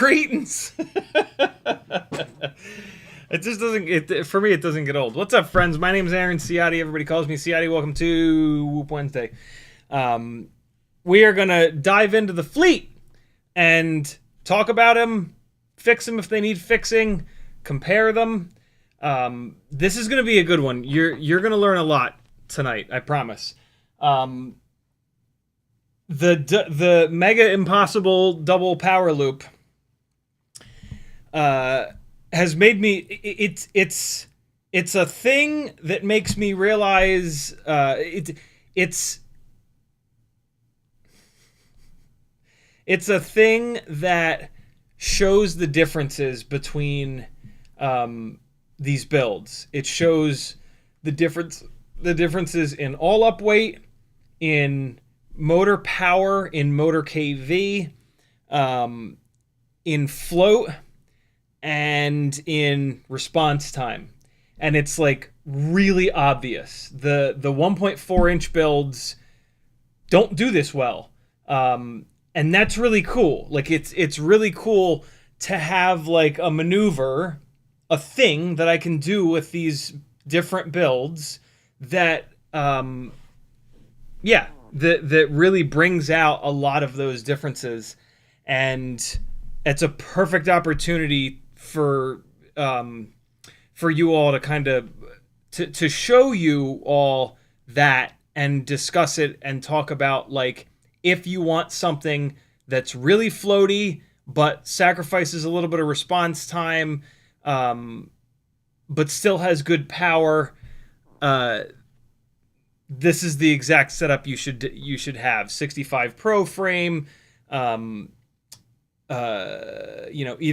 Cretans. It just doesn't, for me, it doesn't get old. What's up, friends? My name's Aaron Ciotti. Everybody calls me Ciotti. Welcome to Whoop Wednesday. We are going to dive into the fleet and talk about them, fix them if they need fixing, compare them. This is going to be a good one. You're going to learn a lot tonight, I promise. The Mega Impossible double power loop has made me, it's a thing that makes me realize it's a thing that shows the differences between these builds. It shows the differences in all up weight, in motor power, in motor KV, in float, and in response time. And it's like really obvious. The 1.4 inch builds don't do this well. And that's really cool. Like it's really cool to have like a maneuver, a thing that I can do with these different builds that that really brings out a lot of those differences. And it's a perfect opportunity for you all to kind of to show you all that and discuss it and talk about, like, if you want something that's really floaty but sacrifices a little bit of response time, but still has good power, this is the exact setup you should have. 65 Pro frame, either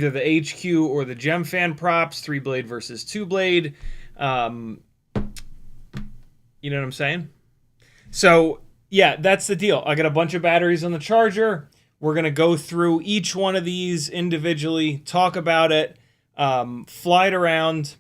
the HQ or the Gemfan props, 3-blade versus 2-blade. You know what I'm saying? So, yeah, that's the deal. I got a bunch of batteries on the charger. We're going to go through each one of these individually, talk about it, fly it around.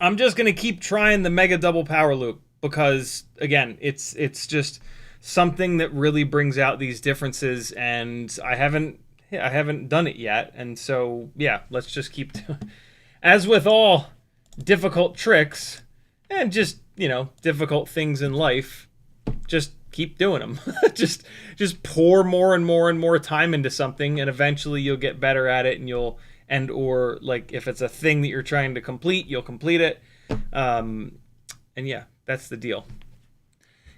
I'm just going to keep trying the Mega Double Power Loop because, again, it's just something that really brings out these differences, and I haven't done it yet. And so, yeah, let's just keep doing. As with all difficult tricks, and just you know, difficult things in life, just keep doing them. just pour more and more and more time into something, and eventually you'll get better at it, and or like if it's a thing that you're trying to complete, you'll complete it. And yeah, that's the deal.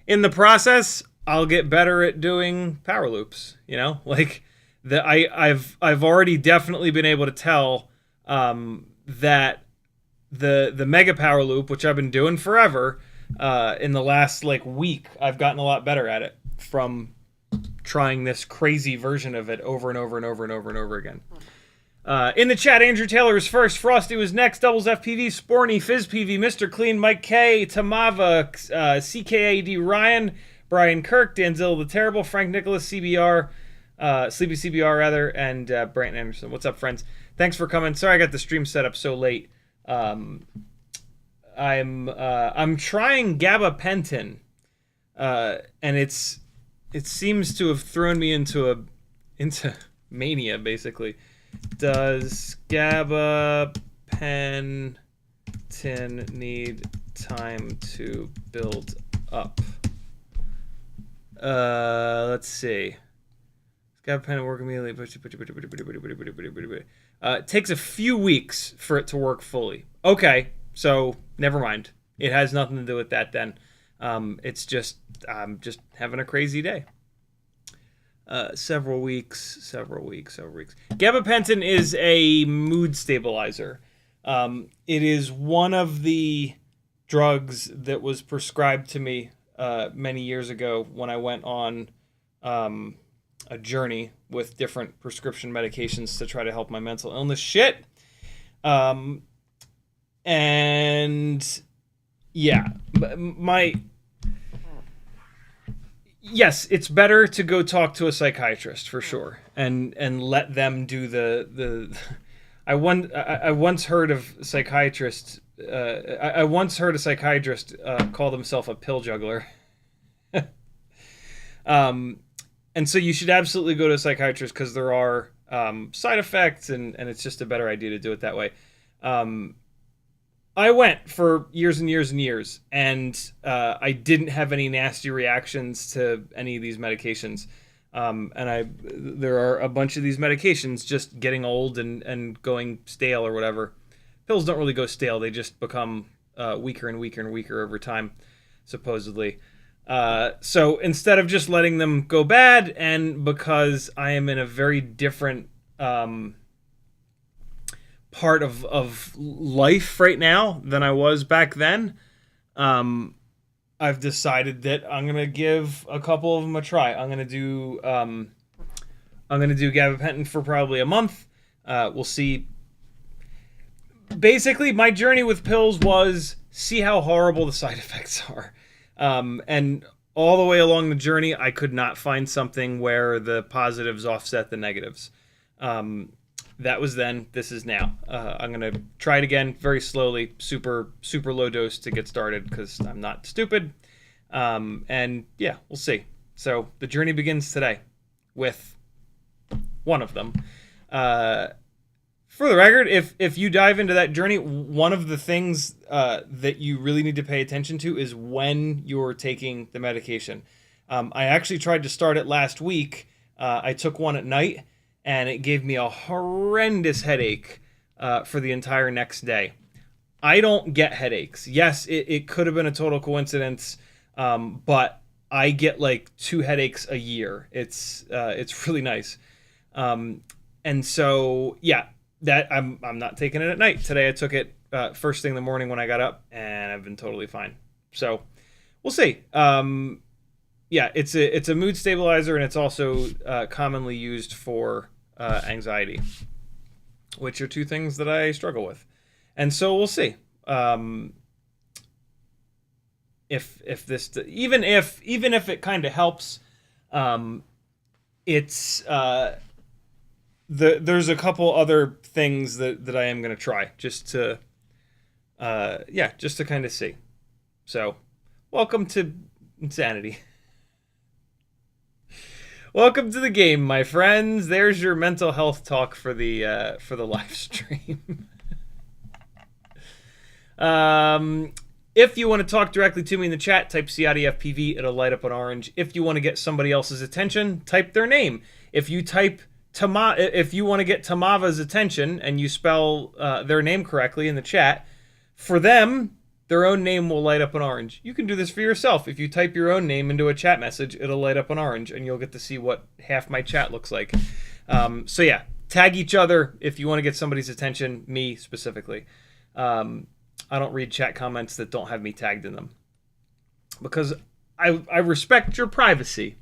In the process, I'll get better at doing power loops, you know? Like I've already definitely been able to tell that the mega power loop, which I've been doing forever, in the last like week, I've gotten a lot better at it from trying this crazy version of it over and over and over and over and over again. In the chat, Andrew Taylor was first, Frosty was next, Doubles FPV, Sporny, FizzPV, Mr. Clean, Mike K, Tamava, CKAD, Ryan, Brian Kirk, Danzilla the Terrible, Frank Nicholas, CBR, Sleepy CBR rather, and Brant Anderson. What's up, friends? Thanks for coming. Sorry I got the stream set up so late. I'm trying gabapentin, and it seems to have thrown me into mania, basically. Does gabapentin need time to build up? Let's see. Gabapentin work immediately. It takes a few weeks for it to work fully. Okay, so never mind. It has nothing to do with that then. It's just I'm just having a crazy day. Several weeks. Gabapentin is a mood stabilizer. It is one of the drugs that was prescribed to me many years ago when I went on a journey with different prescription medications to try to help my mental illness shit. And yeah, yes, it's better to go talk to a psychiatrist for sure, and let them do the. I once heard of psychiatrists. I once heard a psychiatrist call himself a pill juggler. And so you should absolutely go to a psychiatrist because there are side effects, and it's just a better idea to do it that way. I went for years and years and years, and I didn't have any nasty reactions to any of these medications. There are a bunch of these medications just getting old and going stale or whatever. Pills don't really go stale. They just become weaker and weaker and weaker over time, supposedly. So instead of just letting them go bad, and because I am in a very different part of life right now than I was back then, I've decided that I'm gonna give a couple of them a try. I'm gonna do gabapentin for probably a month. We'll see. Basically, my journey with pills was see how horrible the side effects are. And all the way along the journey, I could not find something where the positives offset the negatives. That was then. This is now. I'm going to try it again very slowly, super, super low dose to get started because I'm not stupid. And yeah, we'll see. So the journey begins today with one of them. For the record, if you dive into that journey, one of the things that you really need to pay attention to is when you're taking the medication. I actually tried to start it last week. I took one at night, and it gave me a horrendous headache for the entire next day. I don't get headaches. Yes, it could have been a total coincidence, but I get like 2 headaches a year. It's really nice. And so, yeah. That I'm not taking it at night. Today I took it first thing in the morning when I got up, and I've been totally fine. So we'll see. Yeah, it's a mood stabilizer, and it's also commonly used for anxiety, which are 2 things that I struggle with. And so we'll see. If this even if it kind of helps, it's there's a couple other things that I am going to try just to kind of see. So, welcome to insanity. Welcome to the game, my friends. There's your mental health talk for the live stream. If you want to talk directly to me in the chat, type CiottiFPV. It'll light up an orange. If you want to get somebody else's attention, type their name. If you type if you want to get Tamava's attention and you spell their name correctly in the chat, for them, their own name will light up an orange. You can do this for yourself. If you type your own name into a chat message, it'll light up an orange, and you'll get to see what half my chat looks like. So yeah, tag each other if you want to get somebody's attention, me specifically. I don't read chat comments that don't have me tagged in them, because I respect your privacy.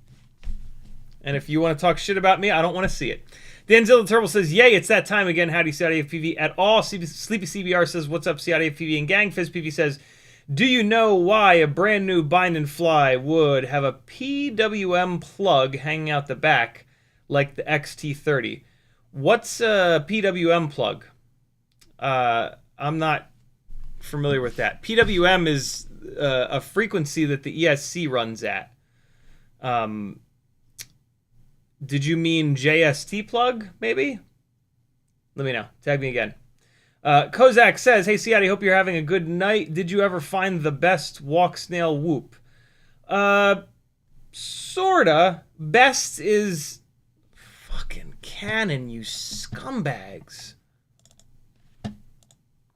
And if you want to talk shit about me, I don't want to see it. Danzilla Turtle says, yay, it's that time again. Howdy, CiottiFPV at all. Sleepy CBR says, what's up, CiottiFPV and gang? FizzPV says, do you know why a brand new bind and fly would have a PWM plug hanging out the back like the XT30? What's a PWM plug? I'm not familiar with that. PWM is a frequency that the ESC runs at. Did you mean JST plug, maybe? Let me know. Tag me again. Kozak says, hey, Ciotti, hope you're having a good night. Did you ever find the best Walksnail whoop? Sorta. Best is fucking Canon, you scumbags.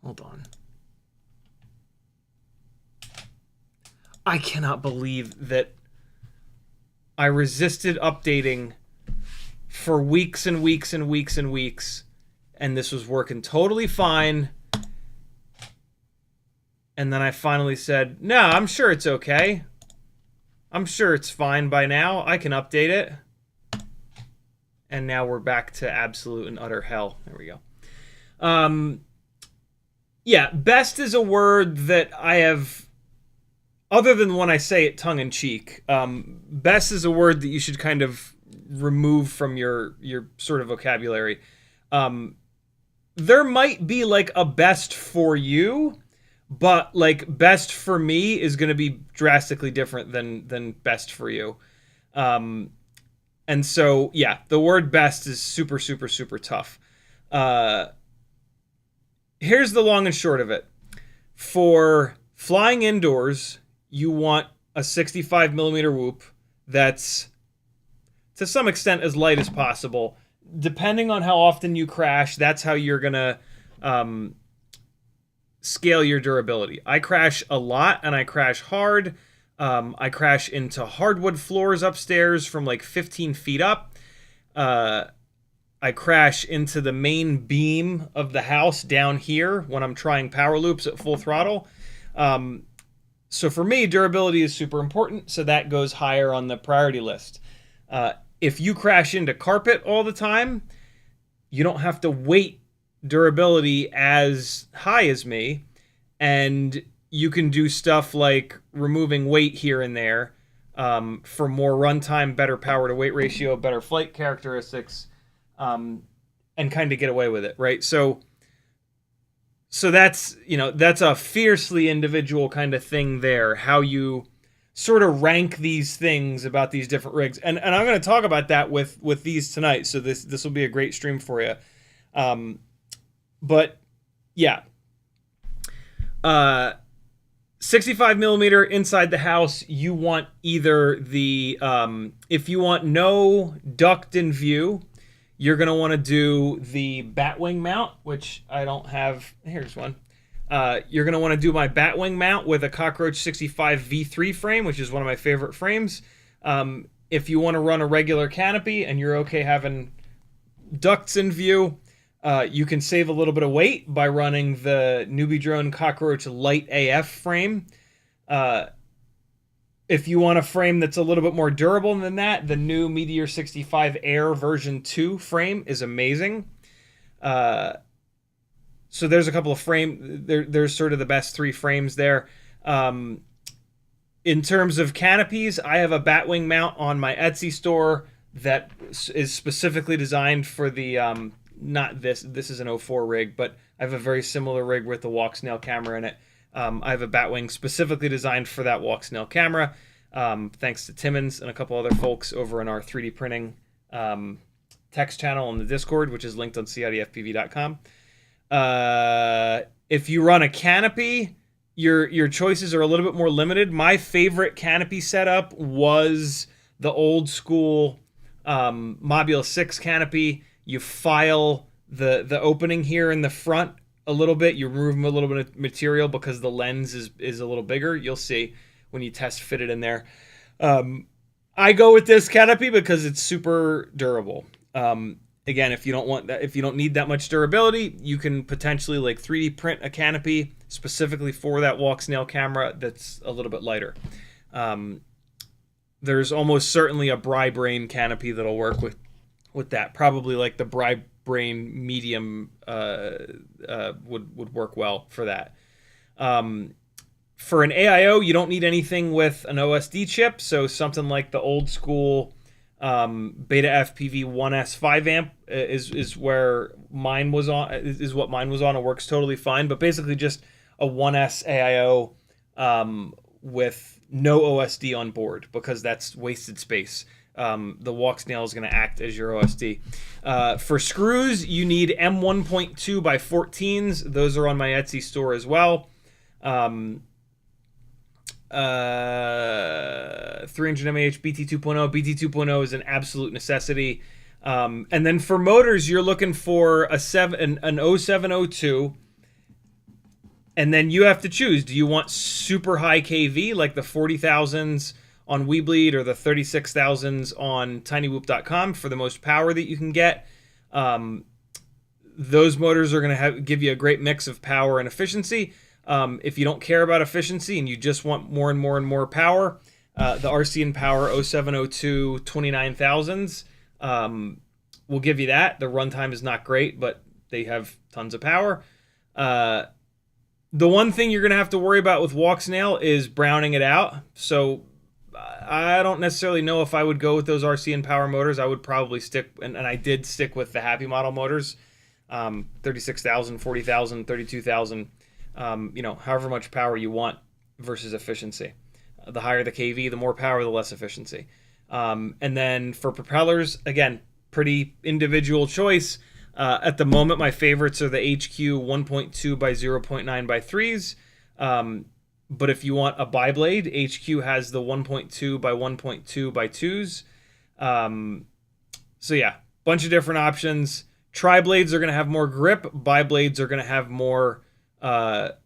Hold on. I cannot believe that I resisted updating for weeks and weeks and weeks and weeks, and this was working totally fine. And then I finally said, no, I'm sure it's okay. I'm sure it's fine by now. I can update it. And now we're back to absolute and utter hell. There we go. Yeah, best is a word that I have, other than when I say it tongue-in-cheek, best is a word that you should kind of remove from your sort of vocabulary. There might be like a best for you, but like best for me is going to be drastically different than best for you. And so, yeah, the word best is super, super, super tough. Here's the long and short of it. For flying indoors, you want a 65 millimeter whoop that's to some extent as light as possible. Depending on how often you crash, that's how you're gonna scale your durability. I crash a lot and I crash hard. I crash into hardwood floors upstairs from like 15 feet up. I crash into the main beam of the house down here when I'm trying power loops at full throttle. So for me, durability is super important, so that goes higher on the priority list. If you crash into carpet all the time, you don't have to weight durability as high as me, and you can do stuff like removing weight here and there for more runtime, better power to weight ratio, better flight characteristics, and kind of get away with it, right? So that's, you know, that's a fiercely individual kind of thing there, how you sort of rank these things about these different rigs. And I'm going to talk about that with these tonight, so this will be a great stream for you. But yeah, 65 millimeter inside the house, you want either the, if you want no duct in view, you're going to want to do the batwing mount, which I don't have. Here's one. You're going to want to do my batwing mount with a Cockroach 65 V3 frame, which is one of my favorite frames. If you want to run a regular canopy and you're okay having ducts in view, you can save a little bit of weight by running the Newbie Drone Cockroach Light AF frame. If you want a frame that's a little bit more durable than that, the new Meteor 65 Air version 2 frame is amazing. So there's a couple of there's sort of the best three frames there. In terms of canopies, I have a batwing mount on my Etsy store that is specifically designed for the, not this is an 04 rig, but I have a very similar rig with the Walksnail camera in it. I have a batwing specifically designed for that Walksnail camera, thanks to Timmons and a couple other folks over in our 3D printing text channel on the Discord, which is linked on CiottiFPV.com. If you run a canopy, your choices are a little bit more limited. My favorite canopy setup was the old school Mobula 6 canopy. You file the opening here in the front a little bit. You remove a little bit of material because the lens is a little bigger. You'll see when you test fit it in there. I go with this canopy because it's super durable. Again, if you don't want that, if you don't need that much durability, you can potentially like 3D print a canopy specifically for that Walksnail camera that's a little bit lighter. There's almost certainly a Brain canopy that'll work with that. Probably like the Brain medium would work well for that. For an AIO, you don't need anything with an OSD chip, so something like the old school Beta FPV 1S 5 amp is where mine was on. Is what mine was on. It works totally fine, but basically just a 1S AIO with no OSD on board because that's wasted space. The Walksnail is going to act as your OSD. For screws, you need M1.2 by 14s. Those are on my Etsy store as well. 300 mAh BT 2.0. BT 2.0 is an absolute necessity. And then for motors, you're looking for an 0702. And then you have to choose. Do you want super high KV, like the 40,000s on WeBleed or the 36,000s on tinywhoop.com for the most power that you can get? Those motors are going to give you a great mix of power and efficiency. If you don't care about efficiency and you just want more and more and more power, the RC & Power 0702 29,000s will give you that. The runtime is not great, but they have tons of power. The one thing you're going to have to worry about with Walksnail is browning it out. So I don't necessarily know if I would go with those RC & Power motors. I would probably stick, and I did stick with the Happy Model motors, 36,000, 40,000, 32,000. However much power you want versus efficiency. The higher the KV, the more power, the less efficiency. And then for propellers, again, pretty individual choice. At the moment, my favorites are the HQ 1.2 by 0.9 by 3s. But if you want a bi-blade, HQ has the 1.2 by 1.2 by 2s. So yeah, bunch of different options. Tri-blades are going to have more grip. Bi-blades are going to have more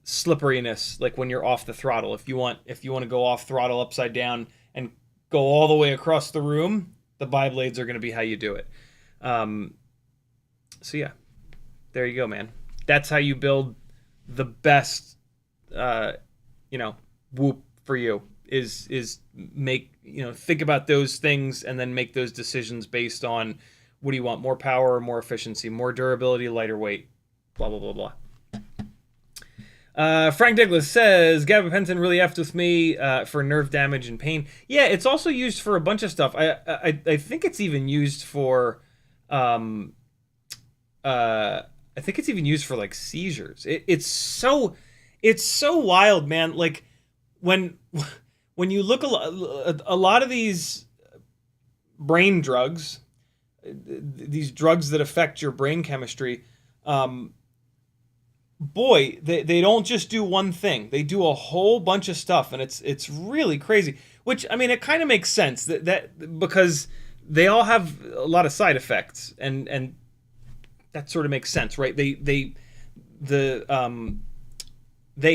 slipperiness, like when you're off the throttle. If you want to go off throttle upside down and go all the way across the room, the bi-blades are going to be how you do it. So yeah, there you go, man. That's how you build the best whoop for you is make, think about those things and then make those decisions based on what do you want, more power or more efficiency, more durability, lighter weight, blah blah blah blah. Frank Douglas says, gabapentin really effed with me for nerve damage and pain. Yeah, it's also used for a bunch of stuff. I think it's even used for I think it's even used for like seizures. It's so wild, man. Like when you look a lot of these brain drugs, these drugs that affect your brain chemistry, boy, they don't just do one thing. They do a whole bunch of stuff, and it's really crazy. Which, I mean, it kind of makes sense that because they all have a lot of side effects, and that sort of makes sense, right? They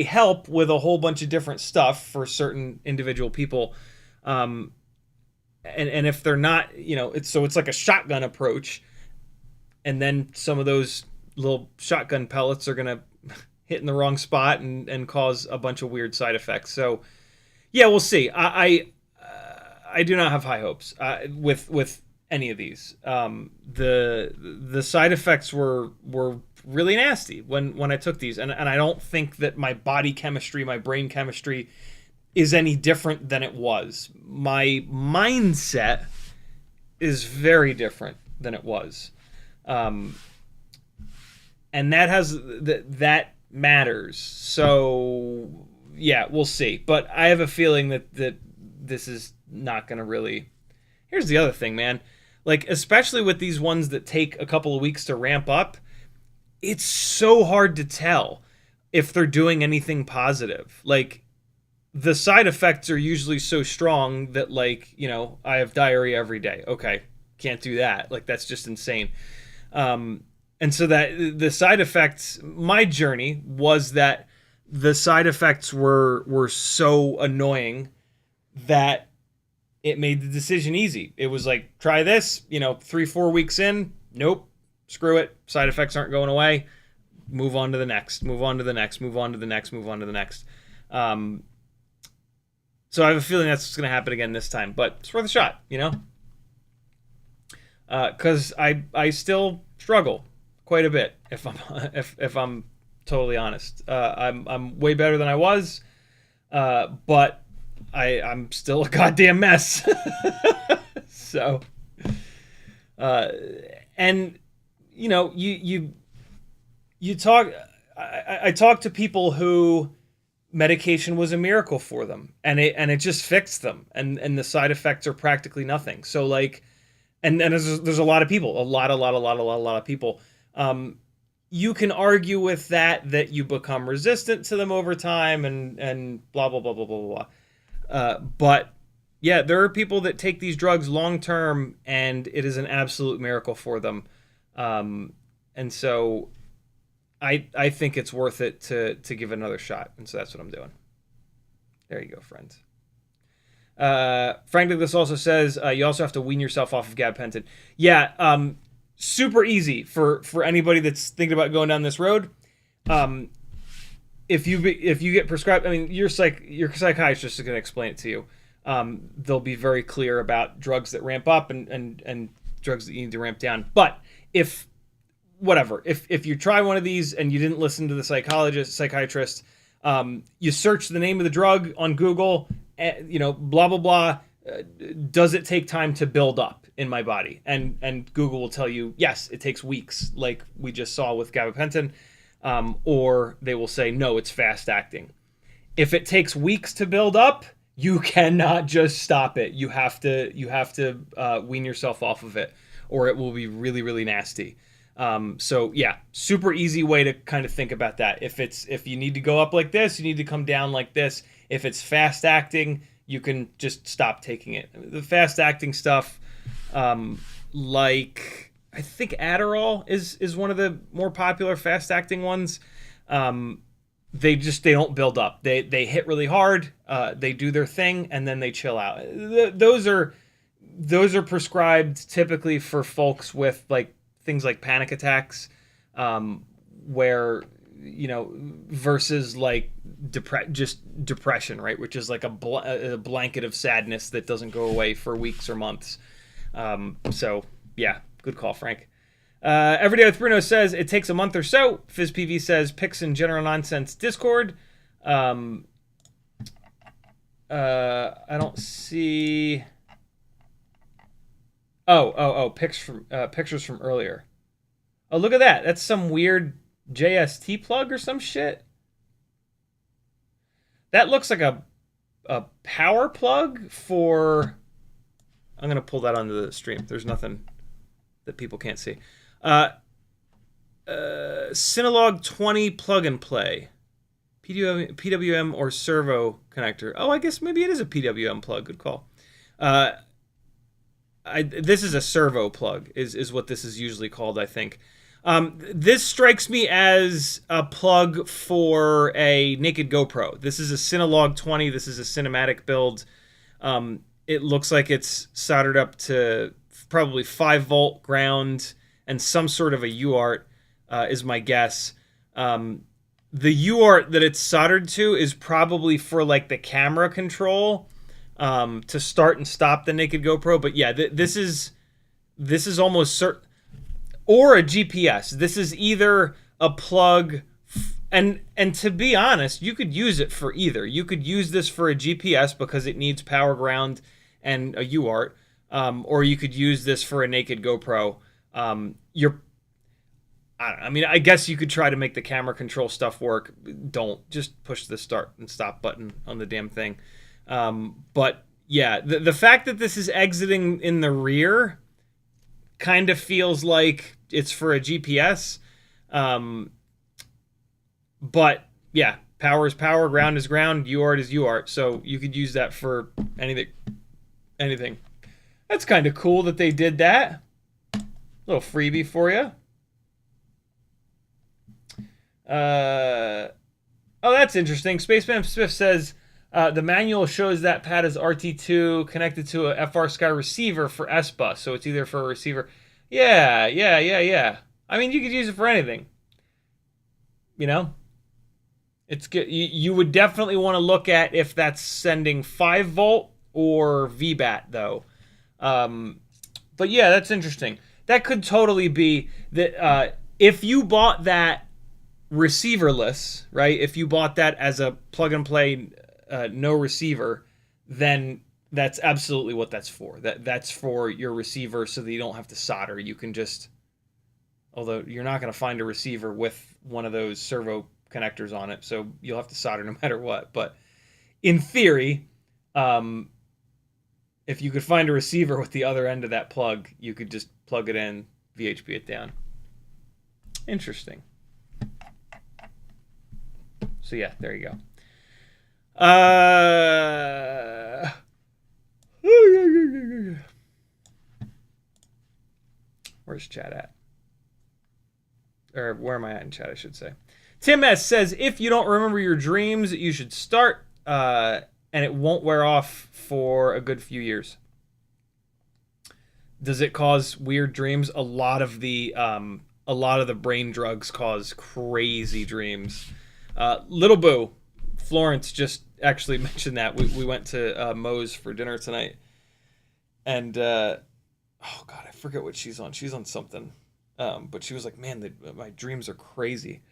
help with a whole bunch of different stuff for certain individual people, and if they're not, it's like a shotgun approach, and then some of those little shotgun pellets are gonna hit in the wrong spot and cause a bunch of weird side effects. So yeah, we'll see. I do not have high hopes with any of these. The side effects were really nasty when I took these, and I don't think that my body chemistry, my brain chemistry is any different than it was. My mindset is very different than it was. And that matters. So yeah, we'll see. But I have a feeling that this is not going to really. Here's the other thing, man. Like, especially with these ones that take a couple of weeks to ramp up, it's so hard to tell. if they're doing anything positive. Like, the side effects are usually so strong that, like, you know, I have diarrhea every day. Okay, can't do that. Like, that's just insane. And so that the side effects, my journey was that the side effects were so annoying that it made the decision easy. It was like, try this, you know, 3-4 weeks in, nope, screw it. Side effects aren't going away. Move on to the next, move on to the next, move on to the next, move on to the next. So I have a feeling that's what's going to happen again this time, but it's worth a shot, you know? Because I still struggle quite a bit, if I'm totally honest. I'm way better than I was, but I'm still a goddamn mess. So, and you know, you talk. I talk to people who medication was a miracle for them, and it just fixed them, and the side effects are practically nothing. So like, and there's a lot of people, a lot of people. You can argue with that you become resistant to them over time, and blah blah blah blah blah blah. But yeah, there are people that take these drugs long term, and it is an absolute miracle for them. And so I think it's worth it to give it another shot, and so that's what I'm doing. There you go, friends. Frank Douglas also says you also have to wean yourself off of gabapentin. Yeah, super easy for anybody that's thinking about going down this road. If you get prescribed, I mean, your psychiatrist is going to explain it to you. They'll be very clear about drugs that ramp up and drugs that you need to ramp down. But if you try one of these and you didn't listen to the psychiatrist, you search the name of the drug on Google, you know, blah blah blah. Does it take time to build up in my body? And Google will tell you, yes, it takes weeks, like we just saw with gabapentin, or they will say, no, it's fast acting. If it takes weeks to build up, you cannot just stop it. You have to wean yourself off of it, or it will be really, really nasty. So yeah, super easy way to kind of think about that. If you need to go up like this, you need to come down like this. If it's fast acting, you can just stop taking it. The fast acting stuff, like I think Adderall is one of the more popular fast acting ones. They don't build up. They hit really hard. They do their thing and then they chill out. Those are prescribed typically for folks with like things like panic attacks, where, you know, versus like depression, right? Which is like a blanket of sadness that doesn't go away for weeks or months. So yeah, good call, Frank. Everyday with Bruno says it takes a month or so. FizzPV says pics and general nonsense Discord. I don't see. Pictures from earlier. Oh, look at that. That's some weird JST plug or some shit. That looks like a power plug for. I'm gonna pull that onto the stream. There's nothing that people can't see. Synolog 20 plug and play. PWM or servo connector. Oh, I guess maybe it is a PWM plug. Good call. This is a servo plug, is what this is usually called, I think. This strikes me as a plug for a naked GoPro. This is a Synolog 20. This is a cinematic build. It looks like it's soldered up to probably 5-volt ground and some sort of a UART, is my guess. The UART that it's soldered to is probably for like the camera control, to start and stop the naked GoPro. But yeah, this is almost certain, or a GPS. This is either a plug, and to be honest, you could use it for either. You could use this for a GPS because it needs power ground and a UART, or you could use this for a naked GoPro. I guess you could try to make the camera control stuff work. Don't just push the start and stop button on the damn thing. But yeah, the fact that this is exiting in the rear kind of feels like it's for a GPS. But yeah, power is power, ground is ground, UART is UART. So you could use that for anything. Anything. That's kind of cool that they did that. Little freebie for you. Oh, that's interesting. Spaceman Smith says the manual shows that pad is RT2 connected to a FR Sky receiver for S-Bus, so it's either for a receiver. Yeah. I mean, you could use it for anything. You know, it's good. You would definitely want to look at if that's sending 5-volt or VBAT though. But yeah, that's interesting. That could totally be that if you bought that receiverless, right? If you bought that as a plug and play, no receiver, then that's absolutely what that's for. That's for your receiver so that you don't have to solder. You can just, although you're not going to find a receiver with one of those servo connectors on it, so you'll have to solder no matter what. But in theory, if you could find a receiver with the other end of that plug, you could just plug it in, VHP it down. Interesting. So yeah, there you go. Where's chat at? Or where am I at in chat, I should say. Tim S says, if you don't remember your dreams, you should start, and it won't wear off for a good few years. Does it cause weird dreams? A lot of the brain drugs cause crazy dreams. Little Boo, Florence just actually mentioned that. We went to Moe's for dinner tonight, and oh god, I forget what she's on. She's on something, but she was like, "Man, my dreams are crazy."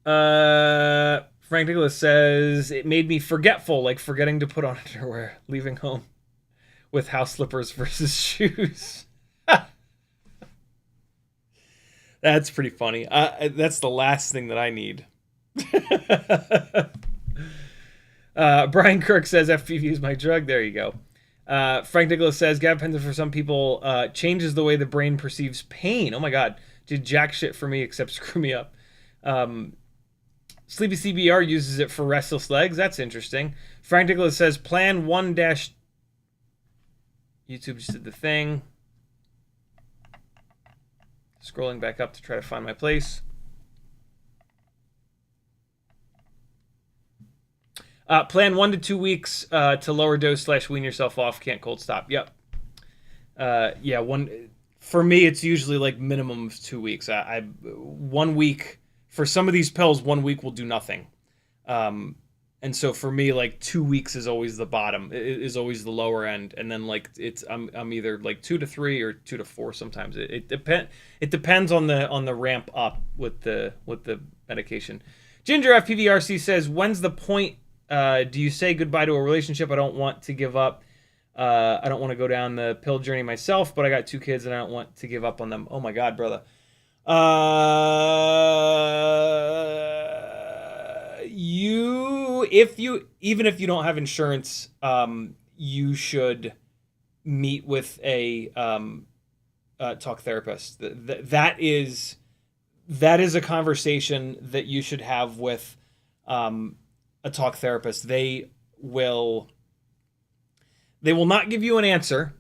Frank Nicholas says, it made me forgetful, like forgetting to put on underwear, leaving home with house slippers versus shoes. That's pretty funny. That's the last thing that I need. Brian Kirk says, FPV is my drug. There you go. Frank Nicholas says, gabapentin for some people changes the way the brain perceives pain. Oh my god. Did jack shit for me except screw me up. Sleepy CBR uses it for restless legs. That's interesting. Frank Nicholas says, plan 1 dash... YouTube just did the thing. Scrolling back up to try to find my place. Plan 1 to 2 weeks to lower dose / wean yourself off. Can't cold stop. Yep. Yeah, for me, it's usually like minimum of 2 weeks. 1 week, for some of these pills, 1 week will do nothing. And so for me, like 2 weeks is always the bottom, is always the lower end. And then like I'm either like 2 to 3 or 2 to 4 sometimes. It depends on the ramp up with the medication. Ginger FPVRC says, when's the point? Do you say goodbye to a relationship? I don't want to give up. I don't want to go down the pill journey myself, but I got 2 kids and I don't want to give up on them. Oh my God, brother. Even if you don't have insurance, you should meet with a talk therapist. That is a conversation that you should have with a talk therapist. They will not give you an answer,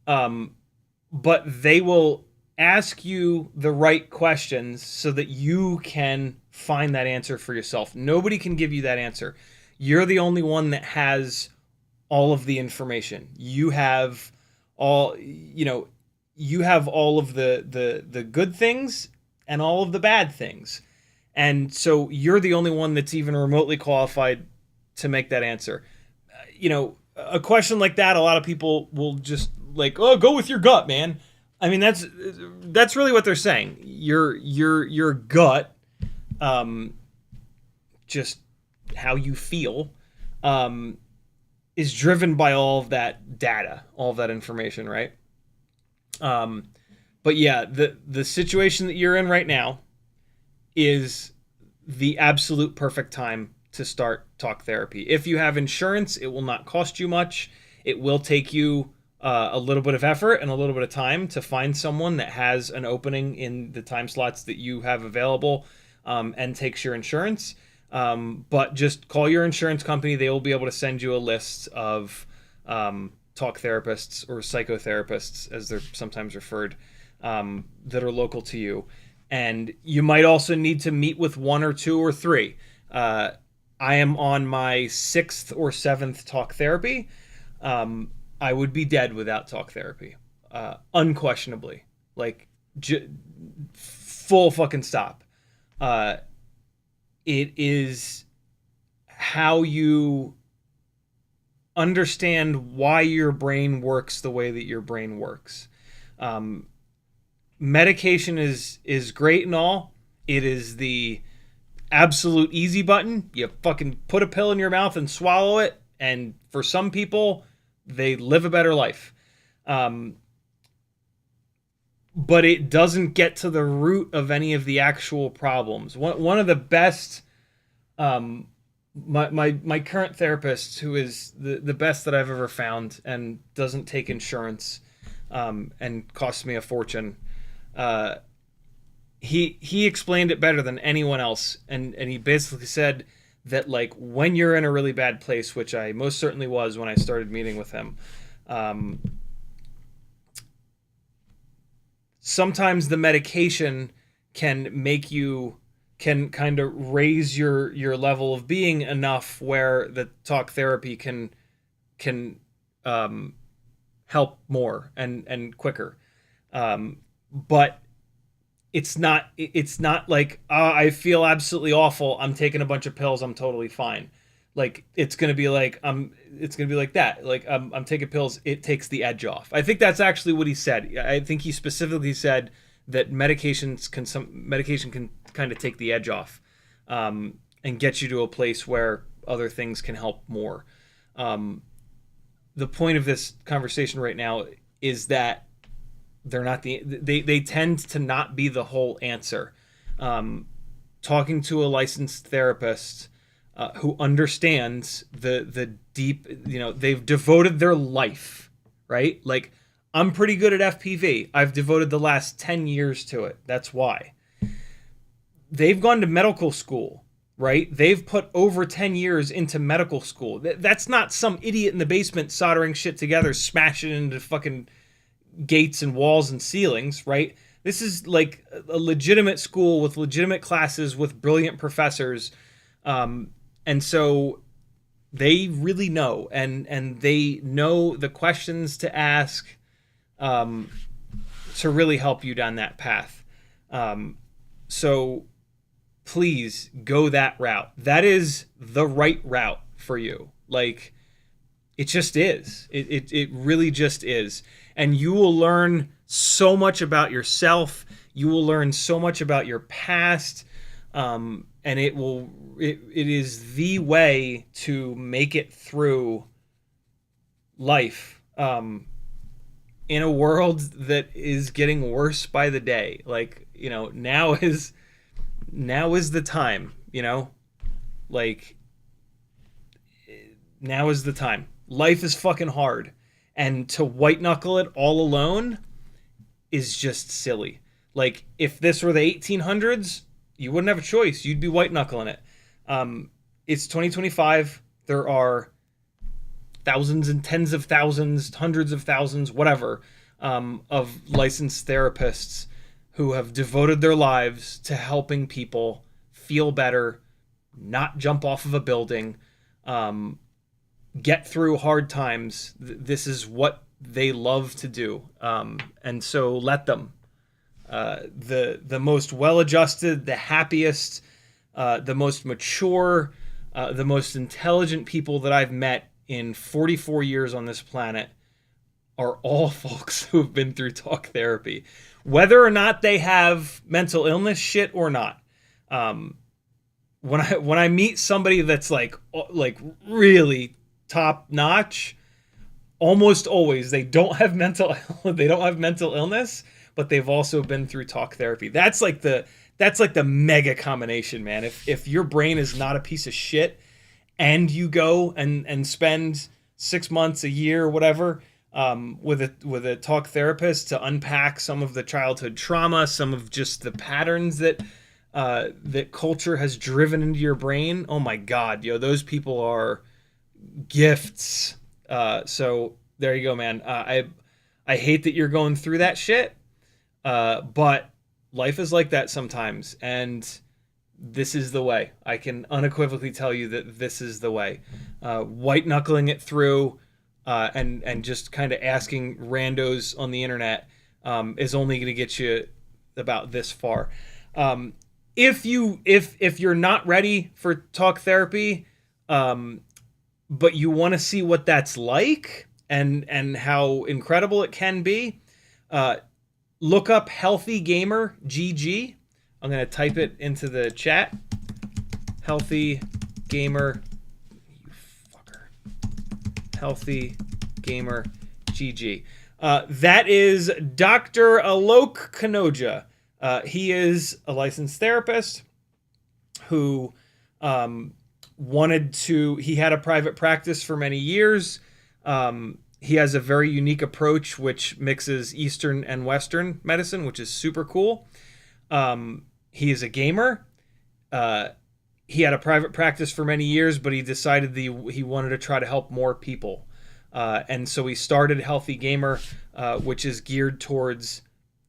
but they will ask you the right questions so that you can find that answer for yourself. Nobody can give you that answer. You're the only one that has all of the information. You have all of the good things and all of the bad things. And so you're the only one that's even remotely qualified to make that answer. A question like that, a lot of people will just like, oh, go with your gut, man. I mean, that's really what they're saying. Your gut, just how you feel, is driven by all of that data, all of that information, right? But yeah, the situation that you're in right now is the absolute perfect time to start talk therapy. If you have insurance, it will not cost you much. It will take you a little bit of effort and a little bit of time to find someone that has an opening in the time slots that you have available, and takes your insurance. But just call your insurance company. They will be able to send you a list of talk therapists, or psychotherapists, as they're sometimes referred, that are local to you. And you might also need to meet with 1 or 2 or 3. I am on my 6th or 7th talk therapy. I would be dead without talk therapy, unquestionably. Like, full fucking stop. It is how you understand why your brain works the way that your brain works. Medication is great and all. It is the absolute easy button. You fucking put a pill in your mouth and swallow it, and for some people, they live a better life. But it doesn't get to the root of any of the actual problems. One of the best, my current therapist, who is the best that I've ever found and doesn't take insurance, and costs me a fortune, he explained it better than anyone else, and he basically said that, like, when you're in a really bad place, which I most certainly was when I started meeting with him, sometimes the medication can kind of raise your level of being enough where the talk therapy can help more and quicker. But it's not like, I feel absolutely awful, I'm taking a bunch of pills, I'm totally fine. Like, it's gonna be like that. Like, I'm taking pills, it takes the edge off. I think that's actually what he said. I think he specifically said that medication can kind of take the edge off, and get you to a place where other things can help more. The point of this conversation right now is that they're not they tend to not be the whole answer. Talking to a licensed therapist who understands the deep, they've devoted their life, right? Like, I'm pretty good at FPV. I've devoted the last 10 years to it. That's why. They've gone to medical school, right? They've put over 10 years into medical school. That's not some idiot in the basement soldering shit together, smashing into fucking gates and walls and ceilings, right? This is like a legitimate school with legitimate classes with brilliant professors. And so they really know, and they know the questions to ask, to really help you down that path. So please go that route. That is the right route for you. Like, it just is. It really just is. And you will learn so much about yourself. You will learn so much about your past. And it is the way to make it through life, in a world that is getting worse by the day. Like, now is the time, like, now is the time. Life is fucking hard. And to white knuckle it all alone is just silly. Like, if this were the 1800s, you wouldn't have a choice. You'd be white knuckling it. It's 2025. There are thousands and tens of thousands, hundreds of thousands, whatever, of licensed therapists who have devoted their lives to helping people feel better, not jump off of a building, get through hard times. This is what they love to do. And so let them. The most well-adjusted, the happiest, the most mature, the most intelligent people that I've met in 44 years on this planet are all folks who have been through talk therapy, whether or not they have mental illness shit or not. When I meet somebody that's like really top notch, almost always they don't have mental illness, but they've also been through talk therapy. That's like the mega combination, man. If your brain is not a piece of shit and you go and spend 6 months, a year, whatever, with a talk therapist to unpack some of the childhood trauma, some of just the patterns that that culture has driven into your brain. Oh my God, those people are gifts. So there you go, man. I hate that you're going through that shit, but life is like that sometimes, and this is the way. I can unequivocally tell you that this is the way. White knuckling it through, and just kind of asking randos on the internet is only going to get you about this far. If you're not ready for talk therapy, but you want to see what that's like and how incredible it can be, look up Healthy Gamer GG. I'm going to type it into the chat. Healthy Gamer, you fucker. Healthy Gamer GG. That is Dr. Alok Kanoja. He is a licensed therapist who he had a private practice for many years. He has a very unique approach which mixes Eastern and Western medicine, which is super cool. He is a gamer. He had a private practice for many years, but he decided he wanted to try to help more people. And so he started Healthy Gamer, which is geared towards,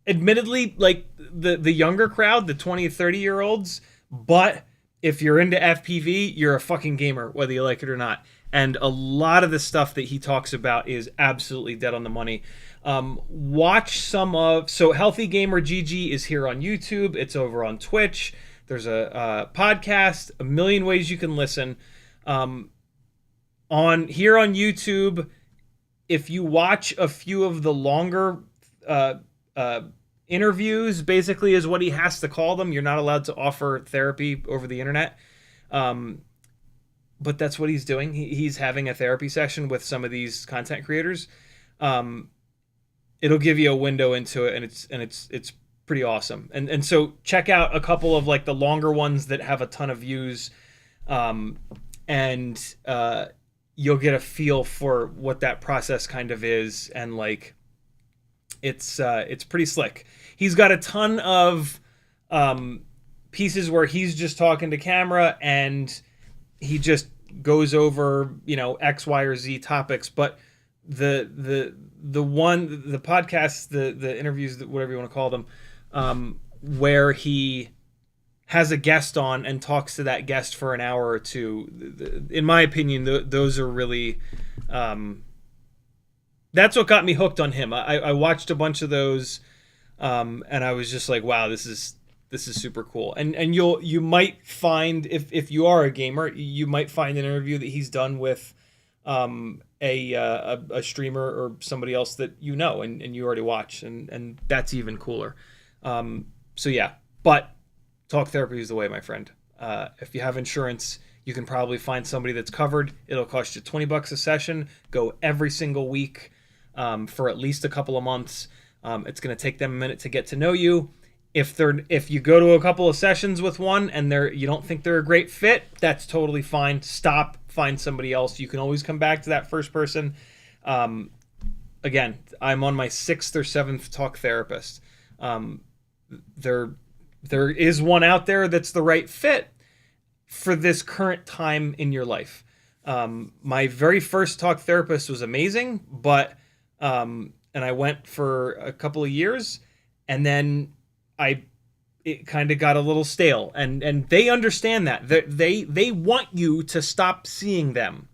admittedly, like the younger crowd, the 20, 30-year-olds. But if you're into FPV, you're a fucking gamer, whether you like it or not. And a lot of the stuff that he talks about is absolutely dead on the money. Watch so Healthy Gamer GG is here on YouTube. It's over on Twitch. There's a podcast, a million ways you can listen. On YouTube, if you watch a few of the longer interviews, basically is what he has to call them. You're not allowed to offer therapy over the internet. But that's what he's doing. He's having a therapy session with some of these content creators. It'll give you a window into it, and it's pretty awesome. And so check out a couple of like the longer ones that have a ton of views, and you'll get a feel for what that process kind of is, and like it's pretty slick. He's got a ton of pieces where he's just talking to camera and he just goes over, X, Y, or Z topics. But the podcasts, the interviews, whatever you want to call them, where he has a guest on and talks to that guest for an hour or two, in my opinion, those are really, that's what got me hooked on him. I watched a bunch of those, and I was just like, wow, this is super cool. And you might find, if you are a gamer, you might find an interview that he's done with a streamer or somebody else that and you already watch, and that's even cooler. So yeah, but talk therapy is the way, my friend. If you have insurance, you can probably find somebody that's covered. It'll cost you $20 a session. Go every single week for at least a couple of months. It's going to take them a minute to get to know you. If you go to a couple of sessions with one and you don't think they're a great fit, that's totally fine. Stop, find somebody else. You can always come back to that first person. Again, I'm on my 6th or 7th talk therapist. There is one out there that's the right fit for this current time in your life. My very first talk therapist was amazing, but and I went for a couple of years, and then it kind of got a little stale, and they understand that they want you to stop seeing them.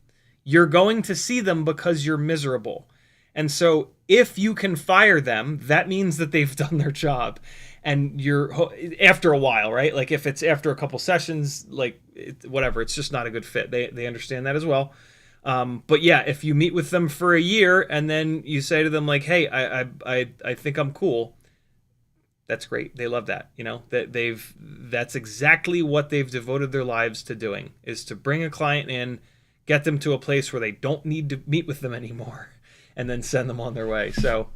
You're going to see them because you're miserable. And so if you can fire them, that means that they've done their job. And after a while, right? Like if it's after a couple sessions, like whatever, it's just not a good fit. They understand that as well. But yeah, if you meet with them for a year and then you say to them like, hey, I think I'm cool. That's great. They love that. That's exactly what they've devoted their lives to doing, is to bring a client in, get them to a place where they don't need to meet with them anymore, and then send them on their way. So,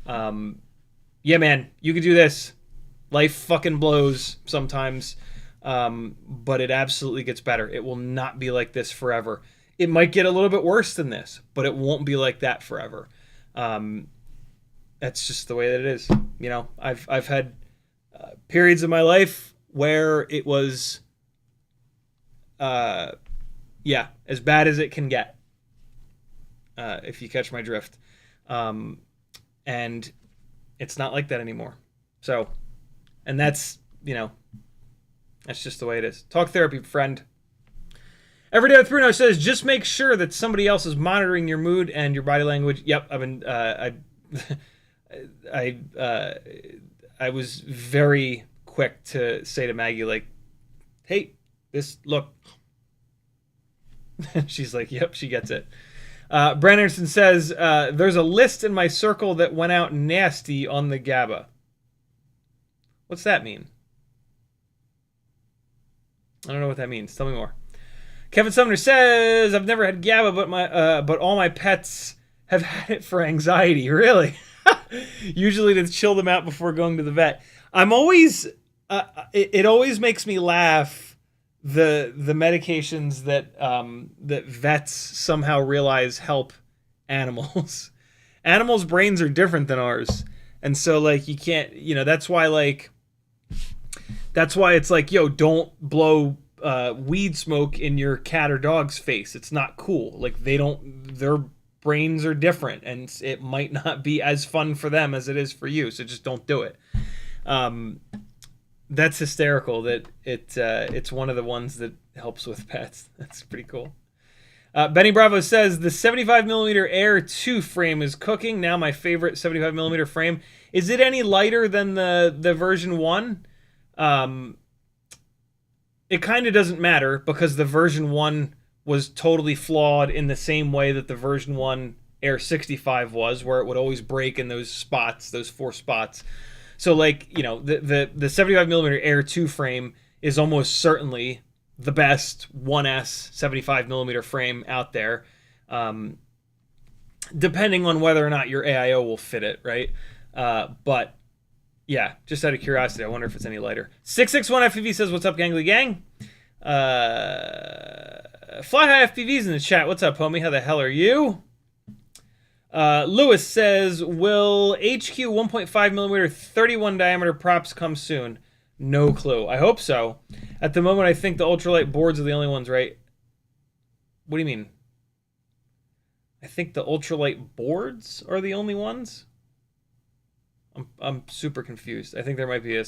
yeah, man, you can do this. Life fucking blows sometimes, but it absolutely gets better. It will not be like this forever. It might get a little bit worse than this, but it won't be like that forever. That's just the way that it is. You know, I've had periods of my life where it was, as bad as it can get. If you catch my drift, and it's not like that anymore. So, and that's, that's just the way it is. Talk therapy, friend. Everyday with Bruno says, just make sure that somebody else is monitoring your mood and your body language. Yep, I've been, I was very quick to say to Maggie, like, hey, look. She's like, yep, she gets it. Branderson says, there's a list in my circle that went out nasty on the GABA. What's that mean? I don't know what that means. Tell me more. Kevin Sumner says, I've never had GABA, but all my pets have had it for anxiety. Really? Usually to chill them out before going to the vet. I'm always, it always makes me laugh, the medications that that vets somehow realize help animals. Animals' brains are different than ours. And so, like, you can't, that's why it's like, yo, don't blow weed smoke in your cat or dog's face. It's not cool. Like, their brains are different, and it might not be as fun for them as it is for you. So just don't do it. That's hysterical that it's one of the ones that helps with pets. That's pretty cool. Benny Bravo says, the 75mm Air 2 frame is cooking. Now my favorite 75mm frame. Is it any lighter than the version 1? It kind of doesn't matter, because the version 1 was totally flawed in the same way that the version 1 Air 65 was, where it would always break in those spots, those 4 spots. So, like, the 75mm Air 2 frame is almost certainly the best 1S 75mm frame out there, depending on whether or not your AIO will fit it, right? But yeah, just out of curiosity, I wonder if it's any lighter. 661FPV says, what's up, Gangly Gang? Fly High FPV's in the chat. What's up, homie? How the hell are you? Lewis says, will HQ 1.5mm 31 diameter props come soon? No clue. I hope so. At the moment, I think the ultralight boards are the only ones, right? What do you mean? I think the ultralight boards are the only ones? I'm super confused. I think there might be I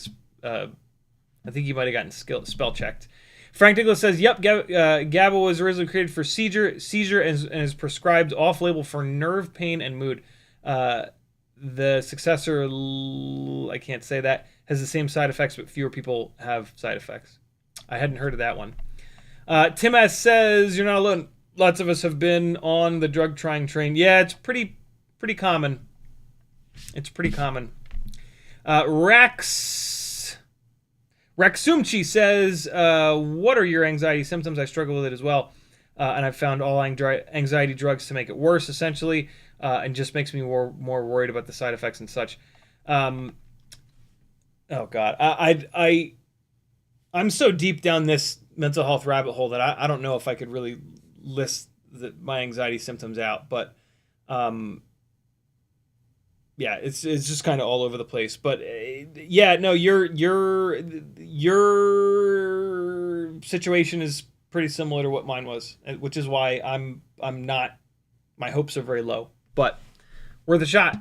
think you might have gotten spell checked. Frank Nicholas says, yep, GABA was originally created for seizure and is prescribed off-label for nerve pain and mood. The successor, I can't say that, has the same side effects, but fewer people have side effects. I hadn't heard of that one. Tim S. says, you're not alone. Lots of us have been on the drug-trying train. Yeah, it's pretty common. It's pretty common. Rexumchi says, what are your anxiety symptoms? I struggle with it as well. And I've found all anxiety drugs to make it worse, essentially, and just makes me more worried about the side effects and such. Oh, God. I'm so deep down this mental health rabbit hole that I don't know if I could really list my anxiety symptoms out. But, yeah, it's just kind of all over the place. But yeah, no, your situation is pretty similar to what mine was, which is why I'm not. My hopes are very low, but worth a shot.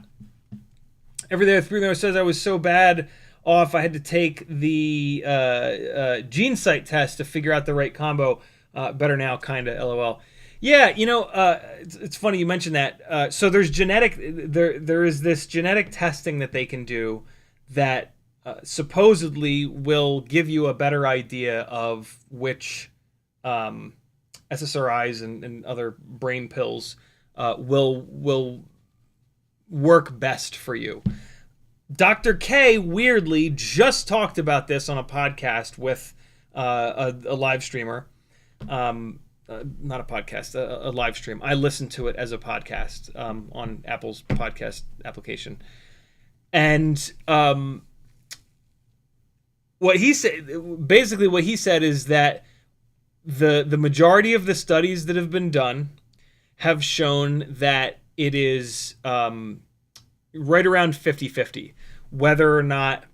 Every day with Bruno says I was so bad off I had to take the gene site test to figure out the right combo. Better now, kinda. LOL. Yeah, it's funny you mentioned that. So there's there is this genetic testing that they can do that supposedly will give you a better idea of which SSRIs and other brain pills will work best for you. Dr. K weirdly just talked about this on a podcast with a live streamer. Not a podcast, a live stream. I listened to it as a podcast on Apple's podcast application. And what he said is that the majority of the studies that have been done have shown that it is right around 50-50. Whether or not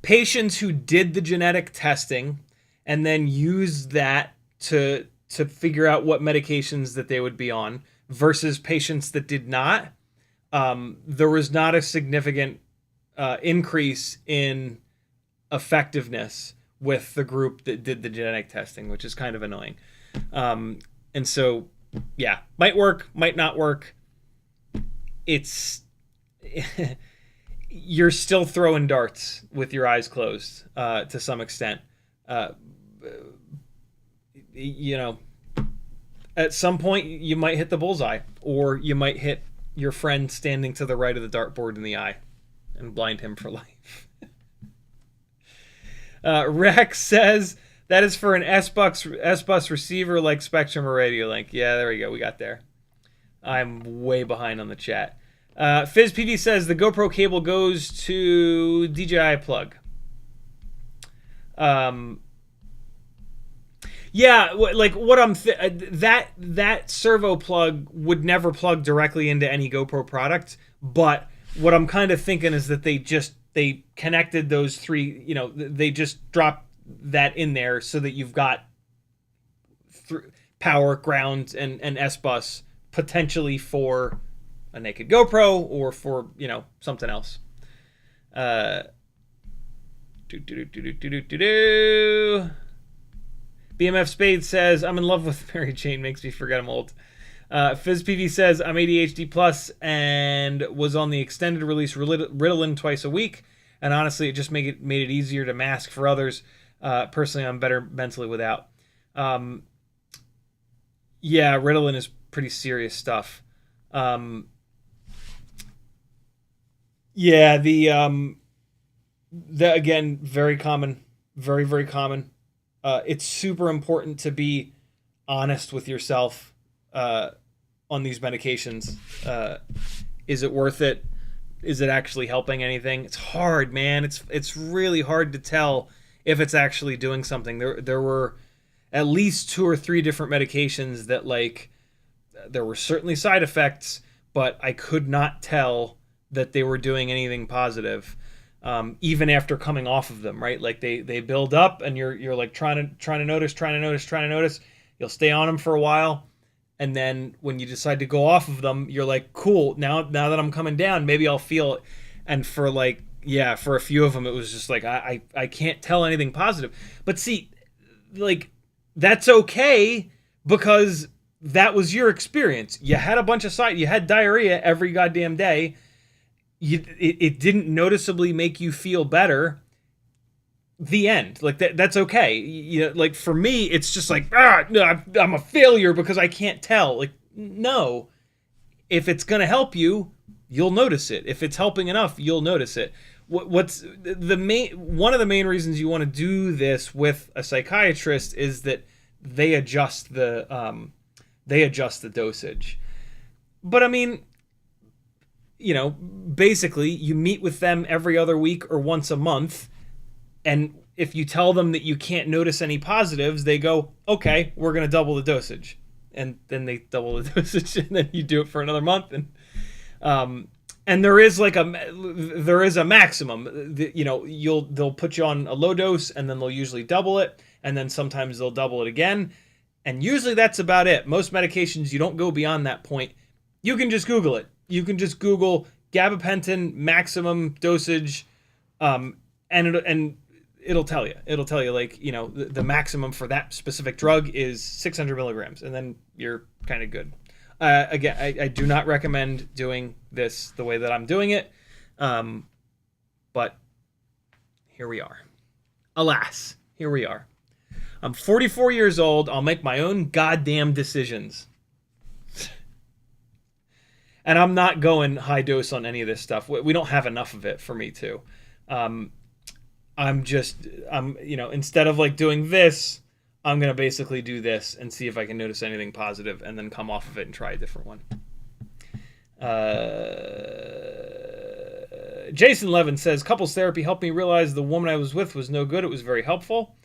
patients who did the genetic testing and then used that to figure out what medications that they would be on versus patients that did not, there was not a significant increase in effectiveness with the group that did the genetic testing, which is kind of annoying. And so, yeah, might work, might not work. It's you're still throwing darts with your eyes closed to some extent. You know, at some point you might hit the bullseye, or you might hit your friend standing to the right of the dartboard in the eye and blind him for life. Rex says that is for an S-Bus receiver like Spectrum or Radiolink. Yeah, there we go. We got there. I'm way behind on the chat. FizzPV says the GoPro cable goes to DJI plug. Yeah, like what I'm that servo plug would never plug directly into any GoPro product, but what I'm kind of thinking is that they connected those three, you know, they just dropped that in there so that you've got power, ground, and S-Bus potentially for a naked GoPro or for, you know, something else. BMF Spade says, I'm in love with Mary Jane, makes me forget I'm old. FizzPV says, I'm ADHD plus and was on the extended release Ritalin twice a week. And honestly, it just made it easier to mask for others. Personally, I'm better mentally without. Yeah, Ritalin is pretty serious stuff. Yeah, the again, very common, very, very common. It's super important to be honest with yourself on these medications. Is it worth it? Is it actually helping anything? It's hard, man. It's really hard to tell if it's actually doing something. There were at least 2 or 3 different medications that, like, there were certainly side effects, but I could not tell that they were doing anything positive. Even after coming off of them, right? Like they build up, and you're like trying to notice. You'll stay on them for a while, and then when you decide to go off of them, you're like, cool. Now that I'm coming down, maybe I'll feel it. And for a few of them, it was just like I can't tell anything positive. But see, like, that's okay, because that was your experience. You had a bunch of you had diarrhea every goddamn day. It didn't noticeably make you feel better. The end. Like that's okay. You know, like for me, it's just like, no, I'm a failure because I can't tell. Like, no, if it's gonna help you, you'll notice it. If it's helping enough, you'll notice it. What's one of the main reasons you want to do this with a psychiatrist is that they adjust the dosage. But I mean, you know, basically you meet with them every other week or once a month, and if you tell them that you can't notice any positives, they go, okay, we're going to double the dosage. And then they double the dosage, and then you do it for another month. And there is a maximum. You know, they'll put you on a low dose, and then they'll usually double it, and then sometimes they'll double it again. And usually that's about it. Most medications, you don't go beyond that point. You can just Google it. You can just Google gabapentin maximum dosage, and it'll tell you. It'll tell you, like, you know, the maximum for that specific drug is 600 milligrams, and then you're kind of good. Again, I do not recommend doing this the way that I'm doing it, but here we are. Alas, here we are. I'm 44 years old. I'll make my own goddamn decisions. And I'm not going high dose on any of this stuff. We don't have enough of it for me to. I'm you know, instead of like doing this, I'm going to basically do this and see if I can notice anything positive, and then come off of it and try a different one. Jason Levin says, couples therapy helped me realize the woman I was with was no good. It was very helpful.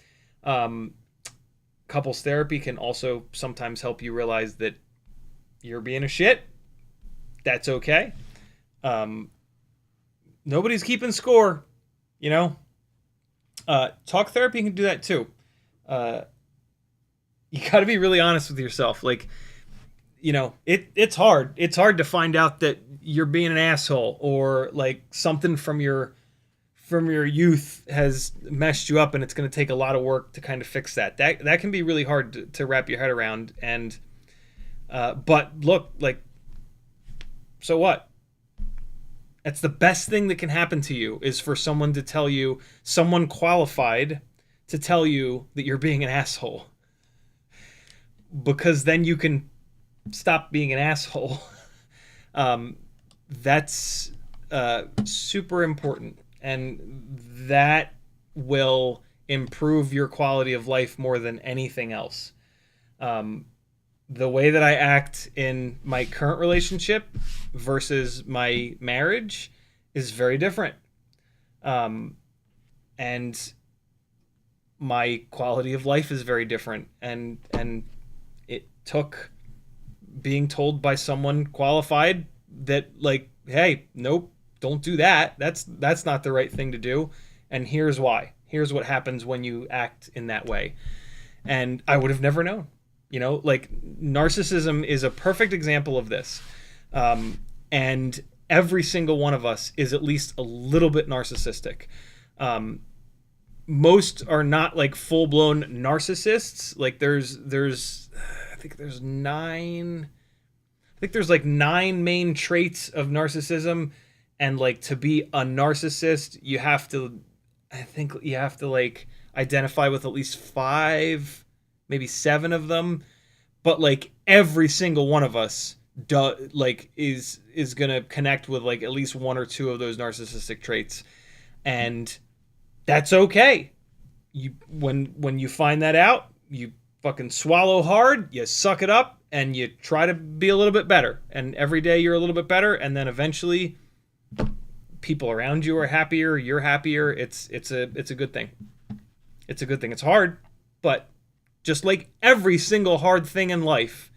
Couples therapy can also sometimes help you realize that you're being a shit, that's okay. Nobody's keeping score, you know. Talk therapy can do that too. You got to be really honest with yourself. Like, you know, it's hard. It's hard to find out that you're being an asshole, or like something from your youth has messed you up, and it's going to take a lot of work to kind of fix that. That can be really hard to wrap your head around. And but look, like, so what? That's the best thing that can happen to you, is for someone to tell you, someone qualified to tell you that you're being an asshole. Because then you can stop being an asshole. That's super important. And that will improve your quality of life more than anything else. The way that I act in my current relationship versus my marriage is very different. And my quality of life is very different. And it took being told by someone qualified that, like, hey, nope, don't do that. That's not the right thing to do. And here's why. Here's what happens when you act in that way. And I would have never known. You know, like, narcissism is a perfect example of this. And every single one of us is at least a little bit narcissistic. Most are not like full-blown narcissists. Like, there's I think there's like 9 main traits of narcissism. And like, to be a narcissist, you have to like identify with at least 5, maybe 7 of them. But like, every single one of us is gonna connect with like at least 1 or 2 of those narcissistic traits. And that's okay. When you find that out, you fucking swallow hard, you suck it up, and you try to be a little bit better. And every day you're a little bit better, and then eventually people around you are happier, you're happier. It's a good thing. It's a good thing. It's hard, but just like every single hard thing in life,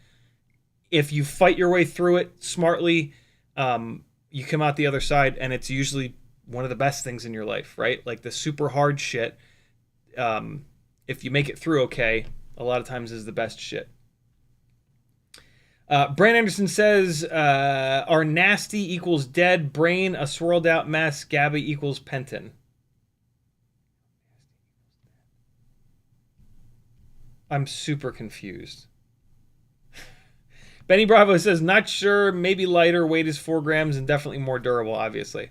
if you fight your way through it smartly, you come out the other side, and it's usually one of the best things in your life, right? Like, the super hard shit, if you make it through okay, a lot of times is the best shit. Brand Anderson says, are nasty equals dead, brain a swirled out mess, Gabby equals Penton. I'm super confused. Benny Bravo says, not sure, maybe lighter, weight is 4 grams, and definitely more durable, obviously.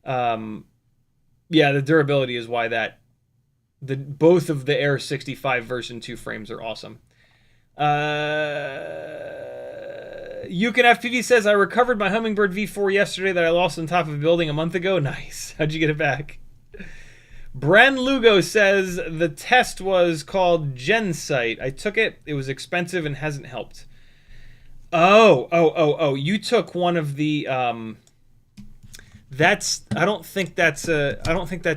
Yeah, the durability is why both of the Air 65 version 2 frames are awesome. CiottiFPV says, I recovered my Hummingbird V4 yesterday that I lost on top of a building a month ago. Nice. How'd you get it back? Bren Lugo says, the test was called GenSight. I took it. It was expensive and hasn't helped. Oh. You took one of the, I don't think that's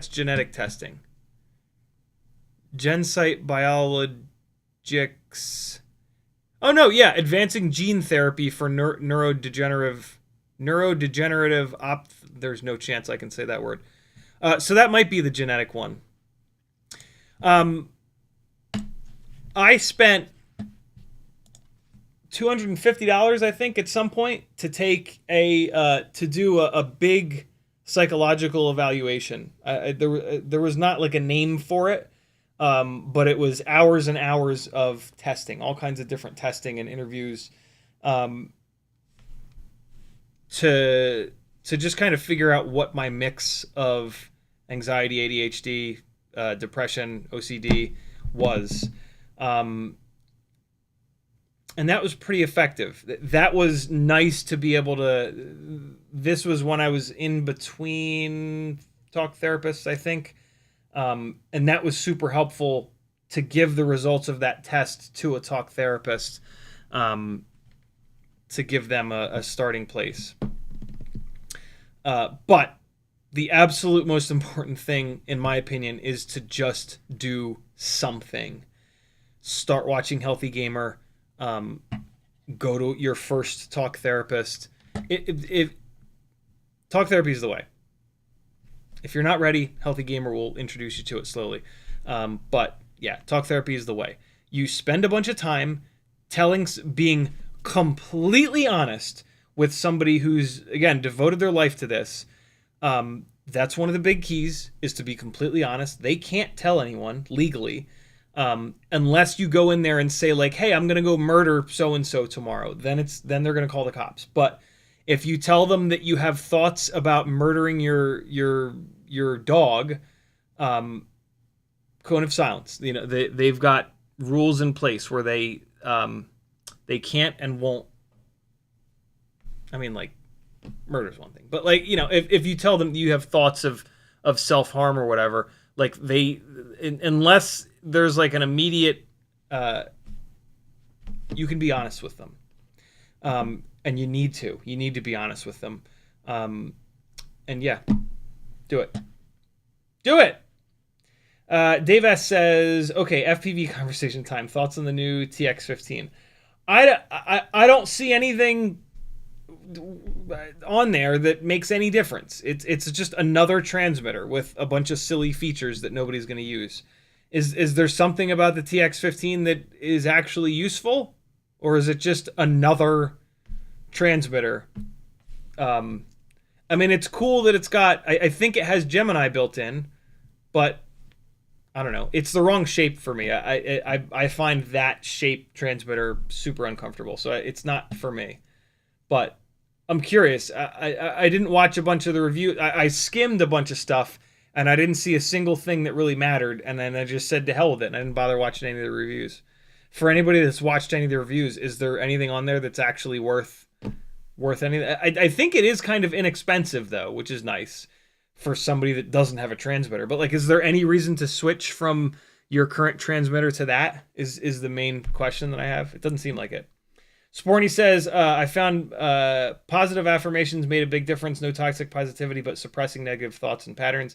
genetic testing. GenSight Biologics. Oh no, yeah, advancing gene therapy for neurodegenerative there's no chance I can say that word. So that might be the genetic one. I spent $250, I think, at some point to take to do a big psychological evaluation. There was not like a name for it. But it was hours and hours of testing, all kinds of different testing and interviews, to just kind of figure out what my mix of anxiety, ADHD, depression, OCD was. And that was pretty effective. That was nice to be able to. This was when I was in between talk therapists, I think. And that was super helpful to give the results of that test to a talk therapist, to give them a starting place. But the absolute most important thing, in my opinion, is to just do something. Start watching Healthy Gamer. Go to your first talk therapist. If talk therapy is the way. If you're not ready, Healthy Gamer will introduce you to it slowly. But yeah, talk therapy is the way. You spend a bunch of time being completely honest with somebody who's, again, devoted their life to this. That's one of the big keys, is to be completely honest. They can't tell anyone legally, unless you go in there and say, like, hey, I'm going to go murder so-and-so tomorrow. Then they're going to call the cops. But if you tell them that you have thoughts about murdering your dog, cone of silence. You know, they've got rules in place where they can't and won't. I mean, like, murder's one thing, but, like, you know, if you tell them you have thoughts of self-harm or whatever, like, unless there's like an immediate, you can be honest with them. And you need to be honest with them. And yeah, do it. Dave S says, okay, FPV conversation time. Thoughts on the new TX15? I don't see anything on there that makes any difference. It's just another transmitter with a bunch of silly features that nobody's going to use. Is there something about the TX15 that is actually useful, or is it just another transmitter? I mean, it's cool that it's got, I think it has Gemini built in, but I don't know. It's the wrong shape for me. I find that shape transmitter super uncomfortable, so it's not for me. But I'm curious. I didn't watch a bunch of the reviews. I skimmed a bunch of stuff, and I didn't see a single thing that really mattered, and then I just said to hell with it, and I didn't bother watching any of the reviews. For anybody that's watched any of the reviews, is there anything on there that's actually worth anything? I think it is kind of inexpensive, though, which is nice for somebody that doesn't have a transmitter. But, like, is there any reason to switch from your current transmitter to that is the main question that I have. It doesn't seem like it. Sporny says, I found positive affirmations made a big difference. No toxic positivity, but suppressing negative thoughts and patterns.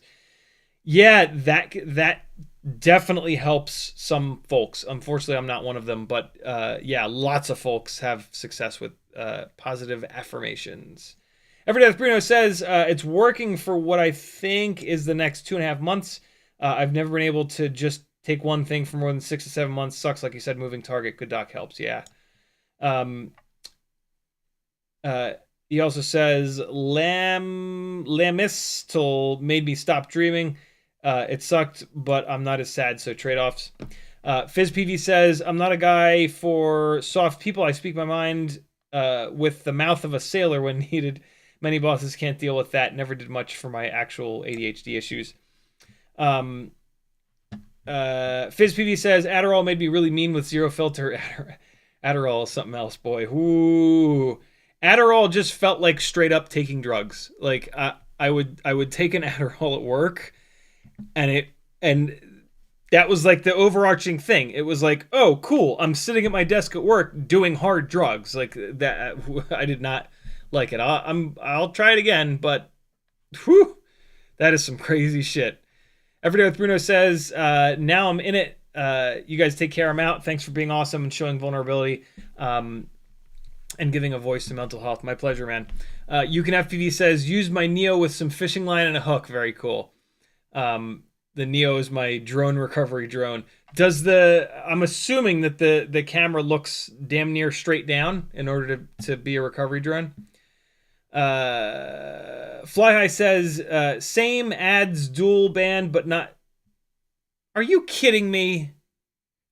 Yeah, that definitely helps some folks. Unfortunately, I'm not one of them, but yeah, lots of folks have success with positive affirmations. Everyday with Bruno says, it's working for what I think is the next 2.5 months. I've never been able to just take one thing for more than 6 to 7 months. Sucks, like you said, moving target. Good doc helps, yeah. He also says, Lamistel made me stop dreaming. It sucked, but I'm not as sad, so trade-offs. FizzPV says, I'm not a guy for soft people. I speak my mind with the mouth of a sailor when needed. Many bosses can't deal with that. Never did much for my actual ADHD issues. FizzPV says, Adderall made me really mean with zero filter. Adderall is something else, boy. Ooh. Adderall just felt like straight up taking drugs. Like, I would take an Adderall at work, and that was like the overarching thing. It was like, oh, cool, I'm sitting at my desk at work doing hard drugs. Like that, I did not like it. I'll try it again, but whew, that is some crazy shit. Everyday with Bruno says, now I'm in it. You guys take care. I'm out. Thanks for being awesome and showing vulnerability, and giving a voice to mental health. My pleasure, man. You Can FPV says, use my Neo with some fishing line and a hook. Very cool. The Neo is my drone recovery drone. I'm assuming that the camera looks damn near straight down in order to be a recovery drone. Fly High says, same adds dual band, but not. Are you kidding me?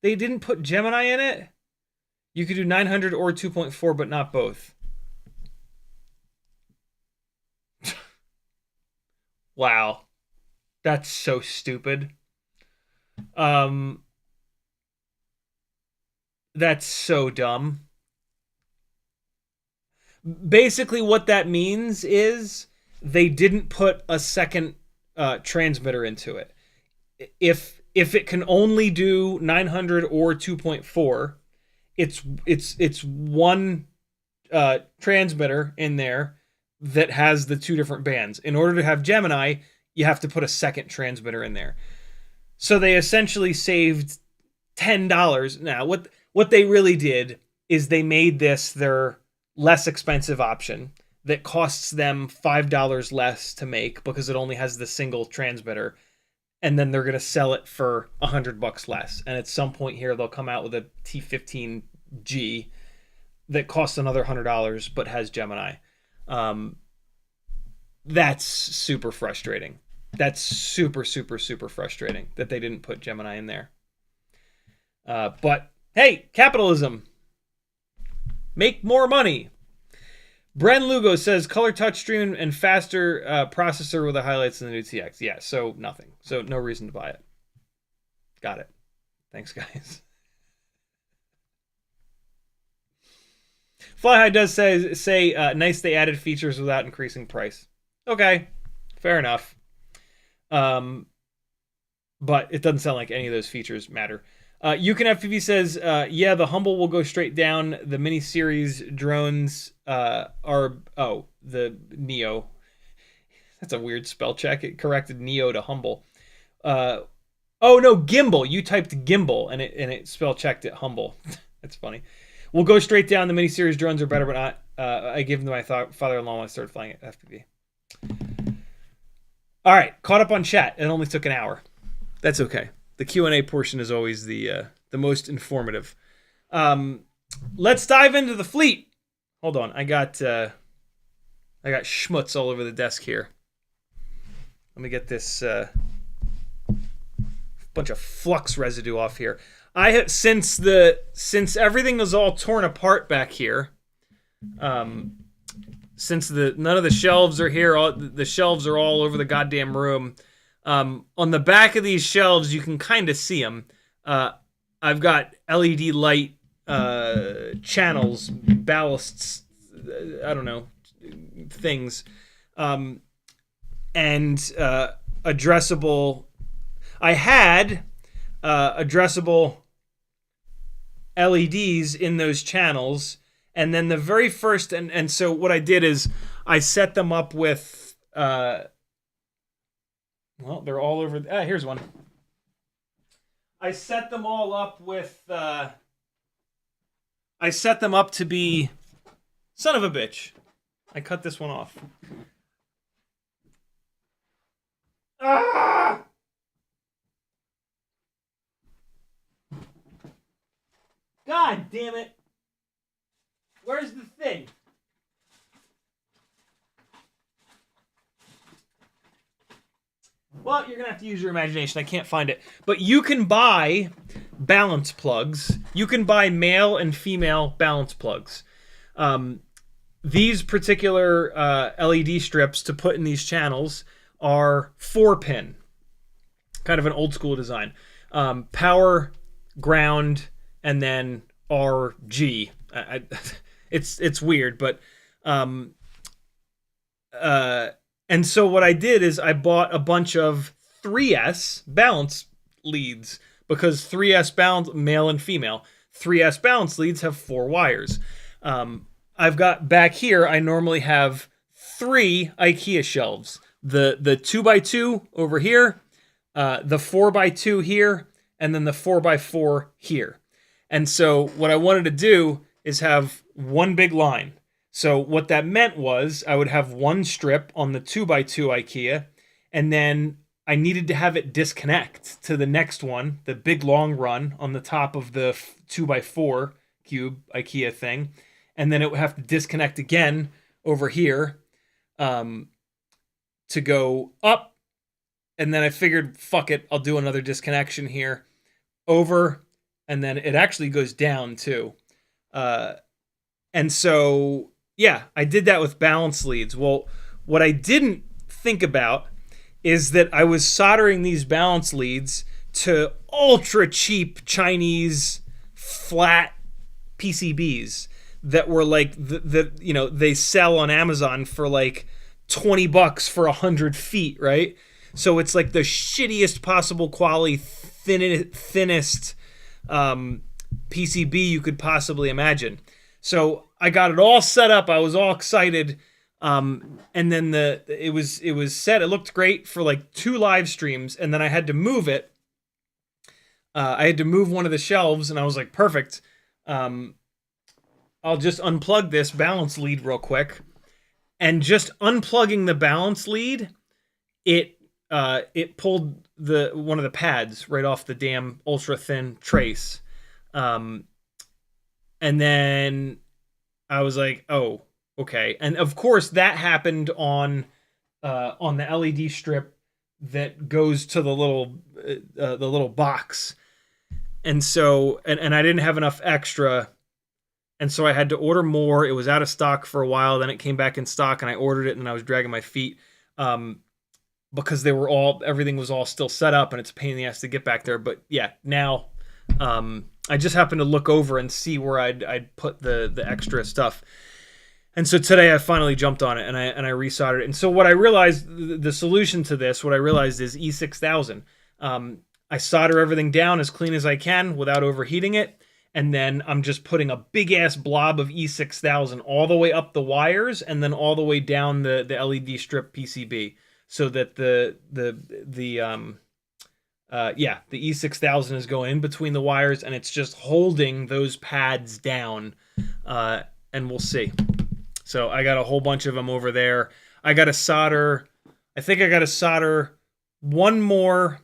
They didn't put Gemini in it? You could do 900 or 2.4, but not both. Wow. That's so stupid. That's so dumb. Basically, what that means is they didn't put a second transmitter into it. If it can only do 900 or 2.4, it's one transmitter in there that has the two different bands. In order to have Gemini, you have to put a second transmitter in there. So they essentially saved $10. Now, what they really did is they made this their less expensive option. that costs them $5 less to make because it only has the single transmitter, and then they're going to sell it for $100 less. And at some point here, they'll come out with a T15G that costs another $100 but has Gemini. That's super frustrating. That's super, super, super frustrating that they didn't put Gemini in there. But hey, capitalism. Make more money. Bren Lugo says color touchscreen and faster processor with the highlights in the new TX. Yeah, so nothing. So no reason to buy it. Got it. Thanks, guys. Fly High does say nice they added features without increasing price. Okay, fair enough. But it doesn't sound like any of those features matter. You Can FPV says, yeah, the Humble will go straight down. The mini series drones are, the Neo. That's a weird spell check. It corrected Neo to Humble. Oh no, Gimbal. You typed Gimbal and it spell checked it Humble. That's funny. We'll go straight down. The mini series drones are better, but not. I gave them to my father-in-law when I started flying at FPV. All right, caught up on chat. It only took an hour. That's okay. The Q&A portion is always the most informative. Let's dive into the fleet. Hold on, I got schmutz all over the desk here. Let me get this bunch of flux residue off here. I have since everything was all torn apart back here. Since none of the shelves are here, the shelves are all over the goddamn room. On the back of these shelves, you can kind of see them. I've got LED light channels, ballasts, I don't know, things, and addressable. I had addressable LEDs in those channels, and then the very first, and so what I did is I set them up with. Well, they're all over. Here's one. I set them all up with. I set them up to be. Son of a bitch. I cut this one off. Ah! God damn it. Where's the thing? Well, you're going to have to use your imagination. I can't find it. But you can buy balance plugs. You can buy male and female balance plugs. These particular LED strips to put in these channels are 4-pin. Kind of an old school design. Power, ground, and then RG. It's weird, but... and so what I did is I bought a bunch of 3S balance leads because 3S balance, male and female, 3S balance leads have 4 wires. I've got back here, I normally have 3 IKEA shelves. The 2x2 over here, the 4x2 here, and then the 4x4 here. And so what I wanted to do is have one big line. So what that meant was I would have one strip on the 2x2 IKEA, and then I needed to have it disconnect to the next one, the big long run on the top of the 2x4 cube IKEA thing, and then it would have to disconnect again over here to go up, and then I figured, fuck it, I'll do another disconnection here, over, and then it actually goes down too. And so... yeah, I did that with balance leads. Well, what I didn't think about is that I was soldering these balance leads to ultra cheap Chinese flat PCBs that were like they sell on Amazon for like $20 for 100 feet, right? So it's like the shittiest possible quality, thinnest PCB you could possibly imagine. So I got it all set up. I was all excited, and then it was set. It looked great for like 2 live streams, and then I had to move it. I had to move one of the shelves, and I was like, perfect. I'll just unplug this balance lead real quick, and just unplugging the balance lead, it pulled one of the pads right off the damn ultra thin trace. And then I was like, oh, okay. And of course that happened on the LED strip that goes to the little box. And so, and I didn't have enough extra. And so I had to order more. It was out of stock for a while. Then it came back in stock and I ordered it and I was dragging my feet. Because everything was all still set up and it's a pain in the ass to get back there. But yeah, now, I just happened to look over and see where I'd put the extra stuff. And so today I finally jumped on it and I resoldered it. And so what I realized, the solution to this, what I realized is E6000. I solder everything down as clean as I can without overheating it. And then I'm just putting a big ass blob of E6000 all the way up the wires and then all the way down the LED strip PCB, so that the E6000 is going in between the wires and it's just holding those pads down. And we'll see. So I got a whole bunch of them over there. I think I got to solder one more.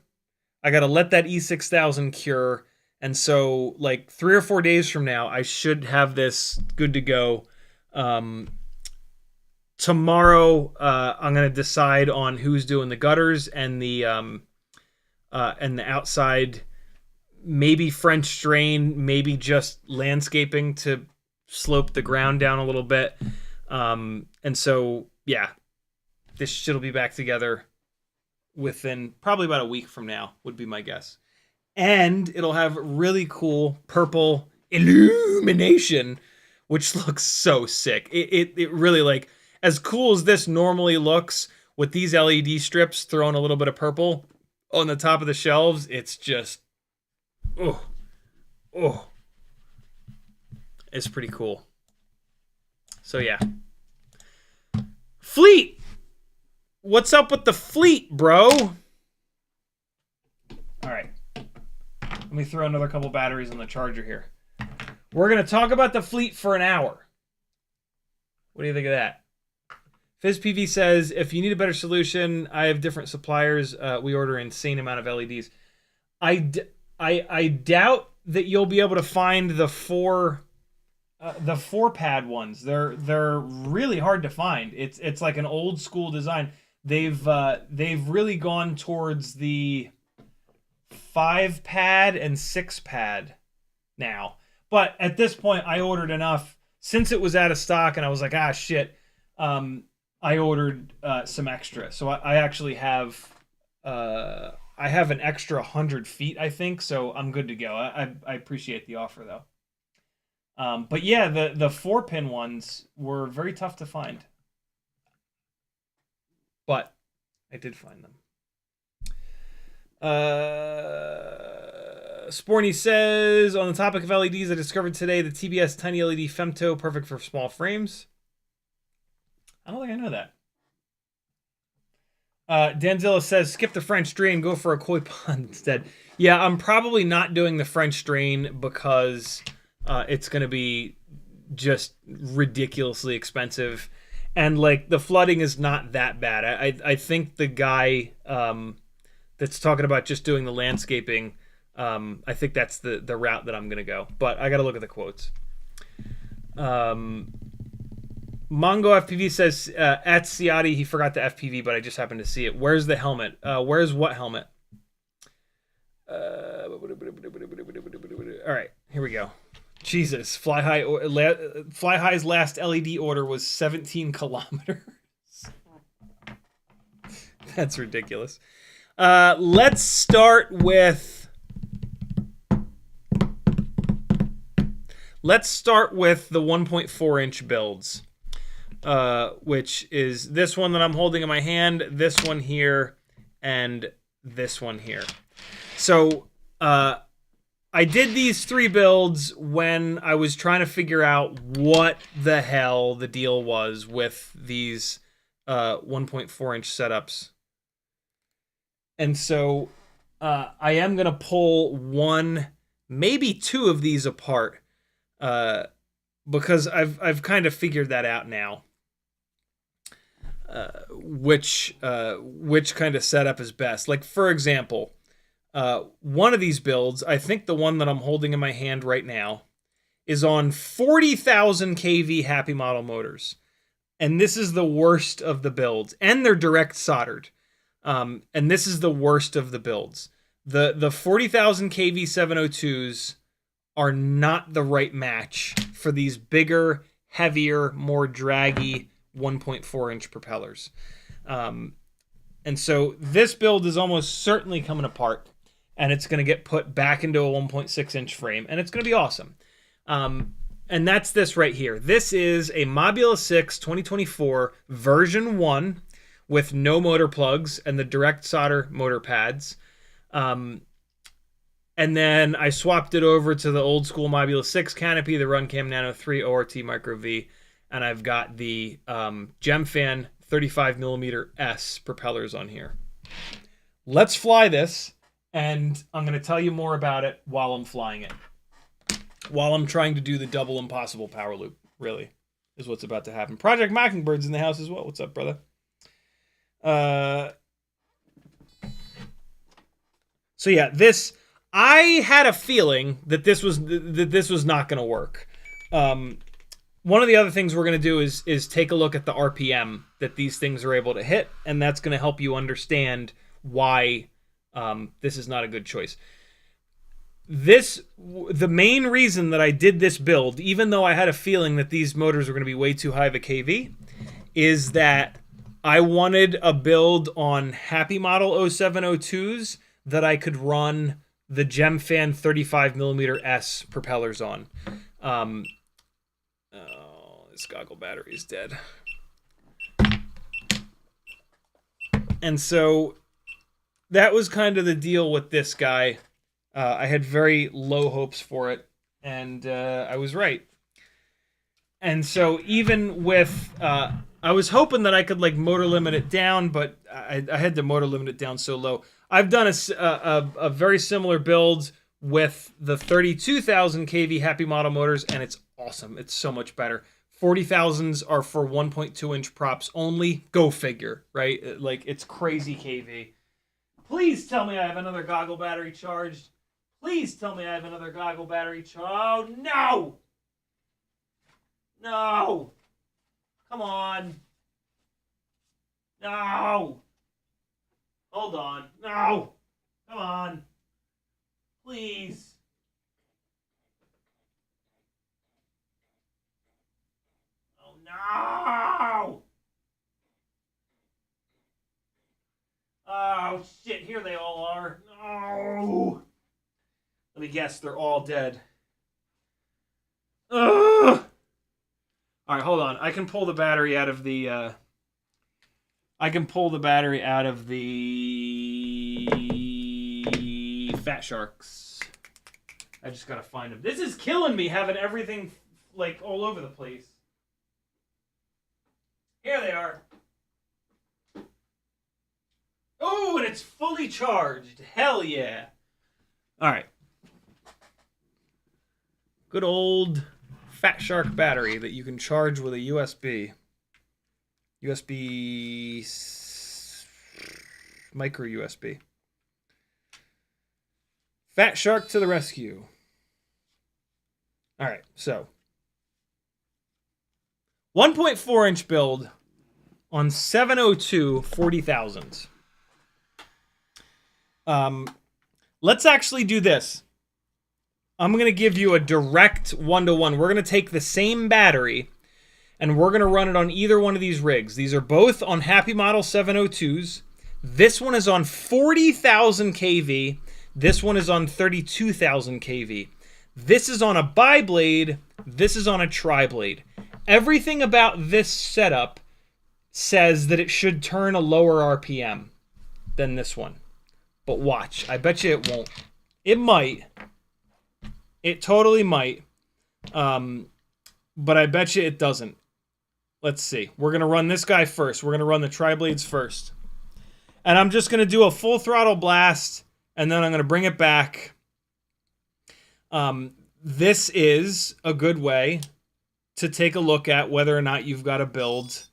I got to let that E6000 cure. And so like 3 or 4 days from now, I should have this good to go. Tomorrow, I'm going to decide on who's doing the gutters and the outside, maybe French drain, maybe just landscaping to slope the ground down a little bit. And so, yeah, this shit'll be back together within probably about a week from now, would be my guess. And it'll have really cool purple illumination, which looks so sick. It really, like, as cool as this normally looks with these LED strips throwing a little bit of purple on the top of the shelves, it's just, it's pretty cool. So yeah. Fleet! What's up with the fleet, bro? Alright. Let me throw another couple batteries on the charger here. We're going to talk about the fleet for an hour. What do you think of that? FizzPV says, if you need a better solution, I have different suppliers. We order an insane amount of LEDs. I doubt that you'll be able to find the four pad ones. They're really hard to find. It's like an old school design. They've really gone towards the 5 pad and 6 pad now. But at this point, I ordered enough since it was out of stock, and I was like, ah, shit. I ordered some extra, so I actually have an extra 100 feet, I think, so I'm good to go. I appreciate the offer though. But yeah, the 4-pin ones were very tough to find, but I did find them. Sporny says, on the topic of LEDs, I discovered today the TBS Tiny LED Femto, perfect for small frames. I don't think I know that. Danzilla says, skip the French drain, go for a koi pond instead. Yeah, I'm probably not doing the French drain because it's going to be just ridiculously expensive. And, like, the flooding is not that bad. I think the guy that's talking about just doing the landscaping, I think that's the route that I'm going to go. But I got to look at the quotes. Mongo FPV says, at Ciotti, he forgot the FPV, but I just happened to see it. Where's the helmet? Where's what helmet? All right, here we go. Jesus, Fly High's last LED order was 17 kilometers. That's ridiculous. Let's start with the 1.4-inch builds. Which is this one that I'm holding in my hand, this one here, and this one here. So, I did these 3 builds when I was trying to figure out what the hell the deal was with these 1.4-inch setups. And so, I am going to pull 1, maybe 2 of these apart, because I've kind of figured that out now. which kind of setup is best. Like, for example, one of these builds, I think the one that I'm holding in my hand right now, is on 40,000 kV Happy Model motors. And this is the worst of the builds. And they're direct soldered. And this is the worst of the builds. The 40,000 kV 702s are not the right match for these bigger, heavier, more draggy 1.4-inch propellers. And so this build is almost certainly coming apart, and it's going to get put back into a 1.6-inch frame, and it's going to be awesome. And that's this right here. This is a Mobula 6 2024 version 1 with no motor plugs and the direct solder motor pads. And then I swapped it over to the old school Mobula 6 canopy, the Runcam Nano 3 ORT Micro V, and I've got the Gemfan 35mm S propellers on here. Let's fly this, and I'm going to tell you more about it while I'm flying it. While I'm trying to do the double impossible power loop, really, is what's about to happen. Project Mockingbird's in the house as well. What's up, brother? So yeah, this... I had a feeling that this was not going to work. One of the other things we're going to do is take a look at the RPM that these things are able to hit, and that's going to help you understand why this is not a good choice. The main reason that I did this build, even though I had a feeling that these motors were going to be way too high of a KV, is that I wanted a build on Happy Model 0702s that I could run the Gemfan 35mm S propellers on. Oh, this goggle battery is dead. And so that was kind of the deal with this guy. I had very low hopes for it, and I was right. And so even with... I was hoping that I could like motor limit it down, but I had to motor limit it down so low. I've done a very similar build with the 32,000 kV Happy Model motors, and it's awesome. It's so much better. 40,000s are for 1.2-inch props only. Go figure, right? Like, it's crazy KV. Please tell me I have another goggle battery charged. Please tell me I have another goggle battery charged. Oh, no! No! Come on. No! Hold on. No! Come on. Please. Oh, no! Oh, shit. Here they all are. No! Let me guess. They're all dead. Ugh! All right, hold on. I can pull the battery out of the... Fat Sharks. I just gotta find them. This is killing me, having everything like all over the place. Here they are. Oh, and it's fully charged. Hell yeah. All right. Good old Fat Shark battery that you can charge with a USB. Micro USB. Fat Shark to the rescue. All right, so 1.4-inch build on 702 40,000s. Let's actually do this. I'm going to give you a direct one-to-one. We're going to take the same battery and we're going to run it on either one of these rigs. These are both on Happy Model 702s. This one is on 40,000 kV. This one is on 32,000 kV. This is on a bi-blade. This is on a tri-blade. Everything about this setup says that it should turn a lower RPM than this one. But watch. I bet you it won't. It might. It totally might. But I bet you it doesn't. Let's see. We're going to run this guy first. We're going to run the tri-blades first. And I'm just going to do a full throttle blast, and then I'm going to bring it back. This is a good way to take a look at whether or not you've got a build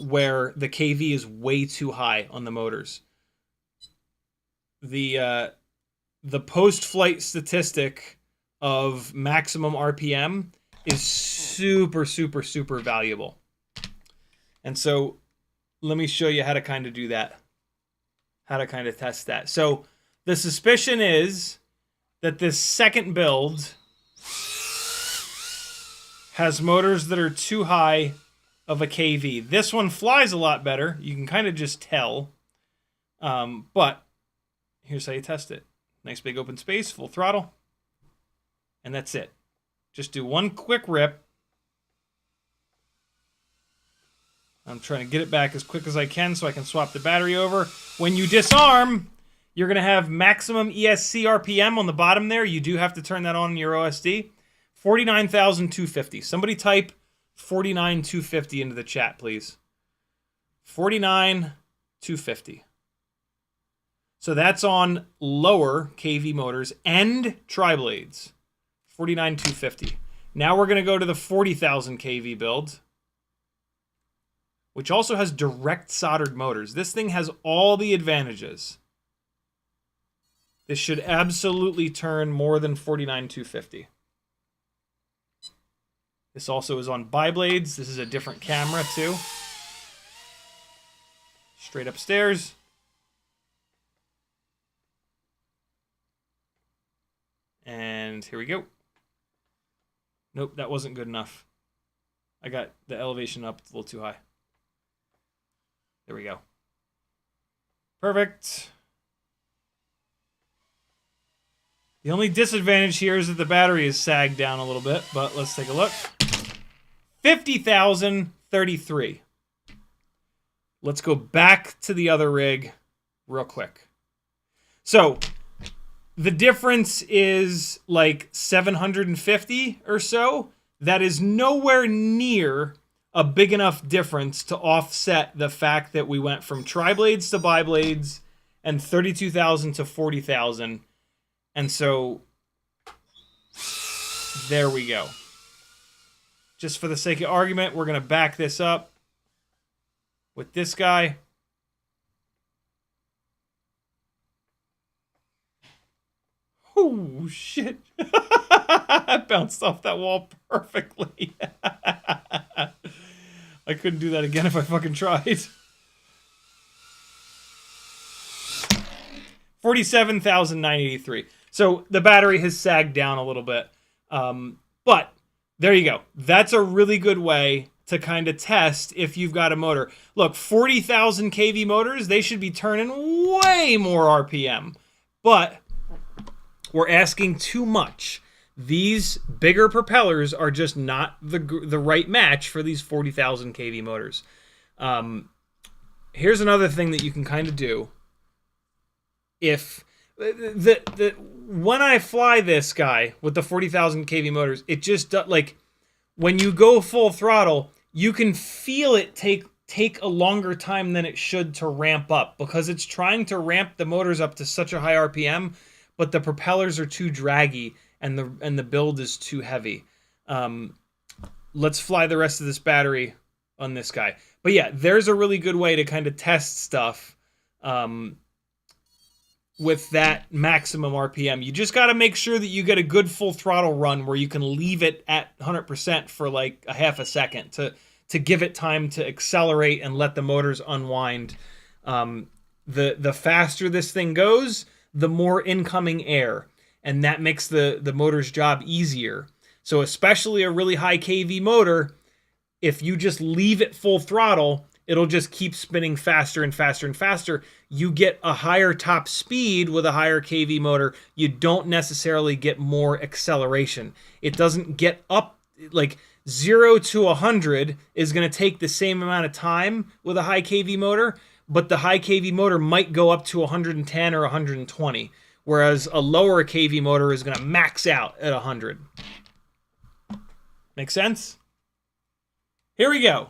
where the kV is way too high on the motors. The post-flight statistic of maximum RPM is super, super, super valuable. And so let me show you how to kind of do that, how to kind of test that. So the suspicion is that this second build has motors that are too high of a kV. This one flies a lot better. You can kind of just tell. But here's how you test it. Nice big open space, full throttle. And that's it. Just do one quick rip. I'm trying to get it back as quick as I can so I can swap the battery over. When you disarm, you're going to have maximum ESC RPM on the bottom there. You do have to turn that on in your OSD. 49,250. Somebody type 49,250 into the chat, please. 49,250. So that's on lower kV motors and tri-blades. 49,250. Now we're going to go to the 40,000 kV build, which also has direct soldered motors. This thing has all the advantages. This should absolutely turn more than 49,250. This also is on bi-blades. This is a different camera too. Straight upstairs. And here we go. Nope, that wasn't good enough. I got the elevation up a little too high. There we go. Perfect. The only disadvantage here is that the battery is sagged down a little bit, but let's take a look. 50,033. Let's go back to the other rig real quick. So the difference is like 750 or so. That is nowhere near a big enough difference to offset the fact that we went from tri-blades to bi-blades and 32,000 to 40,000. And so there we go. Just for the sake of argument, we're going to back this up with this guy. Oh, shit. I bounced off that wall perfectly. I couldn't do that again if I fucking tried. 47,983. So the battery has sagged down a little bit. But there you go. That's a really good way to kind of test if you've got a motor. Look, 40,000 kV motors, they should be turning way more RPM. But we're asking too much. These bigger propellers are just not the right match for these 40,000 kV motors. Here's another thing that you can kind of do. If when I fly this guy with the 40,000 kV motors, it just like when you go full throttle, you can feel it take a longer time than it should to ramp up because it's trying to ramp the motors up to such a high RPM, but the propellers are too draggy and the build is too heavy. Let's fly the rest of this battery on this guy. But yeah, there's a really good way to kind of test stuff with that maximum RPM. You just got to make sure that you get a good full throttle run where you can leave it at 100% for like a half a second to give it time to accelerate and let the motors unwind. The faster this thing goes, the more incoming air, and that makes the motor's job easier. So especially a really high kV motor, if you just leave it full throttle, it'll just keep spinning faster and faster and faster. You get a higher top speed with a higher kV motor. You don't necessarily get more acceleration. It doesn't get up, like 0 to 100 is going to take the same amount of time with a high kV motor, but the high kV motor might go up to 110 or 120, whereas a lower kV motor is going to max out at 100. Make sense? Here we go.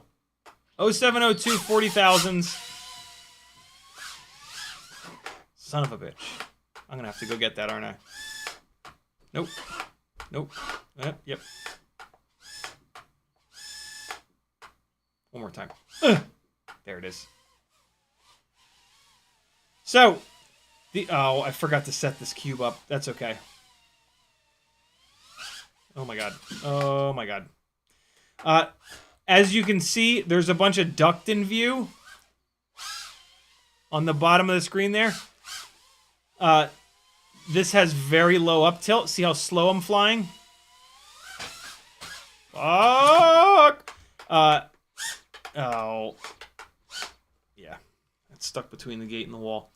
0702 40,000s. Son of a bitch. I'm going to have to go get that, aren't I? Nope. Nope. Yep. One more time. There it is. So, oh, I forgot to set this cube up. That's okay. Oh my god. Oh my god. As you can see, there's a bunch of duct in view on the bottom of the screen there. This has very low up tilt. See how slow I'm flying? Fuck! Oh. Yeah. It's stuck between the gate and the wall.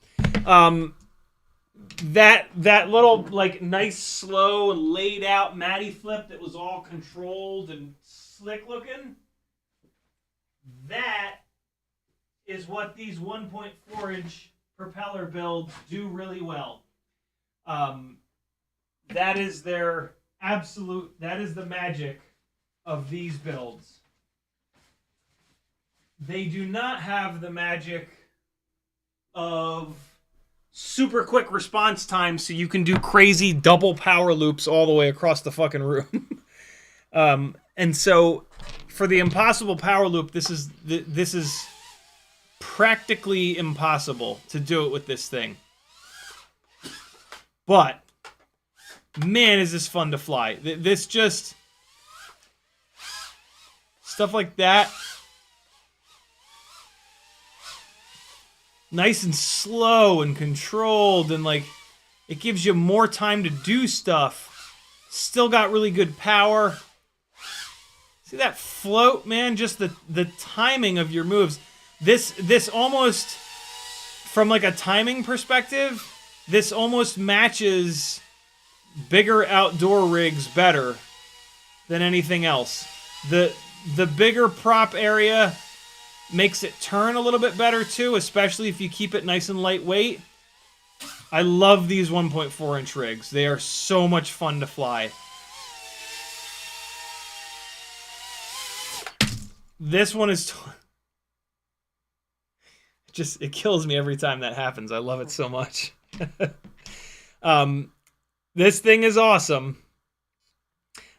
That little, like, nice, slow, laid out Matty flip that was all controlled and slick looking, that is what these 1.4-inch propeller builds do really well. That is their absolute, that is the magic of these builds. They do not have the magic of super quick response time so you can do crazy double power loops all the way across the fucking room. And so for the impossible power loop, this is practically impossible to do it with this thing. But man, is this fun to fly. This just stuff like that. Nice and slow and controlled, and like it gives you more time to do stuff. Still got really good power. See that float, man? Just the timing of your moves. This almost, from like a timing perspective, this almost matches bigger outdoor rigs better than anything else. The bigger prop area makes it turn a little bit better too, especially if you keep it nice and lightweight. I love these 1.4-inch rigs. They are so much fun to fly. This one is... it kills me every time that happens. I love it so much. This thing is awesome.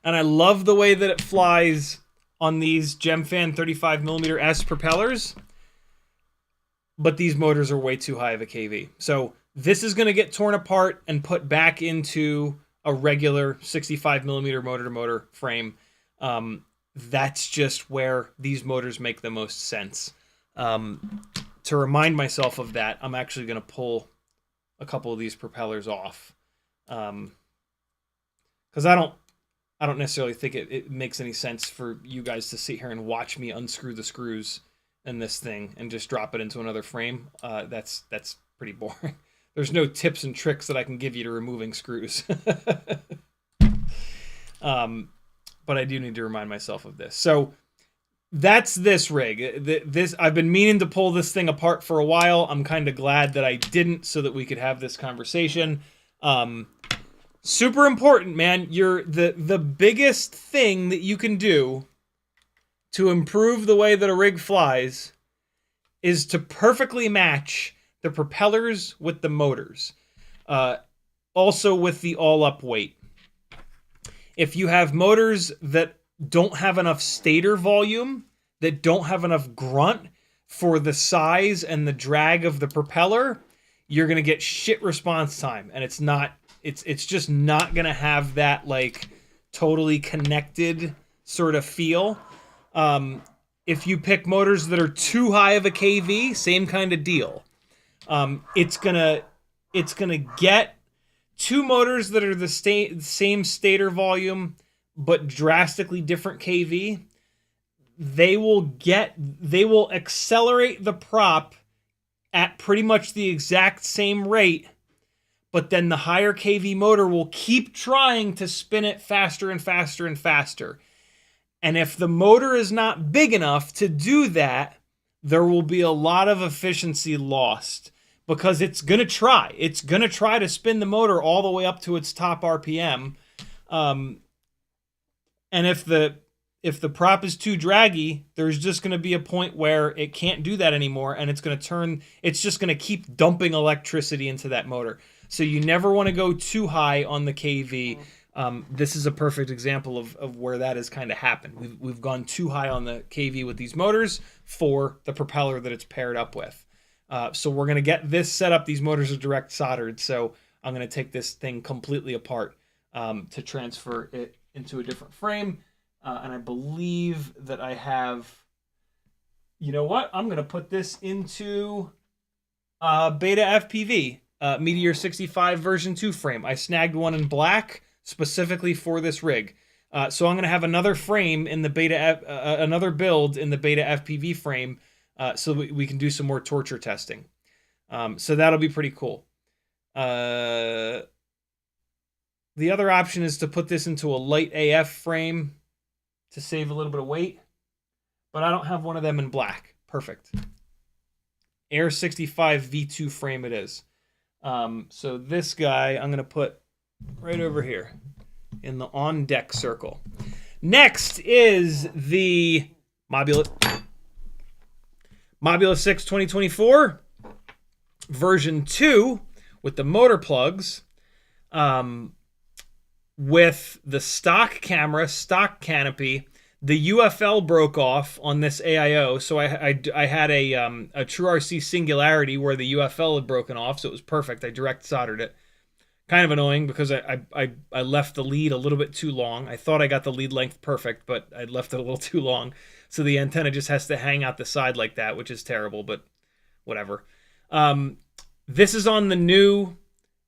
And I love the way that it flies on these Gemfan 35mm S propellers, but these motors are way too high of a KV. So this is going to get torn apart and put back into a regular 65mm motor-to-motor frame. That's just where these motors make the most sense. To remind myself of that, I'm actually going to pull a couple of these propellers off. Because I don't necessarily think it makes any sense for you guys to sit here and watch me unscrew the screws in this thing and just drop it into another frame. That's pretty boring. There's no tips and tricks that I can give you to removing screws. But I do need to remind myself of this. So that's this rig. I've been meaning to pull this thing apart for a while. I'm kind of glad that I didn't, so that we could have this conversation. Super important, man. The biggest thing that you can do to improve the way that a rig flies is to perfectly match the propellers with the motors. Also with the all-up weight. If you have motors that don't have enough stator volume, that don't have enough grunt for the size and the drag of the propeller, you're going to get shit response time. And it's just not going to have that, like, totally connected sort of feel. If you pick motors that are too high of a KV, same kind of deal. It's gonna get two motors that are the same stator volume but drastically different KV. They will accelerate the prop at pretty much the exact same rate, but then the higher KV motor will keep trying to spin it faster and faster and faster. And if the motor is not big enough to do that, there will be a lot of efficiency lost, because it's going to try. It's going to try to spin the motor all the way up to its top RPM. And if the prop is too draggy, there's just going to be a point where it can't do that anymore, and it's just going to keep dumping electricity into that motor. So you never want to go too high on the KV. This is a perfect example of where that has kind of happened. We've gone too high on the KV with these motors for the propeller that it's paired up with. So we're going to get this set up. These motors are direct soldered, so I'm going to take this thing completely apart to transfer it into a different frame. And I believe that I have... You know what? I'm going to put this into Beta FPV, Meteor 65 version 2 frame. I snagged one in black specifically for this rig. So I'm going to have another frame in the Beta, another build in the Beta FPV frame so we can do some more torture testing. So that'll be pretty cool. The other option is to put this into a light AF frame to save a little bit of weight. But I don't have one of them in black. Perfect. Air 65 V2 frame it is. So this guy I'm going to put right over here in the on-deck circle. Next is the Mobula 6 2024 version 2 with the motor plugs. With the stock camera, stock canopy. The UFL broke off on this AIO, so I had a True RC Singularity where the UFL had broken off, so it was perfect. I direct soldered it. Kind of annoying because I left the lead a little bit too long. I thought I got the lead length perfect, but I left it a little too long. So the antenna just has to hang out the side like that, which is terrible, but whatever. This is on the new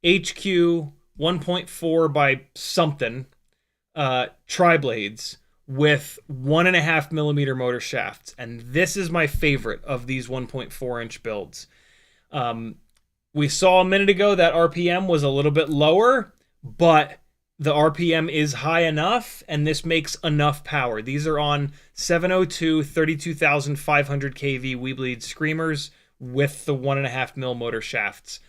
HQ 1.4 by something tri-blades with 1.5 millimeter motor shafts. And this is my favorite of these 1.4 inch builds. We saw a minute ago that RPM was a little bit lower, but the RPM is high enough, and this makes enough power. These are on 702 32,500 kV WeBleed screamers with the 1.5 mil motor shafts.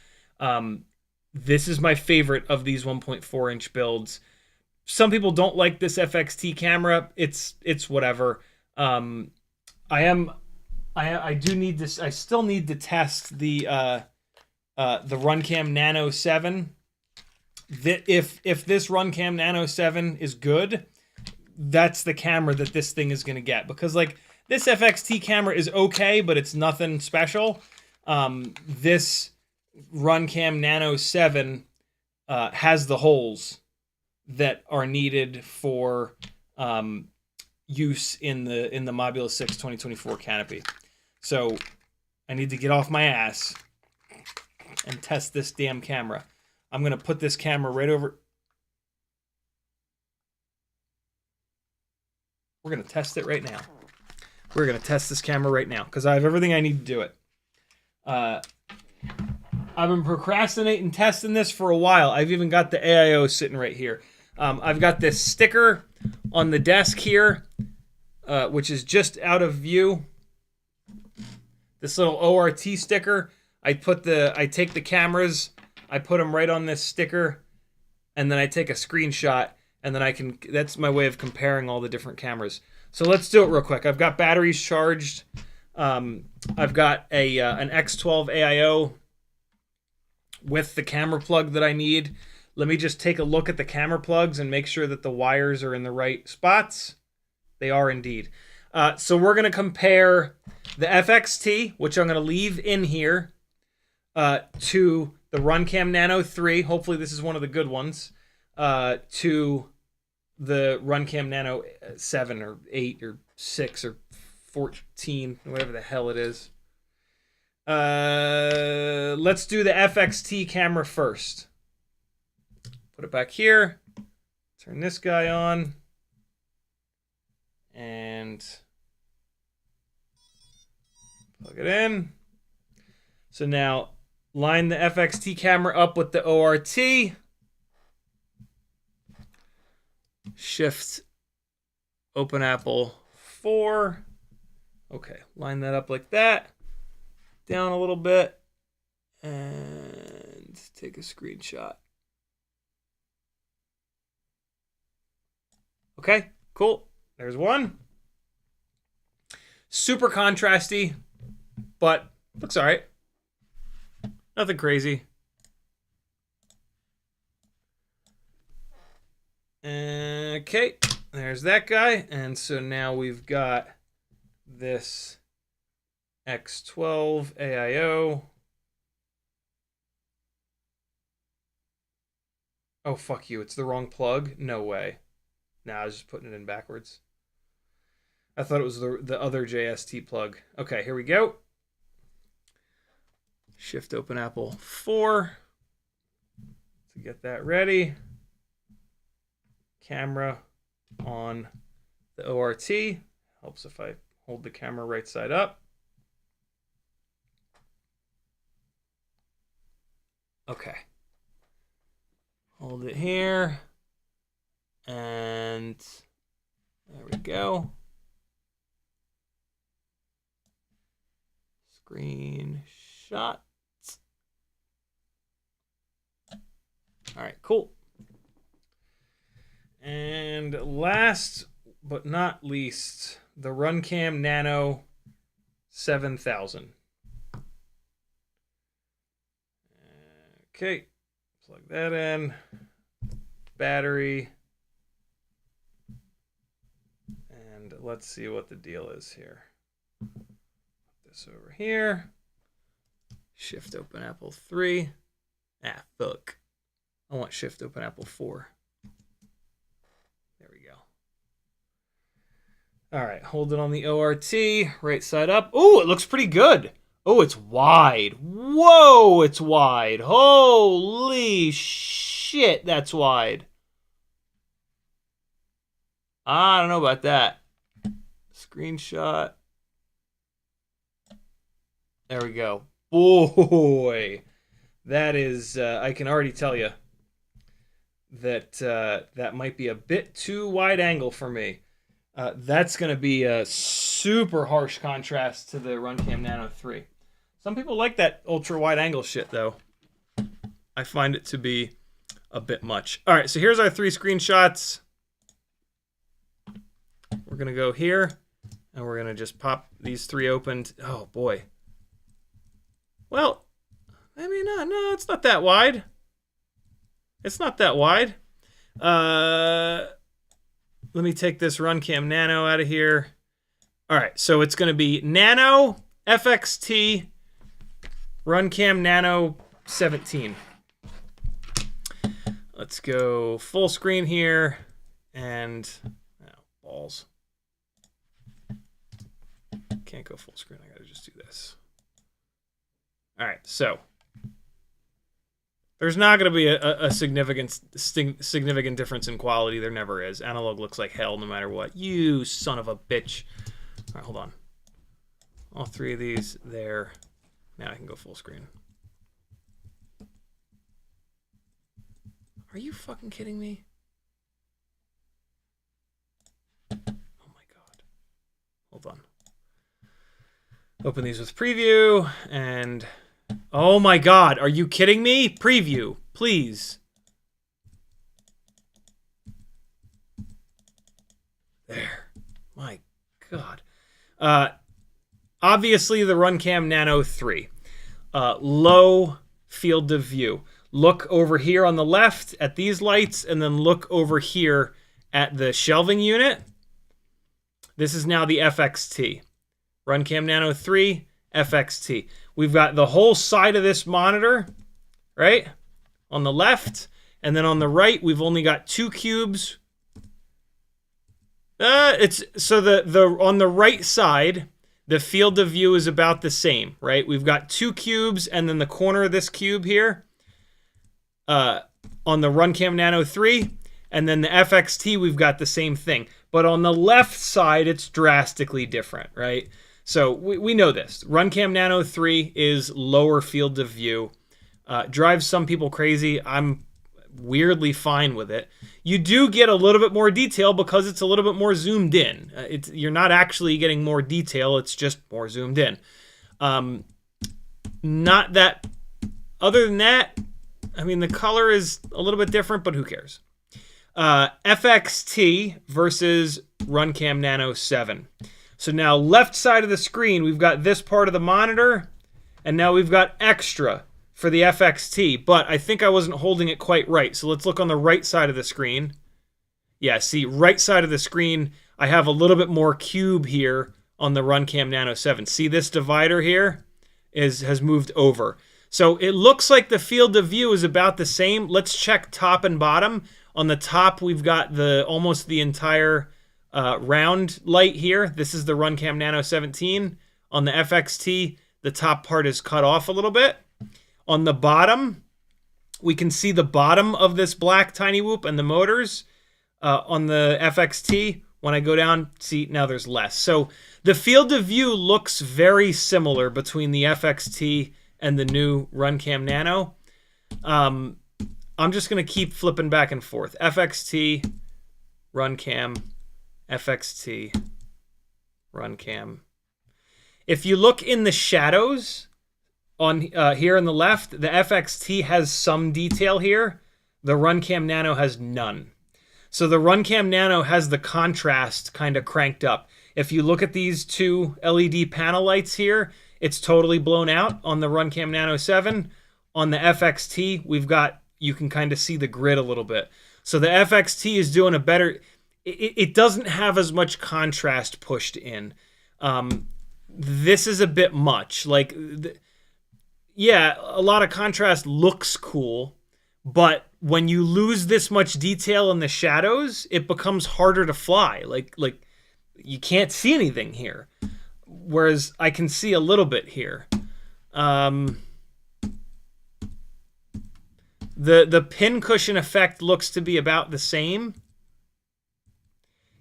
This is my favorite of these 1.4 inch builds. Some people don't like this FXT camera. It's whatever. I do need this. I still need to test the Runcam Nano 7. If this Runcam Nano 7 is good, that's the camera that this thing is going to get. Because like this FXT camera is okay, but it's nothing special. This Runcam Nano 7 has the holes that are needed for use in the Mobula 6 2024 canopy. So I need to get off my ass and test this damn camera. I'm going to put this camera right over. We're going to test it right now. We're going to test this camera right now because I have everything I need to do it. I've been procrastinating testing this for a while. I've even got the AIO sitting right here. I've got this sticker on the desk here, which is just out of view. This little ORT sticker. I take the cameras, I put them right on this sticker, and then I take a screenshot, and then that's my way of comparing all the different cameras. So let's do it real quick. I've got batteries charged. I've got an X12 AIO with the camera plug that I need. Let me just take a look at the camera plugs and make sure that the wires are in the right spots. They are indeed. So we're going to compare the FXT, which I'm going to leave in here, to the Runcam Nano 3. Hopefully this is one of the good ones. To the Runcam Nano 7 or 8 or 6 or 14, whatever the hell it is. Let's do the FXT camera first. Put it back here. Turn this guy on. And plug it in. So now line the FXT camera up with the ORT. Shift Open Apple 4. Okay, line that up like that. Down a little bit. And take a screenshot. Okay, cool. There's one. Super contrasty, but looks all right. Nothing crazy. Okay, there's that guy. And so now we've got this X12 AIO. Oh, fuck you. It's the wrong plug? No way. Nah, I was just putting it in backwards. I thought it was the other JST plug. Okay, here we go. Shift open Apple 4 to get that ready. Camera on the ORT. Helps if I hold the camera right side up. Okay. Hold it here. And there we go. Screenshot. All right, cool. And last but not least, the Runcam Nano 7000. Okay, plug that in. Battery. And let's see what the deal is here. Put this over here. Shift open Apple 3. Ah, fuck. I want shift open Apple 4. There we go. All right, hold it on the ORT, right side up. Oh, it looks pretty good. Oh, it's wide. Whoa, it's wide. Holy shit, that's wide. I don't know about that. Screenshot. There we go. Boy, that is, I can already tell you that that might be a bit too wide angle for me. That's going to be a super harsh contrast to the Runcam Nano 3. Some people like that ultra wide angle shit, though. I find it to be a bit much. All right, so here's our 3 screenshots. We're going to go here, and we're going to just pop these 3 open. Oh, boy. Well, I mean, no, it's not that wide. It's not that wide. Let me take this Runcam Nano out of here. All right, so it's going to be Nano FXT Runcam Nano 17. Let's go full screen here, and balls. Can't go full screen. I got to just do this. All right, so there's not going to be a significant difference in quality. There never is. Analog looks like hell no matter what. You son of a bitch. All right, hold on. All 3 of these there. Now I can go full screen. Are you fucking kidding me? Oh my god. Hold on. Open these with preview and... Oh my god, are you kidding me? Preview, please. There. My god. Obviously the Runcam Nano 3. Low field of view. Look over here on the left at these lights, and then look over here at the shelving unit. This is now the FXT. Runcam Nano 3, FXT. We've got the whole side of this monitor, right? On the left. And then on the right, we've only got 2 cubes. So on the right side, the field of view is about the same, right? We've got 2 cubes and then the corner of this cube here on the Runcam Nano 3. And then the FXT, we've got the same thing. But on the left side, it's drastically different, right? So we know this. Runcam Nano 3 is lower field of view. Drives some people crazy. I'm weirdly fine with it. You do get a little bit more detail because it's a little bit more zoomed in. You're not actually getting more detail. It's just more zoomed in. Not that... Other than that, I mean, the color is a little bit different, but who cares? FXT versus Runcam Nano 7. So now left side of the screen, we've got this part of the monitor, and now we've got extra for the FXT, but I think I wasn't holding it quite right. So let's look on the right side of the screen. Yeah, see, right side of the screen, I have a little bit more cube here on the Runcam Nano 7. See this divider here has moved over. So it looks like the field of view is about the same. Let's check top and bottom. On the top, we've got almost the entire round light here. This is the Runcam Nano 17. On the FXT, the top part is cut off a little bit. On the bottom, we can see the bottom of this black tiny whoop and the motors. On the FXT, when I go down, see, now there's less. So the field of view looks very similar between the FXT and the new Runcam Nano. I'm just going to keep flipping back and forth. FXT, Runcam, FXT, Runcam. If you look in the shadows on here on the left, the FXT has some detail here. The Runcam Nano has none. So the Runcam Nano has the contrast kind of cranked up. If you look at these two LED panel lights here, it's totally blown out on the Runcam Nano 7. On the FXT, you can kind of see the grid a little bit. So the FXT is doing a better, it doesn't have as much contrast pushed in. This is a bit much. Like, yeah, a lot of contrast looks cool, but when you lose this much detail in the shadows, it becomes harder to fly. Like you can't see anything here, whereas I can see a little bit here. The pin cushion effect looks to be about the same.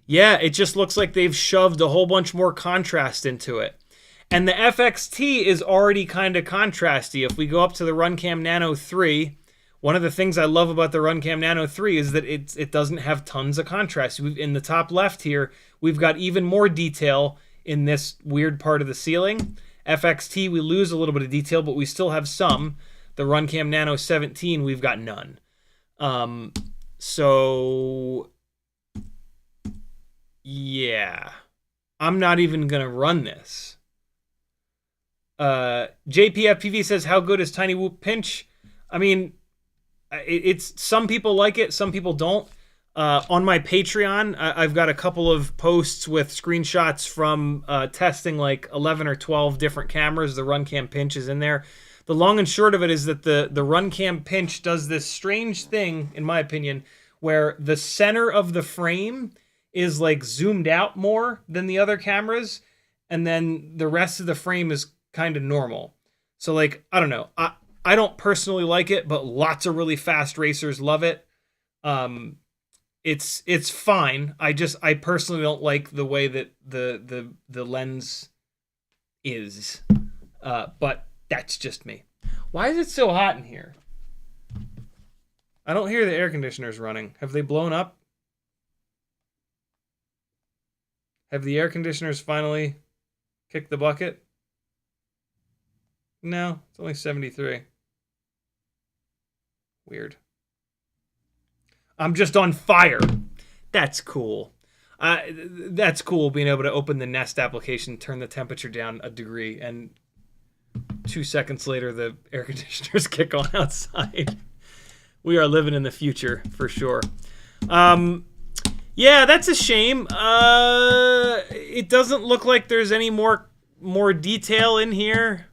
Yeah, it just looks like they've shoved a whole bunch more contrast into it. And the FXT is already kind of contrasty. If we go up to the Runcam Nano 3, one of the things I love about the Runcam Nano 3 is that it doesn't have tons of contrast. In the top left here, we've got even more detail in this weird part of the ceiling. FXT, we lose a little bit of detail, but we still have some. The Runcam Nano 17, we've got none. So, yeah. I'm not even going to run this. JPFPV says, how good is Tiny Whoop Pinch? I mean, it's some people like it, some people don't. On my Patreon, I've got a couple of posts with screenshots from testing like 11 or 12 different cameras. The Runcam Pinch is in there. The long and short of it is that the Runcam Pinch does this strange thing, in my opinion, where the center of the frame is like zoomed out more than the other cameras, and then the rest of the frame is kind of normal. So like, I don't know. I don't personally like it, but lots of really fast racers love it. It's fine. I personally don't like the way that the lens is. But that's just me. Why is it so hot in here? I don't hear the air conditioners running. Have they blown up? Have the air conditioners finally kicked the bucket? No, it's only 73. Weird. I'm just on fire. That's cool. That's cool, being able to open the Nest application, turn the temperature down a degree, and 2 seconds later, the air conditioners kick on outside. We are living in the future, for sure. Yeah, that's a shame. It doesn't look like there's any more detail in here.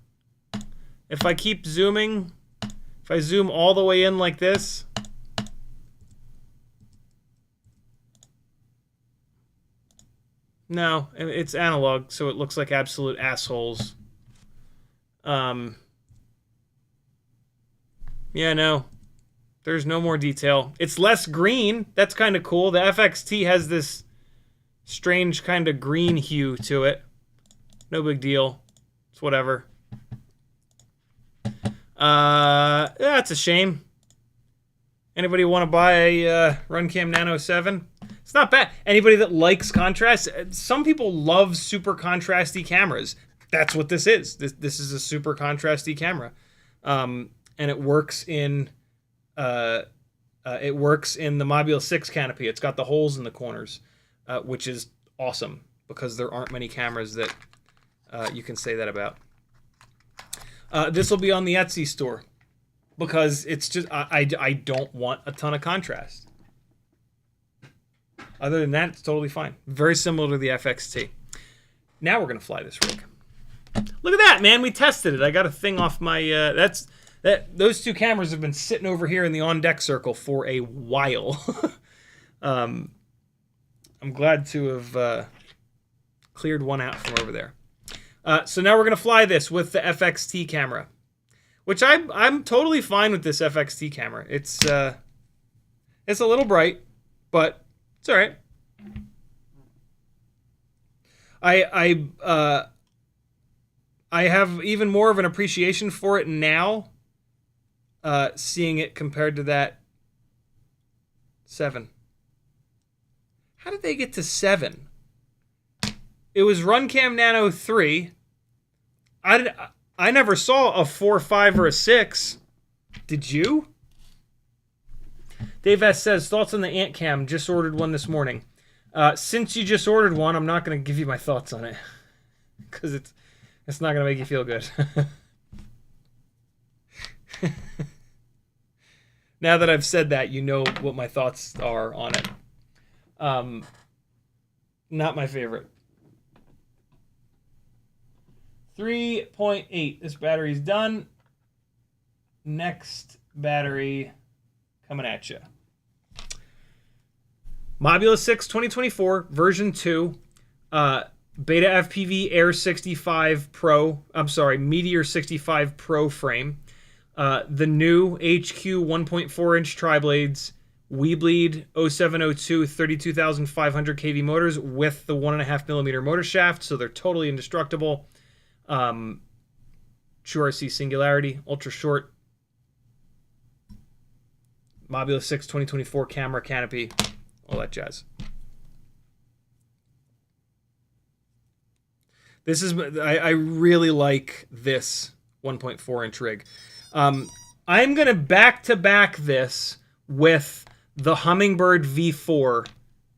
If I keep zooming, if I zoom all the way in like this, no, it's analog, so it looks like absolute assholes. Yeah, no, there's no more detail. It's less green. That's kind of cool. The FXT has this strange kind of green hue to it. No big deal. It's whatever. That's a shame. Anybody want to buy a Runcam Nano 7? It's not bad. Anybody that likes contrast, some people love super contrasty cameras. That's what this is. This is a super contrasty camera, and it works in the Mobile 6 canopy. It's got the holes in the corners, which is awesome because there aren't many cameras that you can say that about. This will be on the Etsy store because it's just I don't want a ton of contrast. Other than that, it's totally fine. Very similar to the FXT. Now we're gonna fly this rig. Look at that, man! We tested it. I got a thing off my. Those two cameras have been sitting over here in the on deck circle for a while. I'm glad to have cleared one out from over there. So now we're gonna fly this with the FXT camera, which I'm totally fine with this FXT camera. It's a little bright, but it's all right. I have even more of an appreciation for it now, seeing it compared to that 7. How did they get to 7? It was RunCam Nano 3. I never saw a 4, 5, or a 6. Did you? Dave S says, thoughts on the Ant Cam? Just ordered one this morning. Since you just ordered one, I'm not going to give you my thoughts on it. Because it's not going to make you feel good. Now that I've said that, you know what my thoughts are on it. Not my favorite. 3.8. This battery's done. Next battery coming at you. Mobula 6 2024, version 2. Beta FPV Air 65 Pro. I'm sorry, Meteor 65 Pro frame. The new HQ 1.4-inch tri-blades. WeBleed 0702 32,500 kV motors with the 1.5mm motor shaft, so they're totally indestructible. True RC Singularity, ultra short. Mobula 6 2024 camera canopy, all that jazz. This is, I really like this 1.4-inch rig. I'm going to back-to-back this with the Hummingbird V4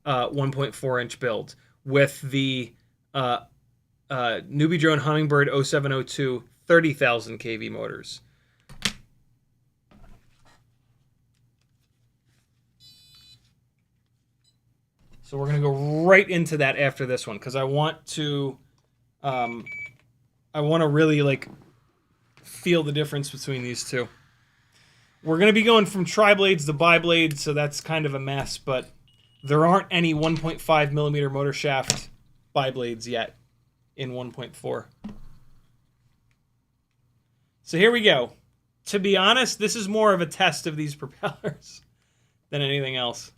1.4-inch build with the Newbie Drone Hummingbird 0702 30,000 kV motors. So we're going to go right into that after this one because I want to really like feel the difference between these two. We're going to be going from tri-blades to bi-blades, so that's kind of a mess, but there aren't any 1.5mm motor shaft bi-blades yet in 1.4. So here we go. To be honest, this is more of a test of these propellers than anything else.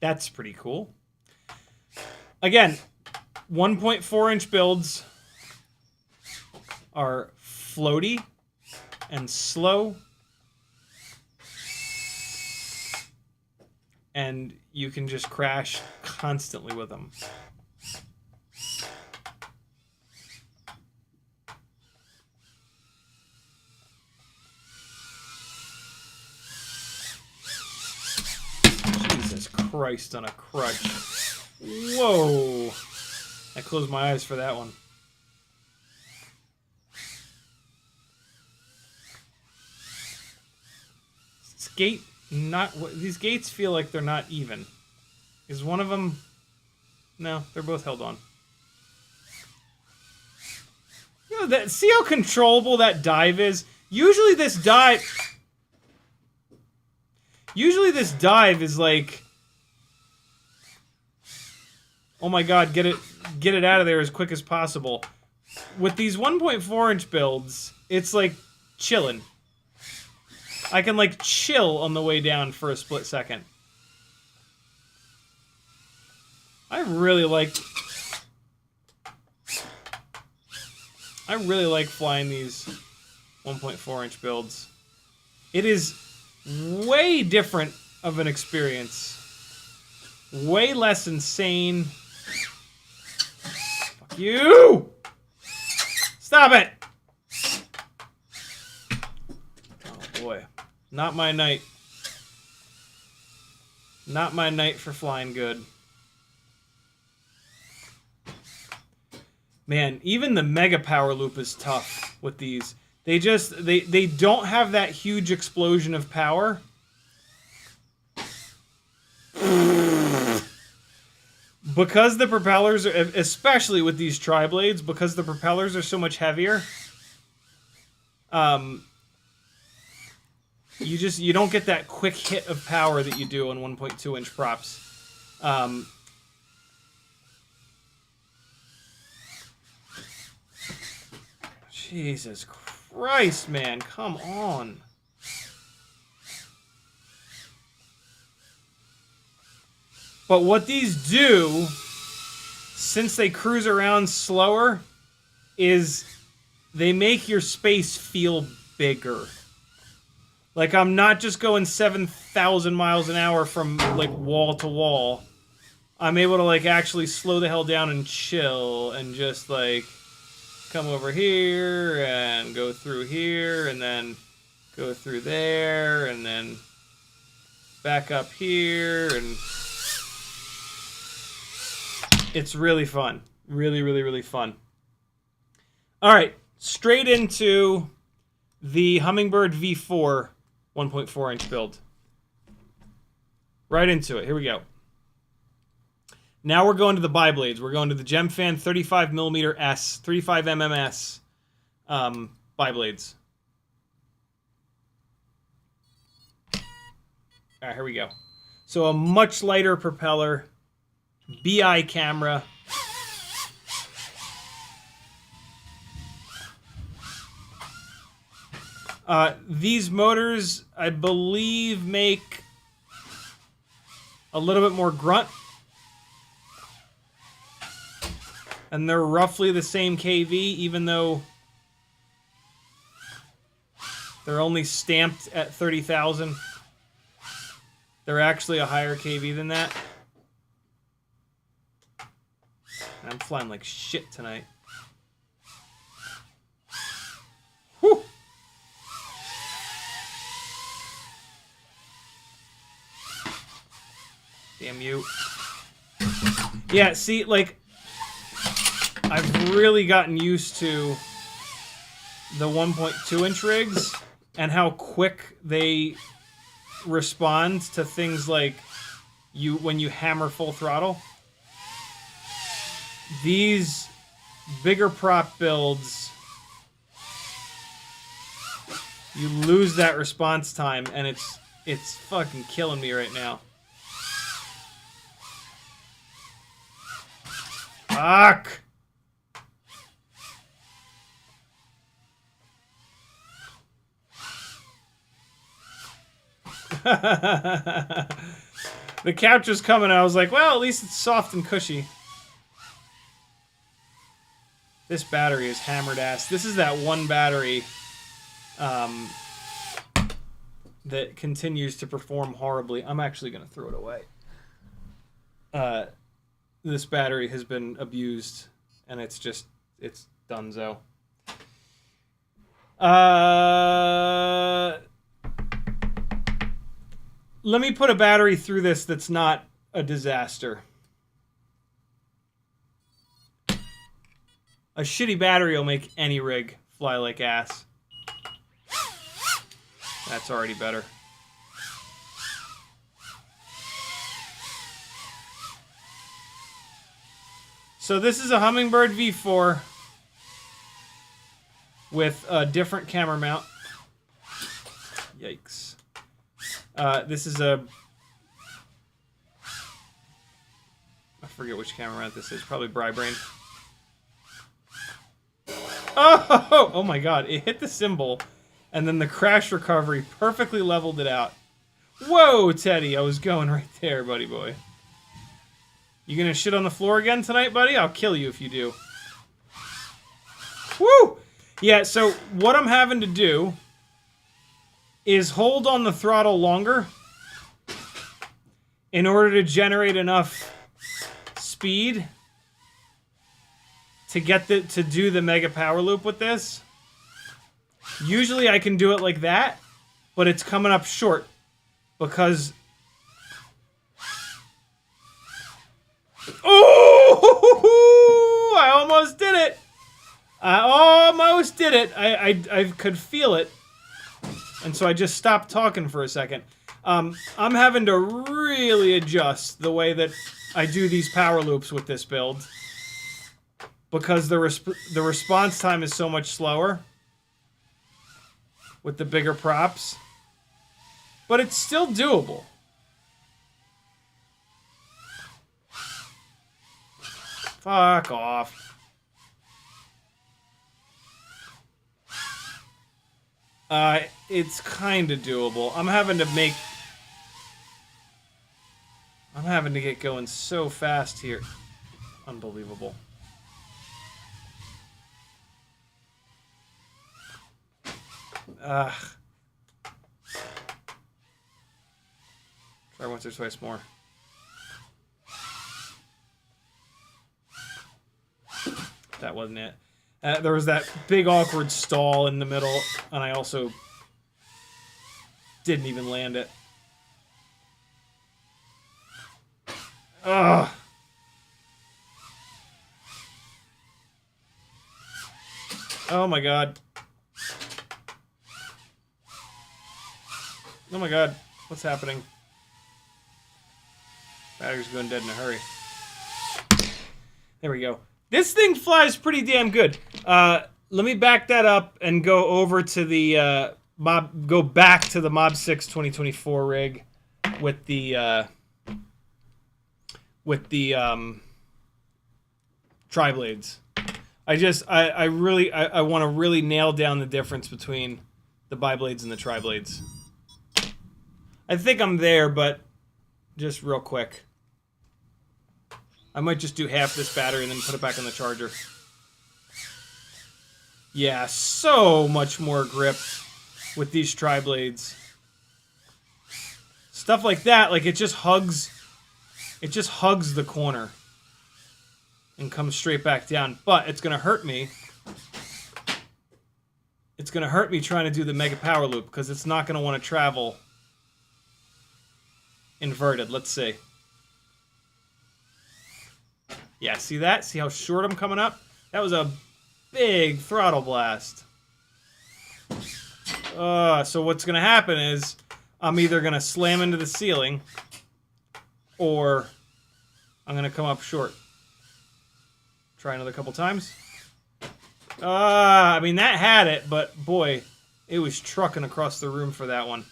That's pretty cool. Again, 1.4-inch builds are floaty and slow, and you can just crash constantly with them. Jesus Christ on a crutch. Whoa. I closed my eyes for that one. This gate these gates feel like they're not even. Is one of them? No, they're both held on. You know, see how controllable that dive is? Usually this dive is like, oh my god, get it out of there as quick as possible. With these 1.4-inch builds, it's like chilling. I can like chill on the way down for a split second. I really like flying these 1.4-inch builds. It is way different of an experience. Way less insane. Fuck you! Stop it! Oh boy. Not my night. Not my night for flying good. Man, even the Mega Power Loop is tough with these. They don't have that huge explosion of power. Because the propellers are, especially with these tri-blades, because the propellers are so much heavier, you don't get that quick hit of power that you do on 1.2 inch props. Jesus Christ, man, come on. But what these do, since they cruise around slower, is they make your space feel bigger. Like, I'm not just going 7,000 miles an hour from, like, wall to wall. I'm able to, like, actually slow the hell down and chill and just, like, come over here and go through here and then go through there and then back up here, and it's really fun. Really, really, really fun. All right, straight into the Hummingbird V4 1.4 inch build. Right into it. Here we go. Now we're going to the bi-blades. We're going to the Gemfan 35mm S, 35mm S bi-blades. All right, here we go. So a much lighter propeller, BI camera. These motors, I believe, make a little bit more grunt. And they're roughly the same KV, even though they're only stamped at 30,000. They're actually a higher KV than that. I'm flying like shit tonight. Whew! Damn you. Yeah, see, like, I've really gotten used to the 1.2 inch rigs and how quick they respond to things like when you hammer full throttle. These bigger prop builds, you lose that response time, and it's fucking killing me right now. Fuck! The couch was coming, and I was like, well, at least it's soft and cushy. This battery is hammered ass. This is that one battery that continues to perform horribly. I'm actually going to throw it away. This battery has been abused, and it's donezo. Let me put a battery through this that's not a disaster. A shitty battery will make any rig fly like ass. That's already better. So this is a Hummingbird V4 with a different camera mount. Yikes. This is a... I forget which camera mount this is. Probably Bri-Brain. Oh! Oh my god. It hit the cymbal, and then the crash recovery perfectly leveled it out. Whoa, Teddy. I was going right there, buddy boy. You gonna shit on the floor again tonight, buddy? I'll kill you if you do. Woo! Yeah, so what I'm having to do is hold on the throttle longer in order to generate enough speed to get to do the mega power loop with this. Usually I can do it like that, but it's coming up short because... Oh! I almost did it! I almost did it. I could feel it. And so I just stopped talking for a second. I'm having to really adjust the way that I do these power loops with this build. Because the response time is so much slower. With the bigger props. But it's still doable. Fuck off. It's kind of doable. I'm having to get going so fast here. Unbelievable. Try once or twice more. That wasn't it. There was that big awkward stall in the middle, and I also didn't even land it. Ugh. Oh my god. Oh my god. What's happening? Battery's going dead in a hurry. There we go. This thing flies pretty damn good. Let me back that up and go over to the go back to the Mob 6 2024 rig with the tri-blades. I want to really nail down the difference between the bi-blades and the tri-blades. I think I'm there, but just real quick. I might just do half this battery and then put it back on the charger. Yeah, so much more grip with these tri-blades. Stuff like that, like it just hugs the corner and comes straight back down. But it's gonna hurt me. It's gonna hurt me trying to do the mega power loop because it's not gonna want to travel inverted. Let's see. Yeah, see that? See how short I'm coming up? That was a big throttle blast. So what's going to happen is I'm either going to slam into the ceiling or I'm going to come up short. Try another couple times. I mean, that had it, but boy, it was trucking across the room for that one.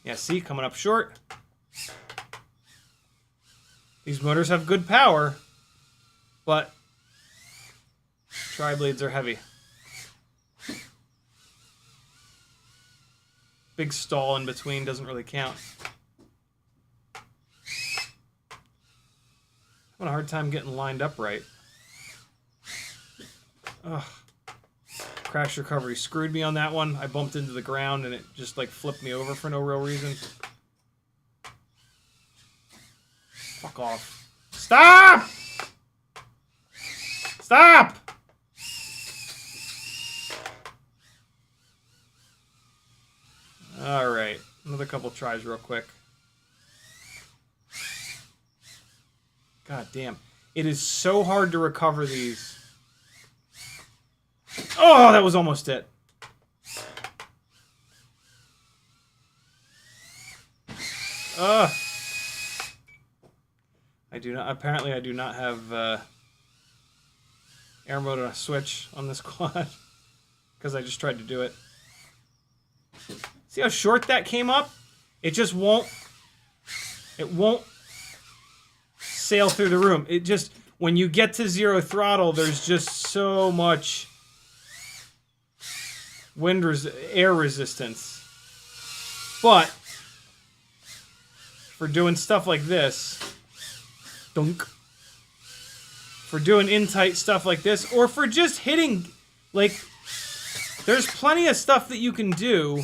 Yeah, see? Coming up short. These motors have good power, but tri-blades are heavy. Big stall in between doesn't really count. Having a hard time getting lined up right. Ugh. Crash recovery screwed me on that one. I bumped into the ground and it just like flipped me over for no real reason. Fuck off. Stop! Stop! Alright. Another couple tries real quick. God damn. It is so hard to recover these. Oh, that was almost it. Ugh. Apparently I do not have air mode on a switch on this quad because I just tried to do it. See how short that came up? It just won't sail through the room. It just, when you get to zero throttle, there's just so much air resistance. But for doing stuff like this, dunk. For doing in-tight stuff like this, or for just hitting, like, there's plenty of stuff that you can do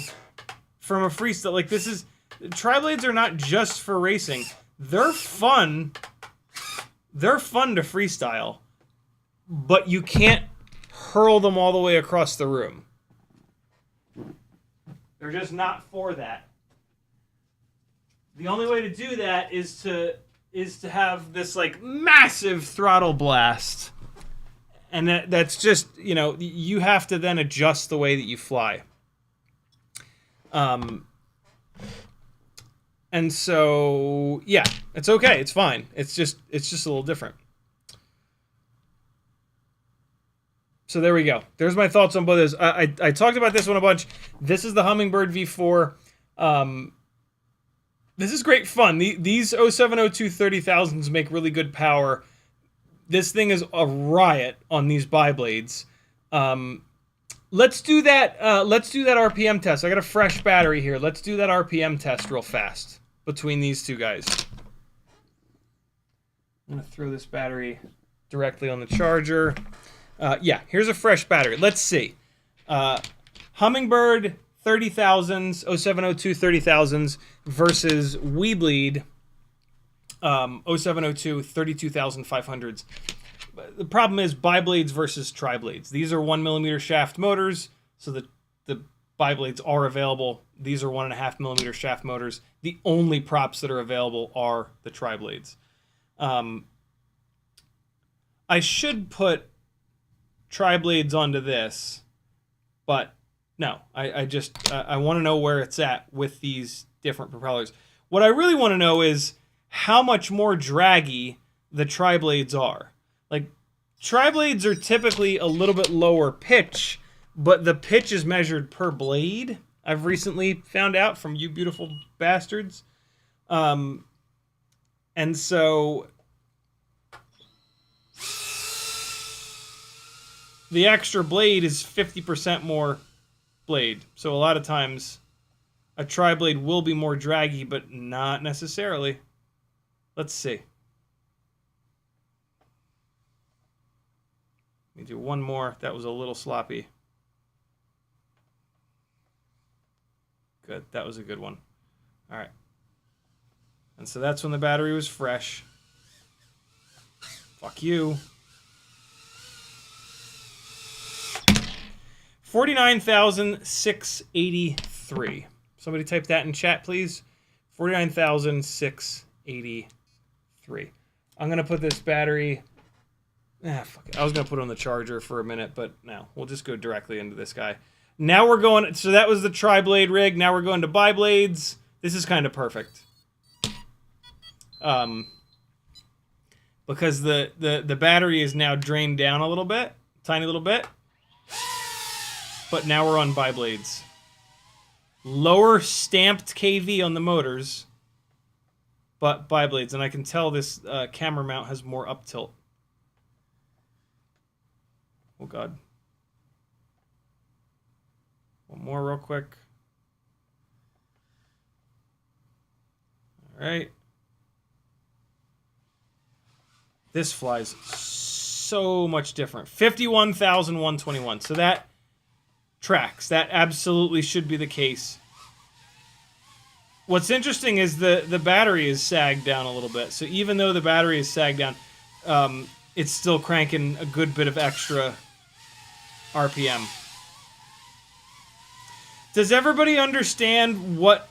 from a freestyle. Like, this is, tri-blades are not just for racing. They're fun. They're fun to freestyle. But you can't hurl them all the way across the room. They're just not for that. The only way to do that is to have this like massive throttle blast And that's just, you know, you have to then adjust the way that you fly. And so, yeah, it's okay. It's fine. It's just a little different. So there we go. There's my thoughts on both of those. I talked about this one a bunch. This is the Hummingbird V4. This is great fun. These 0702 30,000s make really good power. This thing is a riot on these bi-blades. Let's do that RPM test. I got a fresh battery here. Let's do that RPM test real fast between these two guys. I'm gonna throw this battery directly on the charger. Yeah, here's a fresh battery. Let's see. Hummingbird 30,000s, 0702 30,000s versus WeBleed 0702 32,500s. The problem is bi-blades versus tri-blades. These are 1mm shaft motors, so the bi-blades are available. These are 1.5mm shaft motors. The only props that are available are the tri-blades. I should put tri-blades onto this, but no, I want to know where it's at with these different propellers. What I really want to know is how much more draggy the tri-blades are. Like, tri-blades are typically a little bit lower pitch, but the pitch is measured per blade. I've recently found out from you beautiful bastards. And so the extra blade is 50% more blade. So a lot of times a tri-blade will be more draggy, but not necessarily. Let's see. Let me do one more. That was a little sloppy. Good. That was a good one. All right. And so that's when the battery was fresh. Fuck you. 49,683. Somebody type that in chat, please. 49,683. I'm going to put this battery... fuck it. I was going to put it on the charger for a minute, but no. We'll just go directly into this guy. Now we're going... So that was the tri-blade rig. Now we're going to bi-blades. This is kind of perfect. Because the battery is now drained down a little bit. Tiny little bit. But now we're on bi-blades. Lower stamped KV on the motors, but bi-blades. And I can tell this camera mount has more up tilt. Oh, God. One more real quick. All right. This flies so much different. 51,121. So that tracks. That absolutely should be the case. What's interesting is the battery is sagged down a little bit. So even though the battery is sagged down, it's still cranking a good bit of extra RPM. Does everybody understand what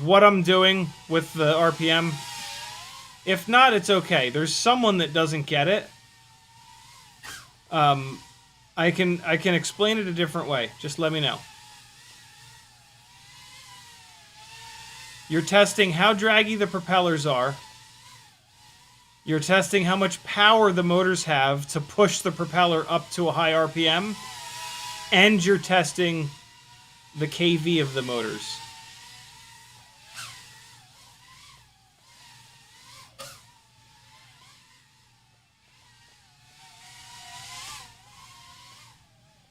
I'm doing with the RPM? If not, it's okay. There's someone that doesn't get it. I can explain it a different way. Just let me know. You're testing how draggy the propellers are. You're testing how much power the motors have to push the propeller up to a high RPM. And you're testing the KV of the motors.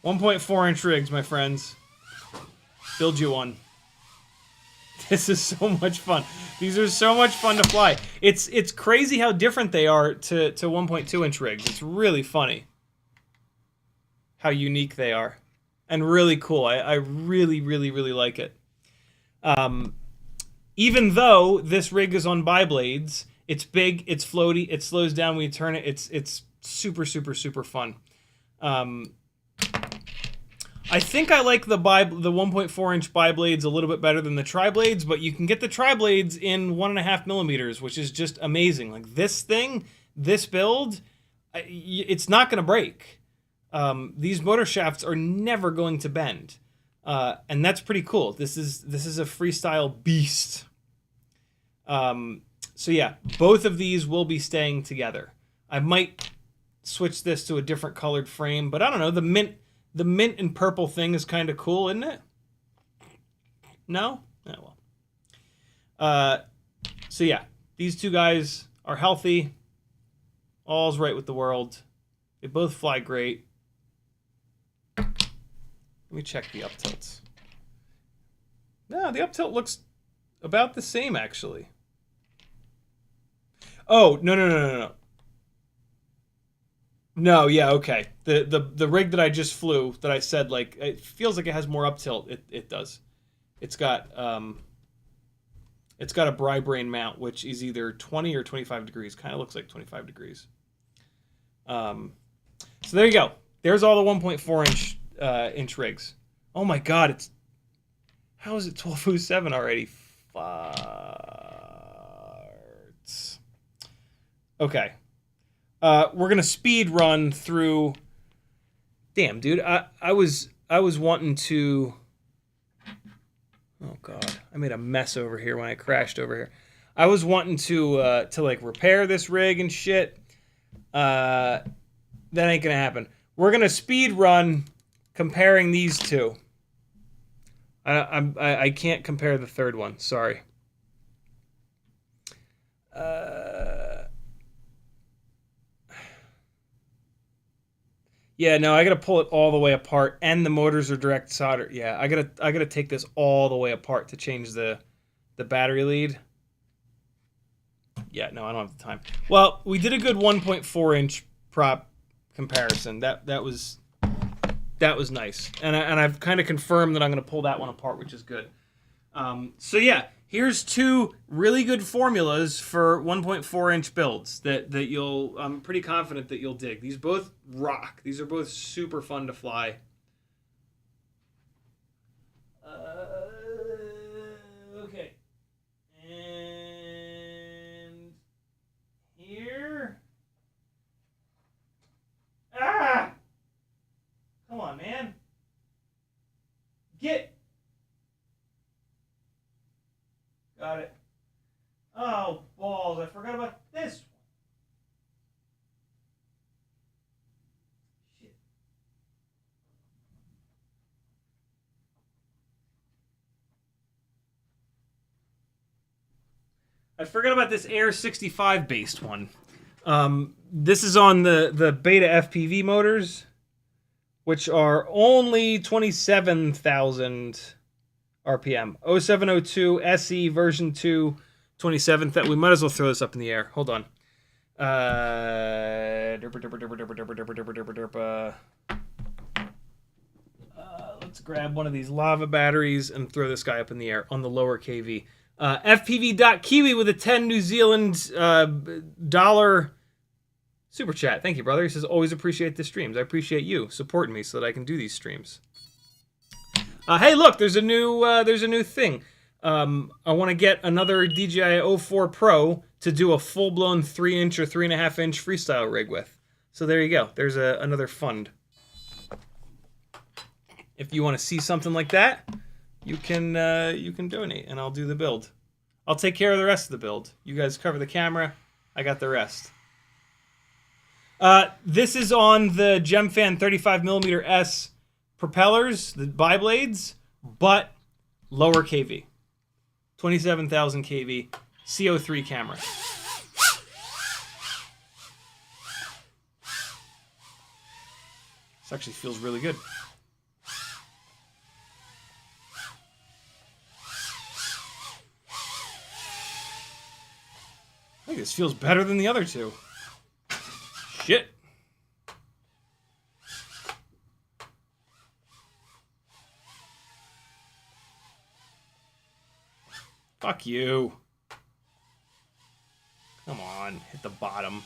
.4-inch rigs, my friends. Build you one. This is so much fun. These are so much fun to fly. It's crazy how different they are to 1.2-inch rigs. It's really funny how unique they are. And really cool. I really, really, really like it. Even though this rig is on bi-blades, it's big, it's floaty, it slows down when you turn it. It's super, super, super fun. I think I like the 1.4-inch bi-blades a little bit better than the tri-blades, but you can get the tri-blades in 1.5 millimeters, which is just amazing. Like this thing, this build, it's not going to break. These motor shafts are never going to bend, and that's pretty cool. This is a freestyle beast. So yeah, both of these will be staying together. I might switch this to a different colored frame, but I don't know. The mint and purple thing is kind of cool, isn't it? No? Oh well. So yeah, these two guys are healthy. All's right with the world. They both fly great. Let me check the up tilts. No, the up tilt looks about the same, actually. Oh, no. No, yeah, okay. The rig that I just flew, that I said, like, it feels like it has more up tilt. It does. It's got a Bri-Brain mount, which is either 20 or 25 degrees. Kind of looks like 25 degrees. So there you go. There's all the 1.4 inch rigs. Oh my god, how is it 12:07 already? Farts. Okay. We're gonna speed run through. Damn, dude. I was wanting to. Oh god, I made a mess over here when I crashed over here. I was wanting to like repair this rig and shit. That ain't gonna happen. We're gonna speed run comparing these two. I can't compare the third one. Sorry. Yeah, no, I gotta pull it all the way apart, and the motors are direct solder. Yeah, I gotta take this all the way apart to change the battery lead. Yeah, no, I don't have the time. Well, we did a good 1.4 inch prop comparison. That was nice, and I've kind of confirmed that I'm gonna pull that one apart, which is good. So yeah, here's two really good formulas for 1.4 inch builds that I'm pretty confident that you'll dig. These both rock. These are both super fun to fly. Okay. And here. Ah! Come on, man. Get. Got it. Oh, balls. I forgot about this one. Shit. I forgot about this Air 65 based one. This is on the Beta FPV motors, which are only 27,000 RPM. 0702 SE version 2, 27th. We might as well throw this up in the air. Hold on. Let's grab one of these lava batteries and throw this guy up in the air on the lower KV. FPV.Kiwi with a 10 New Zealand dollar super chat. Thank you, brother. He says, always appreciate the streams. I appreciate you supporting me so that I can do these streams. Hey, look, there's a new thing. I want to get another DJI 04 Pro to do a full-blown 3-inch or 3.5-inch freestyle rig with. So there you go. There's another fund. If you want to see something like that, you can donate, and I'll do the build. I'll take care of the rest of the build. You guys cover the camera. I got the rest. This is on the Gemfan 35mm S propellers, the bi-blades, but lower KV. 27,000 kV, CO3 camera. This actually feels really good. I think this feels better than the other two. Shit. Fuck you. Come on, hit the bottom.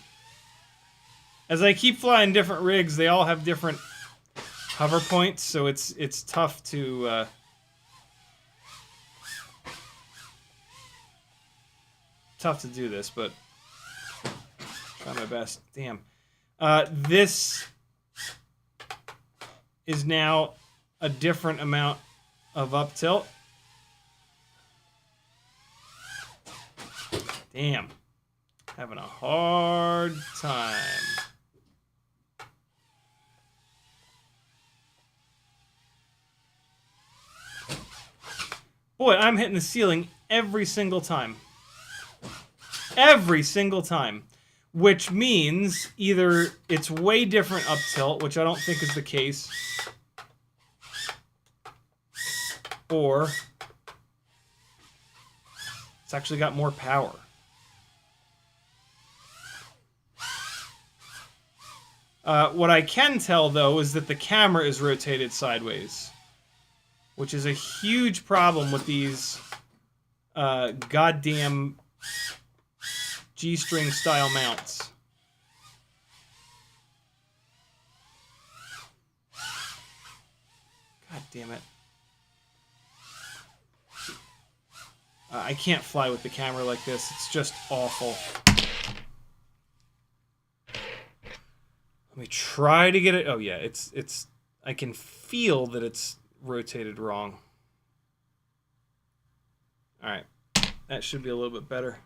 As I keep flying different rigs, they all have different hover points, so it's tough to do this, but try my best. Damn. This is now a different amount of up tilt. Damn. Having a hard time. Boy, I'm hitting the ceiling every single time. Every single time. Which means either it's way different up tilt, which I don't think is the case, or it's actually got more power. What I can tell, though, is that the camera is rotated sideways, which is a huge problem with these goddamn G-string style mounts. God damn it. I can't fly with the camera like this. It's just awful. Let me try to get it. Oh yeah, it's I can feel that it's rotated wrong. All right. That should be a little bit better.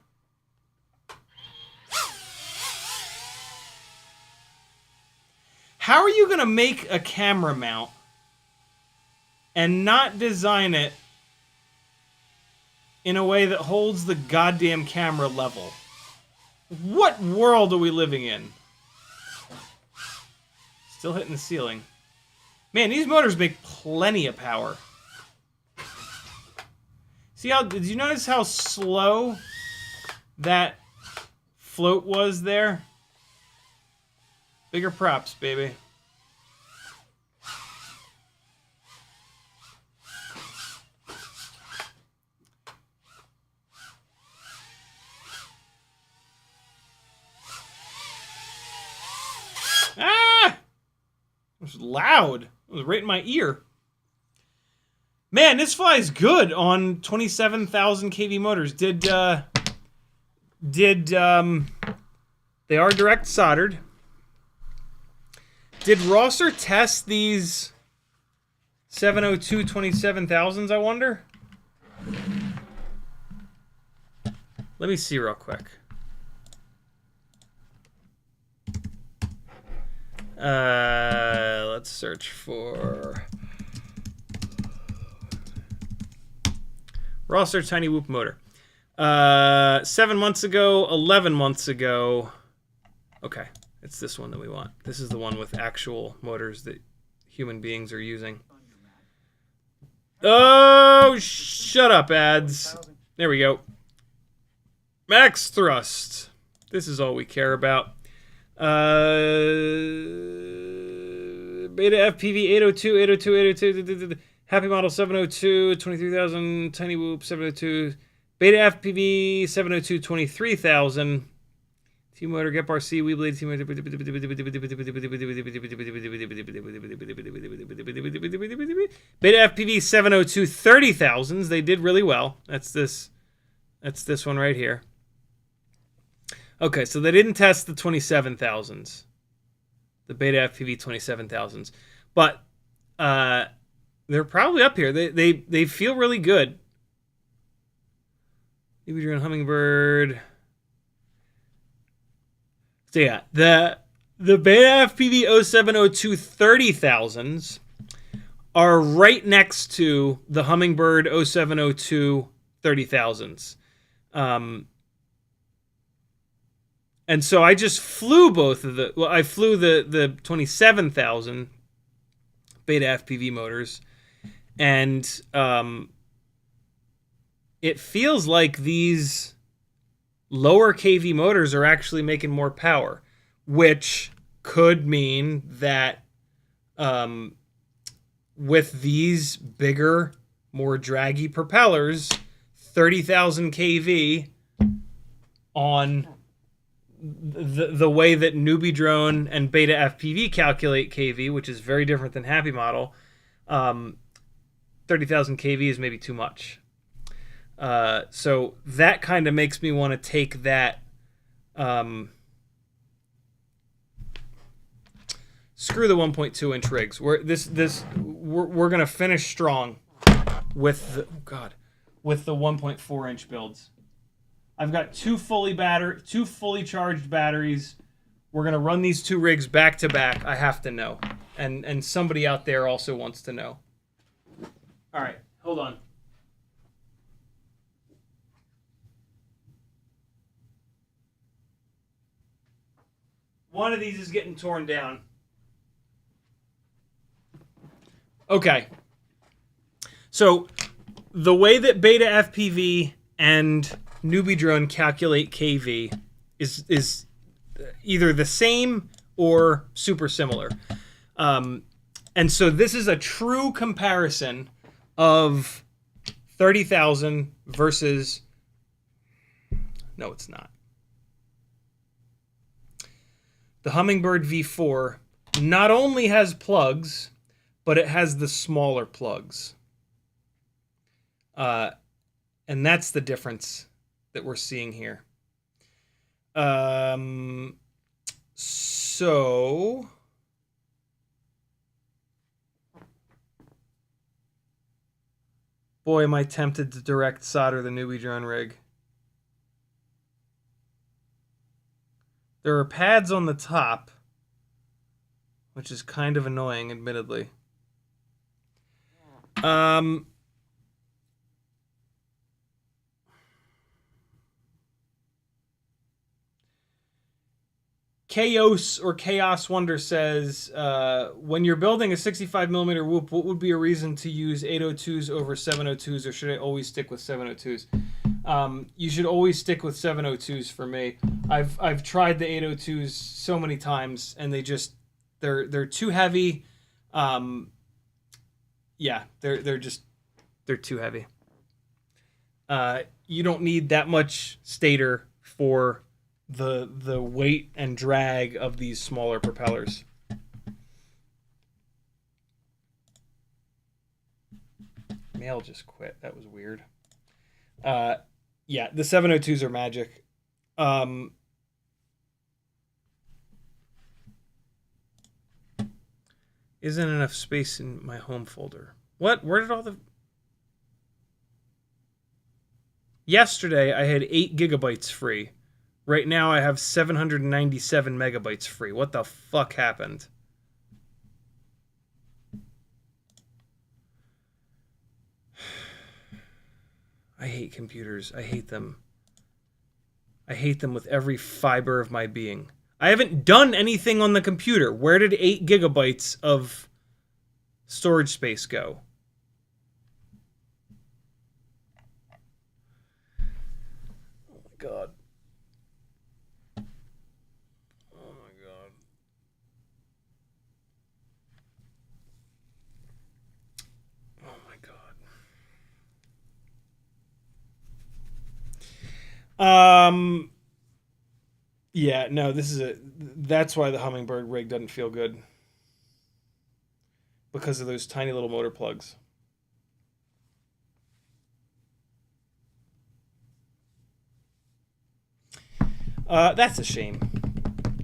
How are you going to make a camera mount and not design it in a way that holds the goddamn camera level? What world are we living in? Still hitting the ceiling. Man, these motors make plenty of power. See how, did you notice how slow that float was there? Bigger props, baby. Ah! It was loud. It was right in my ear. Man, this flies good on 27,000 kV motors. They are direct soldered. Did Rosser test these 702 27,000s, I wonder? Let me see real quick. Let's search for Rosser Tiny Whoop motor. 7 months ago, 11 months ago. Okay. It's this one that we want. This is the one with actual motors that human beings are using. Oh, shut up, ads. There we go. Max thrust. This is all we care about. Beta FPV 802, 802, 802. Happy Model 702, 23,000. Tiny Whoop 702. Beta FPV 702, 23,000. T-Motor, Gep RC, WeBleed, T-Motor. Beta FPV 702 30,000s. They did really well. That's this one right here. Okay, so they didn't test the 27,000s. The Beta FPV 27,000s. But they're probably up here. They feel really good. Maybe you're on Hummingbird. So yeah, the Beta FPV 0702 30,000s are right next to the Hummingbird 0702 30,000s. And so I just flew both of the... Well, I flew the 27,000 Beta FPV motors. And it feels like these lower kV motors are actually making more power, which could mean that with these bigger, more draggy propellers, 30,000 kV on the way that Newbie Drone and Beta FPV calculate kV, which is very different than Happy Model, 30,000 kV is maybe too much. So that kind of makes me want to take that screw the 1.2 inch rigs. We're gonna finish strong with the with the 1.4 inch builds. I've got two fully charged batteries. We're gonna run these two rigs back to back. I have to know, and somebody out there also wants to know. All right, hold on. One of these is getting torn down. Okay. So the way that Beta FPV and Newbie Drone calculate KV is either the same or super similar. And so this is a true comparison of 30,000 versus... No, it's not. The Hummingbird V4 not only has plugs, but it has the smaller plugs. And that's the difference that we're seeing here. So... Boy, am I tempted to direct solder the Newbie Drone rig. There are pads on the top, which is kind of annoying, admittedly. Chaos Wonder says, when you're building a 65mm whoop, what would be a reason to use 802s over 702s, or should I always stick with 702s? You should always stick with 702s for me. I've tried the 802s so many times, and they're too heavy. Yeah, they're too heavy. You don't need that much stator for the weight and drag of these smaller propellers. Mail just quit. That was weird. Yeah, the 702s are magic. Isn't enough space in my home folder. What? Where did all the... Yesterday, I had 8 gigabytes free. Right now, I have 797 megabytes free. What the fuck happened? I hate computers. I hate them. I hate them with every fiber of my being. I haven't done anything on the computer. Where did 8 gigabytes of storage space go? Oh my god. Oh my god. Oh my god. Yeah, no, that's why the Hummingbird rig doesn't feel good. Because of those tiny little motor plugs. That's a shame.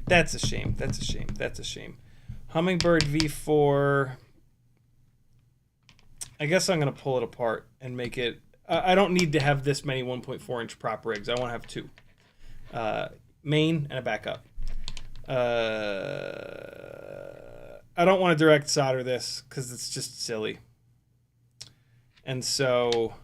That's a shame. That's a shame. That's a shame. Hummingbird V4. I guess I'm going to pull it apart and make it... I don't need to have this many 1.4 inch prop rigs. I want to have 2. Main and a backup. I don't want to direct solder this because it's just silly. And so...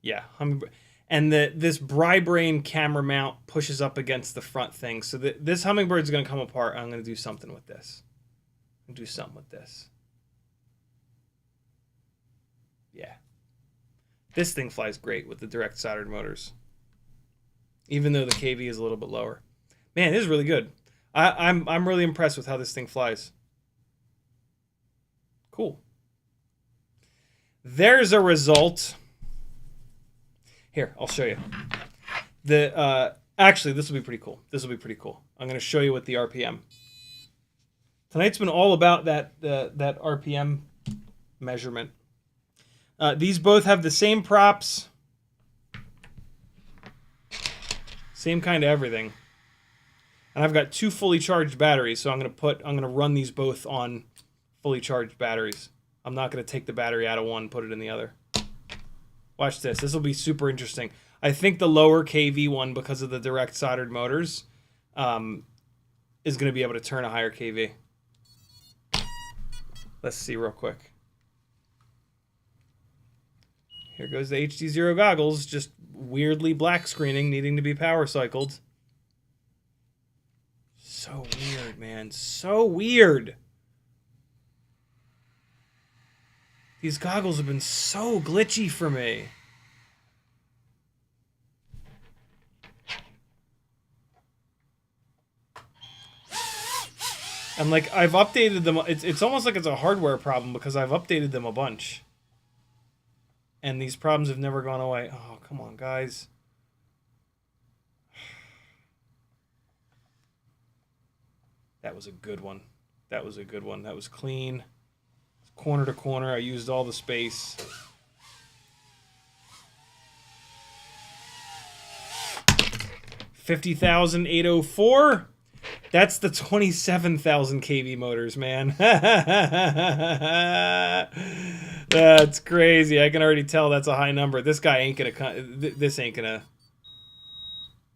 Yeah, Hummingbird... And this Bri-Brain camera mount pushes up against the front thing. So this Hummingbird is going to come apart. I'm going to do something with this. I'm going to do something with this. Yeah. This thing flies great with the direct soldered motors. Even though the KV is a little bit lower. Man, it is really good. I'm really impressed with how this thing flies. Cool. There's a result. Here, I'll show you. Actually, this will be pretty cool. This will be pretty cool. I'm going to show you with the RPM. Tonight's been all about that RPM measurement. These both have the same props. Same kind of everything. And I've got 2 fully charged batteries, so I'm gonna run these both on fully charged batteries. I'm not gonna take the battery out of one, put it in the other. Watch this. This will be super interesting. I think the lower kV one, because of the direct soldered motors, is gonna be able to turn a higher kV. Let's see real quick. Here goes the HD0 goggles, just weirdly black screening, needing to be power cycled. So weird, man. So weird. These goggles have been so glitchy for me. And like, I've updated them. It's almost like it's a hardware problem because I've updated them a bunch. And these problems have never gone away. Oh, come on, guys. That was a good one. That was a good one. That was clean. Corner to corner. I used all the space. $50,804. That's the 27,000 kV motors, man. That's crazy. I can already tell that's a high number. This guy ain't gonna. This ain't gonna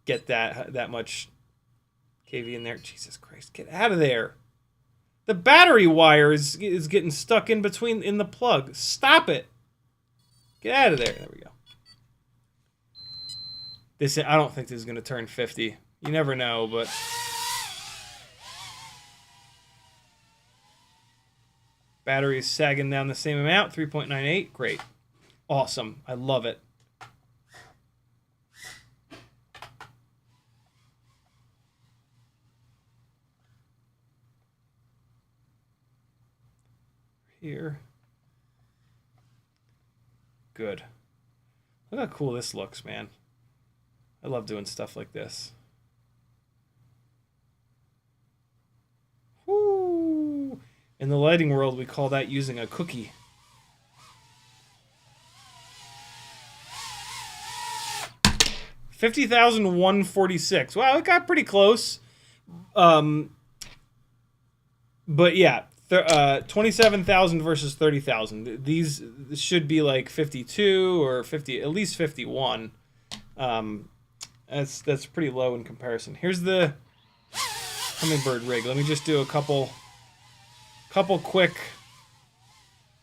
get that much kV in there. Jesus Christ! Get out of there. The battery wire is getting stuck in the plug. Stop it. Get out of there. There we go. I don't think this is gonna turn 50. You never know, but. Battery is sagging down the same amount, 3.98. Great. Awesome. I love it. Here. Good. Look how cool this looks, man. I love doing stuff like this. Woo! In the lighting world, we call that using a cookie. $50,146. Wow, it got pretty close. But yeah, 27,000 versus 30,000. These should be like 52 or 50, at least 51. That's pretty low in comparison. Here's the Hummingbird rig. Let me just do a couple quick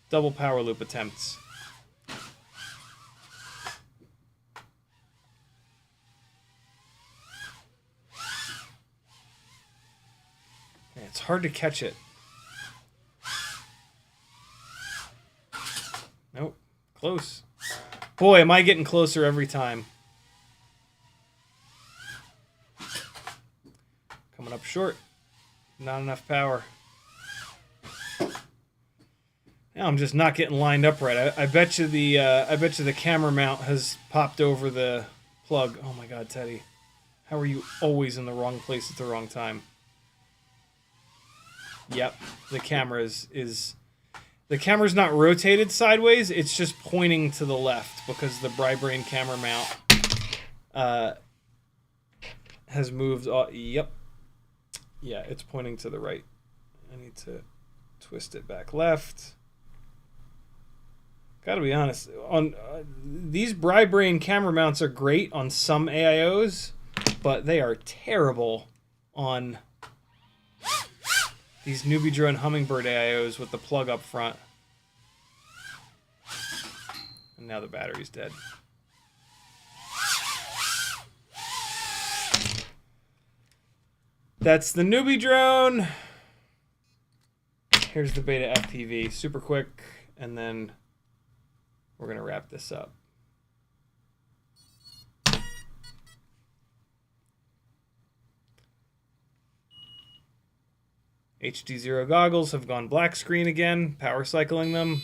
double power loop attempts. Man, it's hard to catch it. Nope. Close. Boy, am I getting closer every time. Coming up short. Not enough power. Now I'm just not getting lined up right. I bet you the camera mount has popped over the plug. Oh my God, Teddy. How are you always in the wrong place at the wrong time? Yep, the camera the camera's not rotated sideways, it's just pointing to the left because the BriBrain camera mount has moved. Yep. Yeah, it's pointing to the right. I need to twist it back left. Gotta be honest, on these BriBrain camera mounts are great on some AIOs, but they are terrible on these newbie drone Hummingbird AIOs with the plug up front. And now the battery's dead. That's the newbie drone. Here's the beta FPV, super quick, and then we're gonna wrap this up. HD0 goggles have gone black screen again, power cycling them.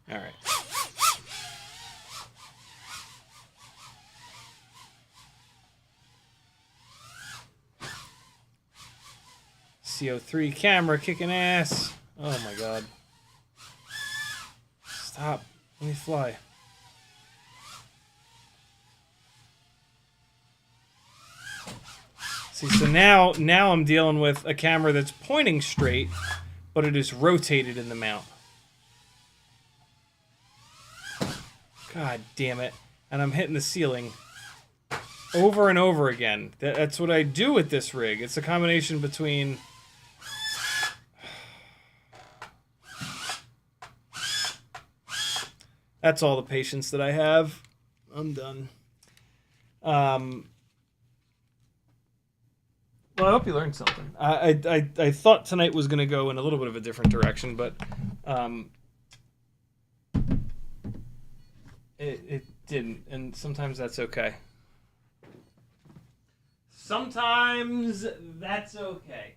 All right. CO3 camera kicking ass. Oh my god. Stop. Let me fly. See, so now I'm dealing with a camera that's pointing straight, but it is rotated in the mount. God damn it. And I'm hitting the ceiling over and over again. That's what I do with this rig. It's a combination between... That's all the patience that I have. I'm done. Well, I hope you learned something. I thought tonight was going to go in a little bit of a different direction, but it didn't, and sometimes that's okay. Sometimes that's okay.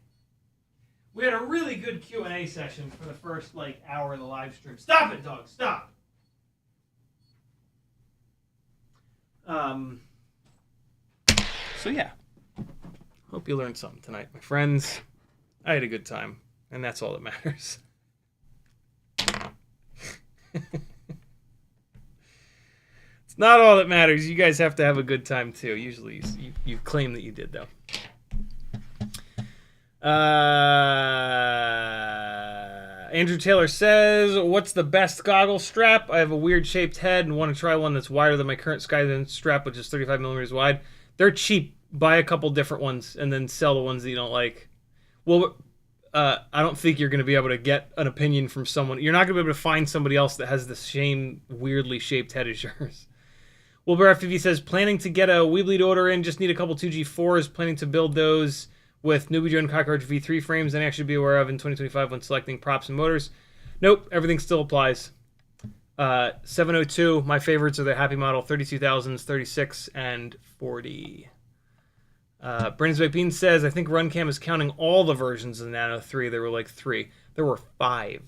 We had a really good Q&A session for the first, hour of the live stream. Stop it, dog! Stop! So yeah. Hope you learned something tonight, my friends. I had a good time, and that's all that matters. It's not all that matters. You guys have to have a good time, too. Usually you claim that you did, though. Andrew Taylor says, what's the best goggle strap? I have a weird-shaped head and want to try one that's wider than my current Skylens strap, which is 35 millimeters wide. They're cheap. Buy a couple different ones and then sell the ones that you don't like. Well, I don't think you're going to be able to get an opinion from someone. You're not going to be able to find somebody else that has the same weirdly shaped head as yours. WeBleed says, planning to get a WeBleed order in, just need a couple 2G4s, planning to build those with Newbie Drone Cockroach V3 frames and actually be aware of in 2025 when selecting props and motors. Nope, everything still applies. 702, my favorites are the Happy Model 32,000s, 36, and 40. Brandon's Baked Bean says, I think RunCam is counting all the versions of the Nano 3. There were 3. There were 5.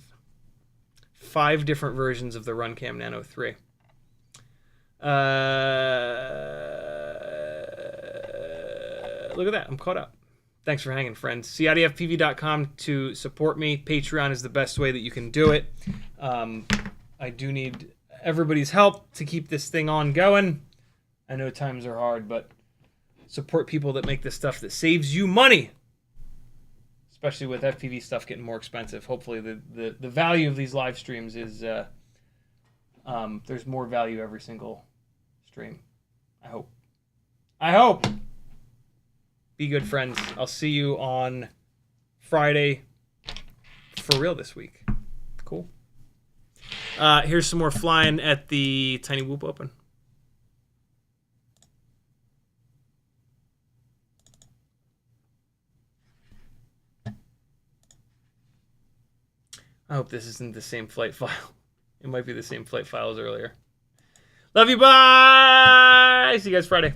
5 different versions of the RunCam Nano 3. Look at that. I'm caught up. Thanks for hanging, friends. CiottiFPV.com to support me. Patreon is the best way that you can do it. I do need everybody's help to keep this thing on going. I know times are hard, but support people that make the stuff that saves you money. Especially with FPV stuff getting more expensive. Hopefully the value of these live streams is... there's more value every single stream. I hope. I hope! Be good, friends. I'll see you on Friday for real this week. Cool. Here's some more flying at the Tiny Whoop Open. I hope this isn't the same flight file. It might be the same flight file as earlier. Love you, bye! See you guys Friday.